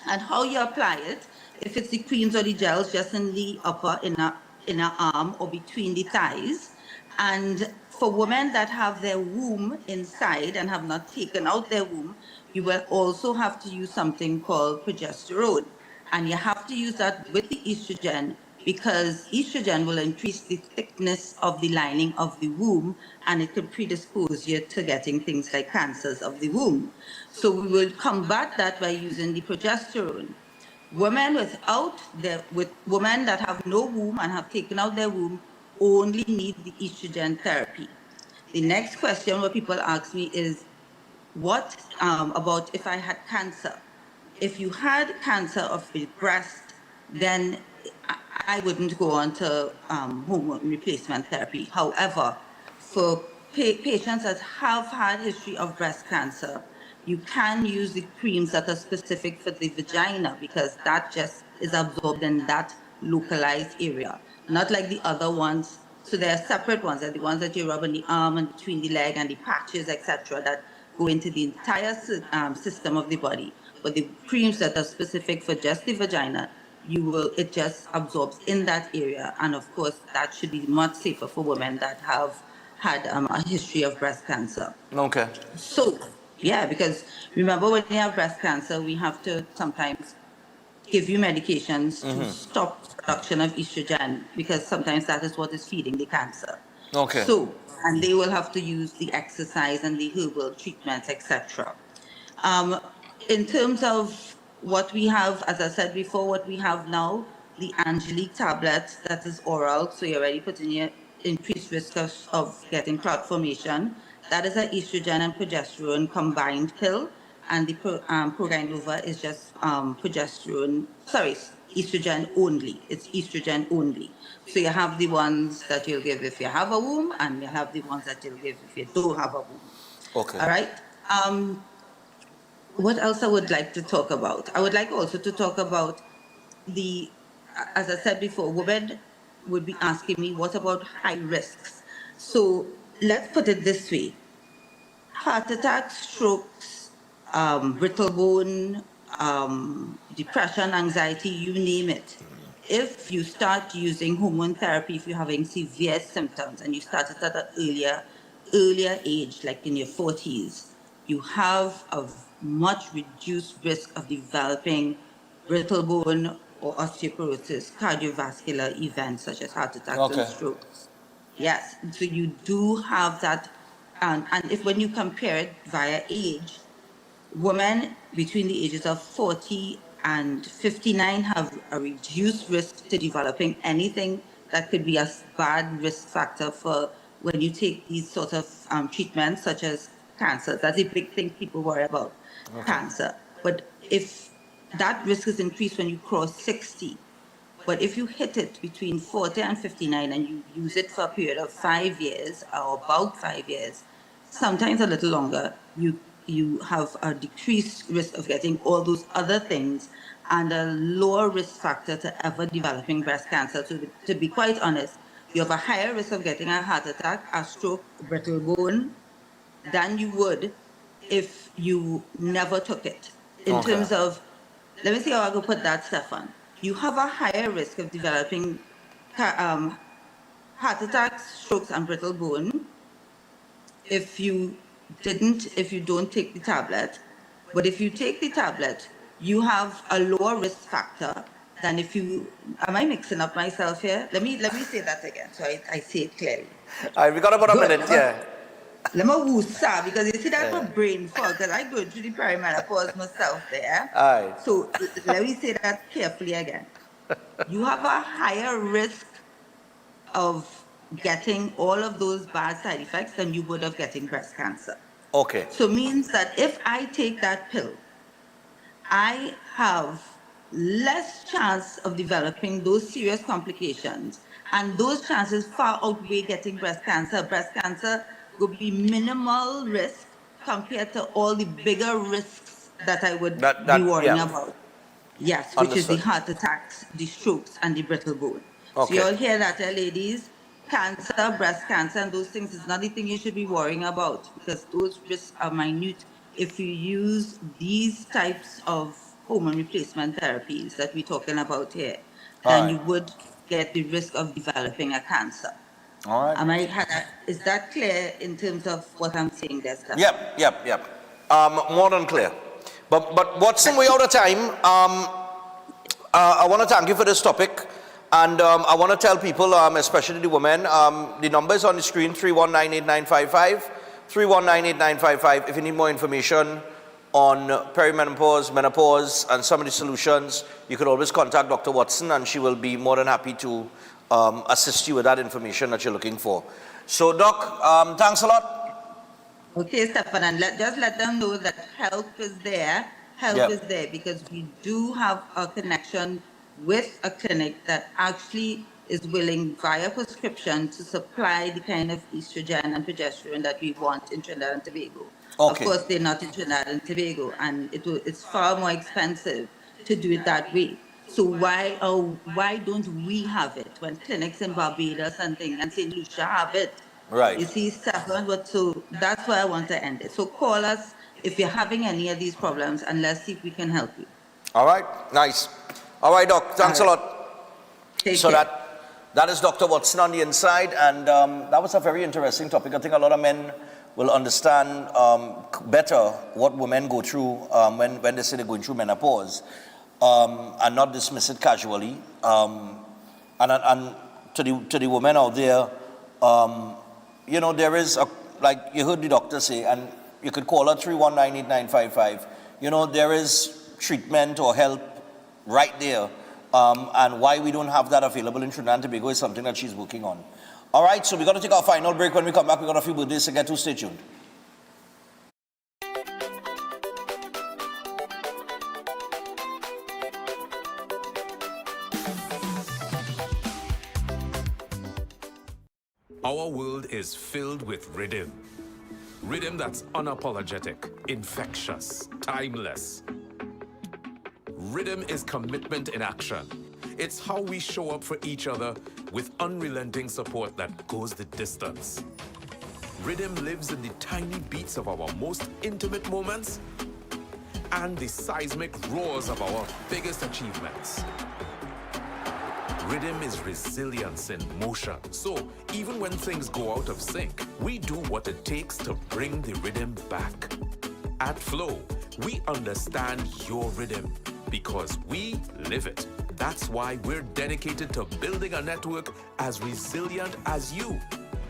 And how you apply it, if it's the creams or the gels, just in the upper inner inner arm or between the thighs. And for women that have their womb inside and have not taken out their womb, you will also have to use something called progesterone. And you have to use that with the estrogen because estrogen will increase the thickness of the lining of the womb and it could predispose you to getting things like cancers of the womb. So we will combat that by using the progesterone. Women with women that have no womb and have taken out their womb only need the estrogen therapy. The next question what people ask me is, what about if I had cancer? If you had cancer of the breast, then I wouldn't go on to hormone replacement therapy. However, for patients that have had history of breast cancer, you can use the creams that are specific for the vagina because that just is absorbed in that localized area, not like the other ones. So there are separate ones, they're the ones that you rub on the arm and between the leg and the patches, etc., that go into the entire system of the body. But the creams that are specific for just the vagina, it just absorbs in that area. And of course, that should be much safer for women that have had a history of breast cancer. Okay. So, yeah, because remember when you have breast cancer, we have to sometimes give you medications to stop production of estrogen because sometimes that is what is feeding the cancer. Okay. So, and they will have to use the exercise and the herbal treatments, etc. In terms of what we have, as I said before, what we have now, the Angelique tablet that is oral, so you're already putting your increased risk of getting clot formation. That is an estrogen and progesterone combined pill, and the Progynova is just estrogen only. It's estrogen only. So you have the ones that you'll give if you have a womb, and you have the ones that you'll give if you don't have a womb. Okay. All right. What else I would like to talk about? I would like also to talk about as I said before, women would be asking me, what about high risks? So let's put it this way. Heart attacks, strokes, brittle bone, depression, anxiety, you name it. If you start using hormone therapy, if you're having severe symptoms and you started at an earlier age, like in your 40s, you have a much reduced risk of developing brittle bone or osteoporosis, cardiovascular events such as heart attacks and strokes. Yes, so you do have that. And if when you compare it via age, women between the ages of 40 and 59 have a reduced risk to developing anything that could be a bad risk factor for when you take these sort of treatments, such as cancer. That's a big thing people worry about, cancer. But if that risk is increased when you cross 60, but if you hit it between 40 and 59 and you use it for a period of 5 years or about 5 years, sometimes a little longer, you have a decreased risk of getting all those other things and a lower risk factor to ever developing breast cancer. So to be quite honest, you have a higher risk of getting a heart attack, a stroke, brittle bone than you would if you never took it. In terms of, let me see how I can put that, Stefan. You have a higher risk of developing heart attacks, strokes, and brittle bone if you don't take the tablet. But if you take the tablet, you have a lower risk factor than if you, am I mixing up myself here? Let me say that again so I say it clearly. All right, we got about a minute, yeah. Let me woosa, because you see that's a brain fog, because I go through the perimenopause myself there. All right. So let me say that carefully again. You have a higher risk of getting all of those bad side effects than you would of getting breast cancer. Okay. So means that if I take that pill, I have less chance of developing those serious complications, and those chances far outweigh getting breast cancer. Breast cancer would be minimal risk compared to all the bigger risks that I would be worrying about. Yes, which is the heart attacks, the strokes, and the brittle bone. So you all hear that, ladies? Cancer, breast cancer, and those things is not the thing you should be worrying about, because those risks are minute if you use these types of hormone replacement therapies that we're talking about here, than you would get the risk of developing a cancer. All right. Is that clear in terms of what I'm saying there, Steph? Yep. More than clear. But Watson, we're out of time. I want to thank you for this topic. And I want to tell people, especially the women, the number is on the screen, 3198955, 3198955. If you need more information on perimenopause, menopause, and some of the solutions, you could always contact Dr. Watson, and she will be more than happy to assist you with that information that you're looking for. So, Doc, thanks a lot. Okay, Stefan, and just let them know that help is there. Help is there because we do have a connection with a clinic that actually is willing via prescription to supply the kind of estrogen and progesterone that we want in Trinidad and Tobago. Okay. Of course, they're not in Trinidad and Tobago, and it's far more expensive to do it that way. So why don't we have it when clinics in Barbados and St. Lucia have it? Right. You see, Stefan, so that's why I want to end it. So call us if you're having any of these problems, and let's see if we can help you. All right, nice. All right, Doc, thanks a lot. Take care. That is Dr. Watson on the inside, and that was a very interesting topic. I think a lot of men will understand better what women go through when they say they're going through menopause, and not dismiss it casually. And to the women out there, there is, like you heard the doctor say, and you could call her 3198955. There is treatment or help right there. And why we don't have that available in Trinidad and Tobago is something that she's working on. All right, so we're going to take our final break. When we come back, we've got a few birthdays to get to. Stay tuned. Our world is filled with rhythm. Rhythm that's unapologetic, infectious, timeless. Rhythm is commitment in action. It's how we show up for each other with unrelenting support that goes the distance. Rhythm lives in the tiny beats of our most intimate moments and the seismic roars of our biggest achievements. Rhythm is resilience in motion. So even when things go out of sync, we do what it takes to bring the rhythm back. At Flow, we understand your rhythm because we live it. That's why we're dedicated to building a network as resilient as you,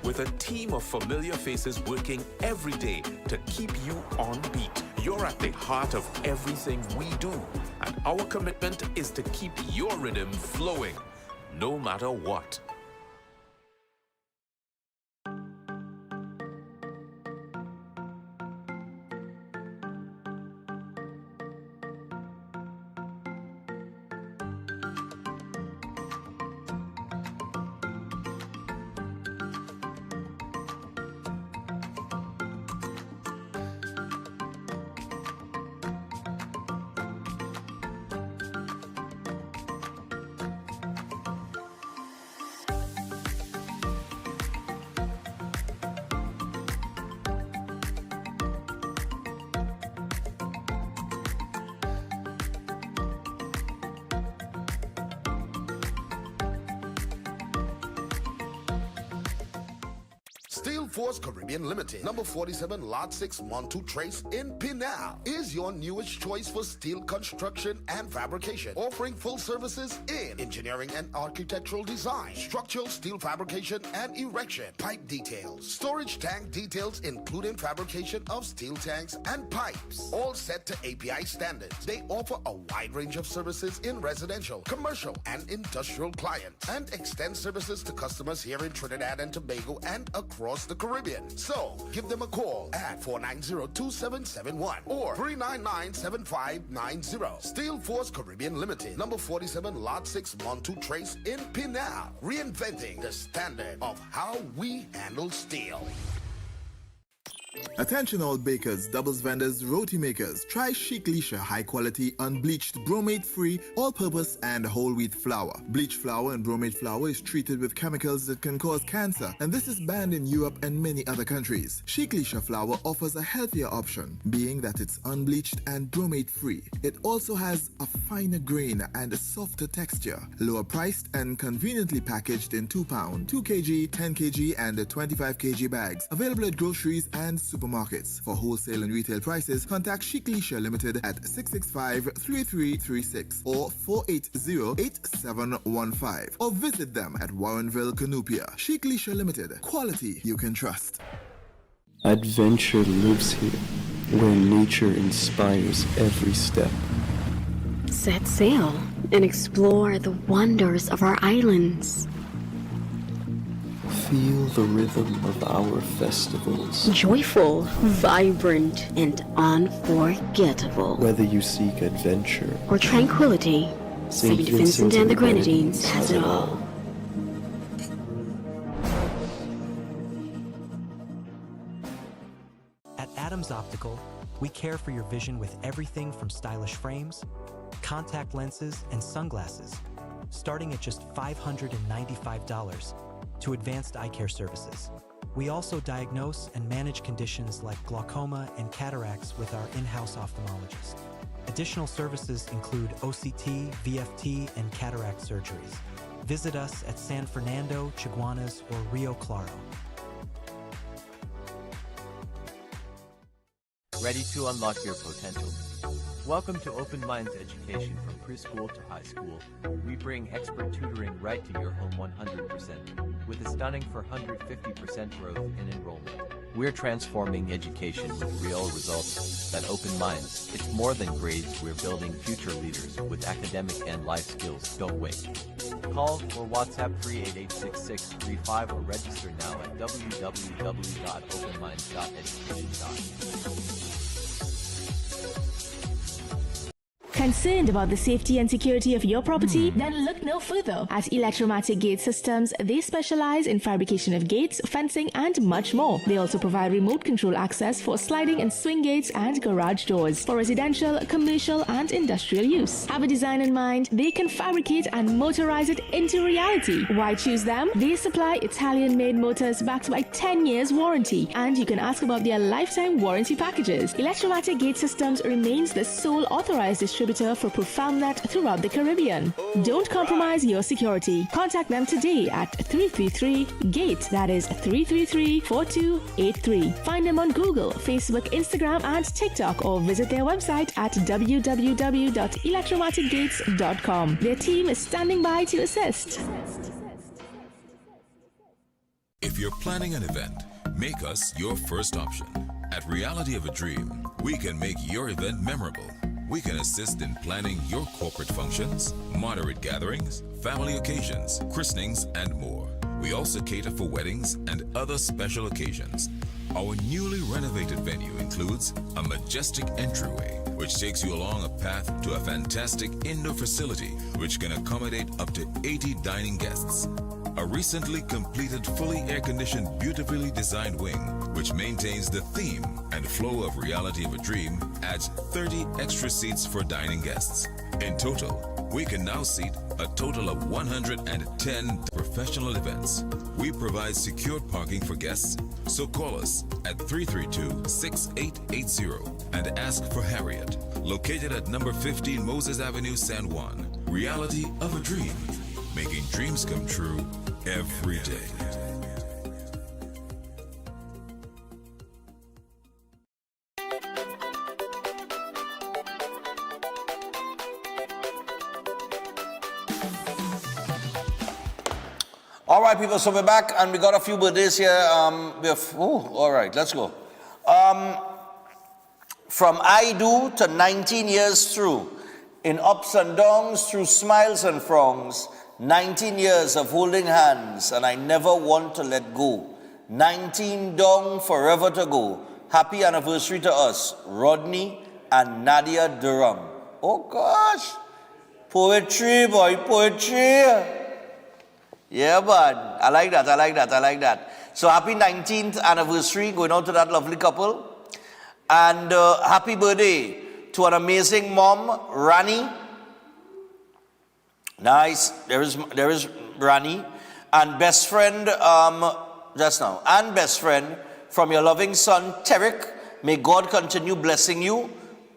with a team of familiar faces working every day to keep you on beat. You're at the heart of everything we do, and our commitment is to keep your rhythm flowing, no matter what. Steel Force Caribbean Limited, number 47 Lot 612 Trace in Pinal, is your newest choice for steel construction and fabrication, offering full services in engineering and architectural design, structural steel fabrication and erection, pipe details, storage tank details including fabrication of steel tanks and pipes, all set to API standards. They offer a wide range of services in residential, commercial, and industrial clients, and extend services to customers here in Trinidad and Tobago and across the Caribbean. So, give them a call at 490-2771 or 399-7590. Steel Force Caribbean Limited, number 47 Lot 612 Trace in Pinal, reinventing the standard of how we handle steel. Attention all bakers, doubles vendors, roti makers. Try Chic Lisha high quality, unbleached, bromate free, all purpose and whole wheat flour. Bleached flour and bromate flour is treated with chemicals that can cause cancer, and this is banned in Europe and many other countries. Chic Lisha flour offers a healthier option, being that it's unbleached and bromate free. It also has a finer grain and a softer texture, lower priced and conveniently packaged in 2 pound, 2 kg, 10 kg and 25 kg bags. Available at groceries and supermarkets. For wholesale and retail prices, contact Chic Lisha Limited at 665-3336 or 480-8715 or visit them at Warrenville, Canupia. Chic Lisha Limited. Quality you can trust. Adventure lives here, where nature inspires every step. Set sail and explore the wonders of our islands. Feel the rhythm of our festivals. Joyful, vibrant, and unforgettable. Whether you seek adventure or tranquility, St. Vincent and the Grenadines has it all. At Adams Optical, we care for your vision with everything from stylish frames, contact lenses, and sunglasses, starting at just $595 to advanced eye care services. We also diagnose and manage conditions like glaucoma and cataracts with our in-house ophthalmologist. Additional services include OCT, VFT, and cataract surgeries. Visit us at San Fernando, Chaguanas, or Rio Claro. Ready to unlock your potential? Welcome to Open Minds Education from preschool to high school. We bring expert tutoring right to your home 100%, with a stunning 450% growth in enrollment. We're transforming education with real results that open minds. It's more than grades, we're building future leaders with academic and life skills. Don't wait. Call or WhatsApp 388-6635 or register now at www.openminds.education. Concerned about the safety and security of your property? Then look no further. At Electromatic Gate Systems, they specialize in fabrication of gates, fencing, and much more. They also provide remote control access for sliding and swing gates and garage doors for residential, commercial, and industrial use. Have a design in mind? They can fabricate and motorize it into reality. Why choose them? They supply Italian-made motors backed by 10 years warranty, and you can ask about their lifetime warranty packages. Electromatic Gate Systems remains the sole authorized distributor for ProfoundNet throughout the Caribbean. Don't compromise your security. Contact them today at 333-GATE, that is 333-4283. Find them on Google, Facebook, Instagram, and TikTok, or visit their website at www.electromaticgates.com. Their team is standing by to assist. If you're planning an event, make us your first option. At Reality of a Dream, we can make your event memorable. We can assist in planning your corporate functions, moderate gatherings, family occasions, christenings, and more. We also cater for weddings and other special occasions. Our newly renovated venue includes a majestic entryway, which takes you along a path to a fantastic indoor facility which can accommodate up to 80 dining guests. A recently completed, fully air-conditioned, beautifully designed wing, which maintains the theme and flow of Reality of a Dream, adds 30 extra seats for dining guests. In total, we can now seat a total of 110 professional events. We provide secured parking for guests, so call us at 332-6880 and ask for Harriet, located at number 15 Moses Avenue, San Juan. Reality of a Dream, making dreams come true every day. All right, people, so we're back, and we got a few birthdays here. All right, let's go. From I do to 19 years through, in ups and downs, through smiles and frowns, 19 years of holding hands, and I never want to let go. 19 down, forever to go. Happy anniversary to us, Rodney and Nadia Durham. Oh gosh, poetry, boy, poetry. Yeah, bud. I like that. So happy 19th anniversary going out to that lovely couple. And happy birthday to an amazing mom, Rani. Nice. There is Rani. And best friend, just now. And best friend from your loving son, Tarek. May God continue blessing you.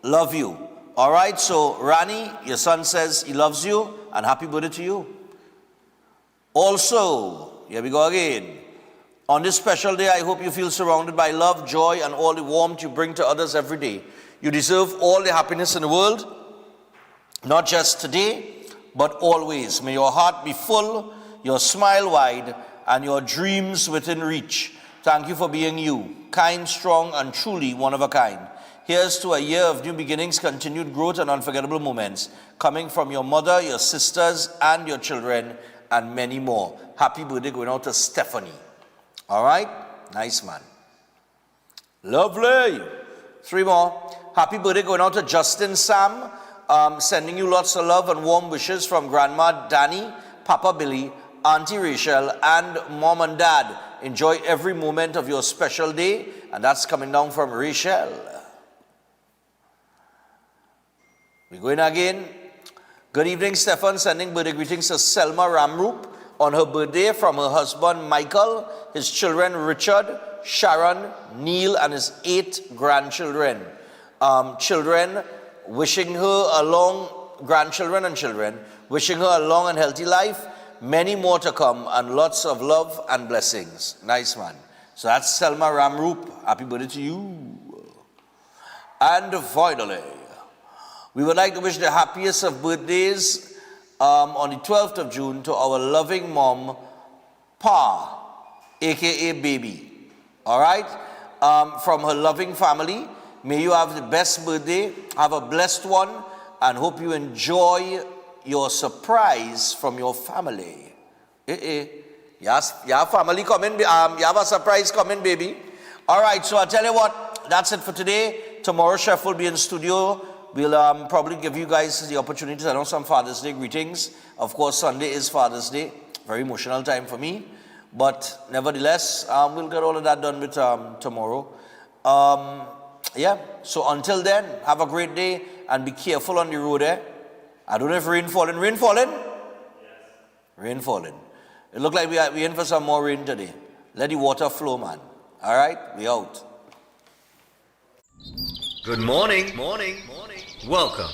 Love you. All right. So Rani, your son says he loves you. And happy birthday to you. Also, here we go again. On this special day, I hope you feel surrounded by love, joy, and all the warmth you bring to others every day. You deserve all the happiness in the world, not just today, but always. May your heart be full, your smile wide, and your dreams within reach. Thank you for being you, kind, strong, and truly one of a kind. Here's to a year of new beginnings, continued growth, and unforgettable moments, coming from your mother, your sisters, and your children, and many more. Happy birthday going out to Stephanie. All right? Nice, man. Lovely. 3 more. Happy birthday going out to Justin Sam. Sending you lots of love and warm wishes from Grandma Danny, Papa Billy, Auntie Rachel, and Mom and Dad. Enjoy every moment of your special day. And that's coming down from Rachel. We're going again. Good evening, Stefan. Sending birthday greetings to Selma Ramroop on her birthday from her husband Michael, his children Richard, Sharon, Neil, and his 8 grandchildren. Grandchildren and children, wishing her a long and healthy life, many more to come, and lots of love and blessings. Nice, man. So that's Selma Ramroop. Happy birthday to you. And finally, we would like to wish the happiest of birthdays on the 12th of June to our loving mom, Pa, aka Baby. All right? From her loving family, may you have the best birthday, have a blessed one, and hope you enjoy your surprise from your family. Yes, your family coming, you have a surprise coming, baby. All right, so I'll tell you what, that's it for today. Tomorrow, Chef will be in studio. We'll probably give you guys the opportunity to know some Father's Day greetings. Of course, Sunday is Father's Day. Very emotional time for me. But nevertheless, we'll get all of that done with tomorrow. Yeah, so until then, have a great day and be careful on the road there. I don't know if rain falling. Rain falling? Yes. Rain falling. It looks like we're in for some more rain today. Let the water flow, man. All right, we out. Good morning. Welcome.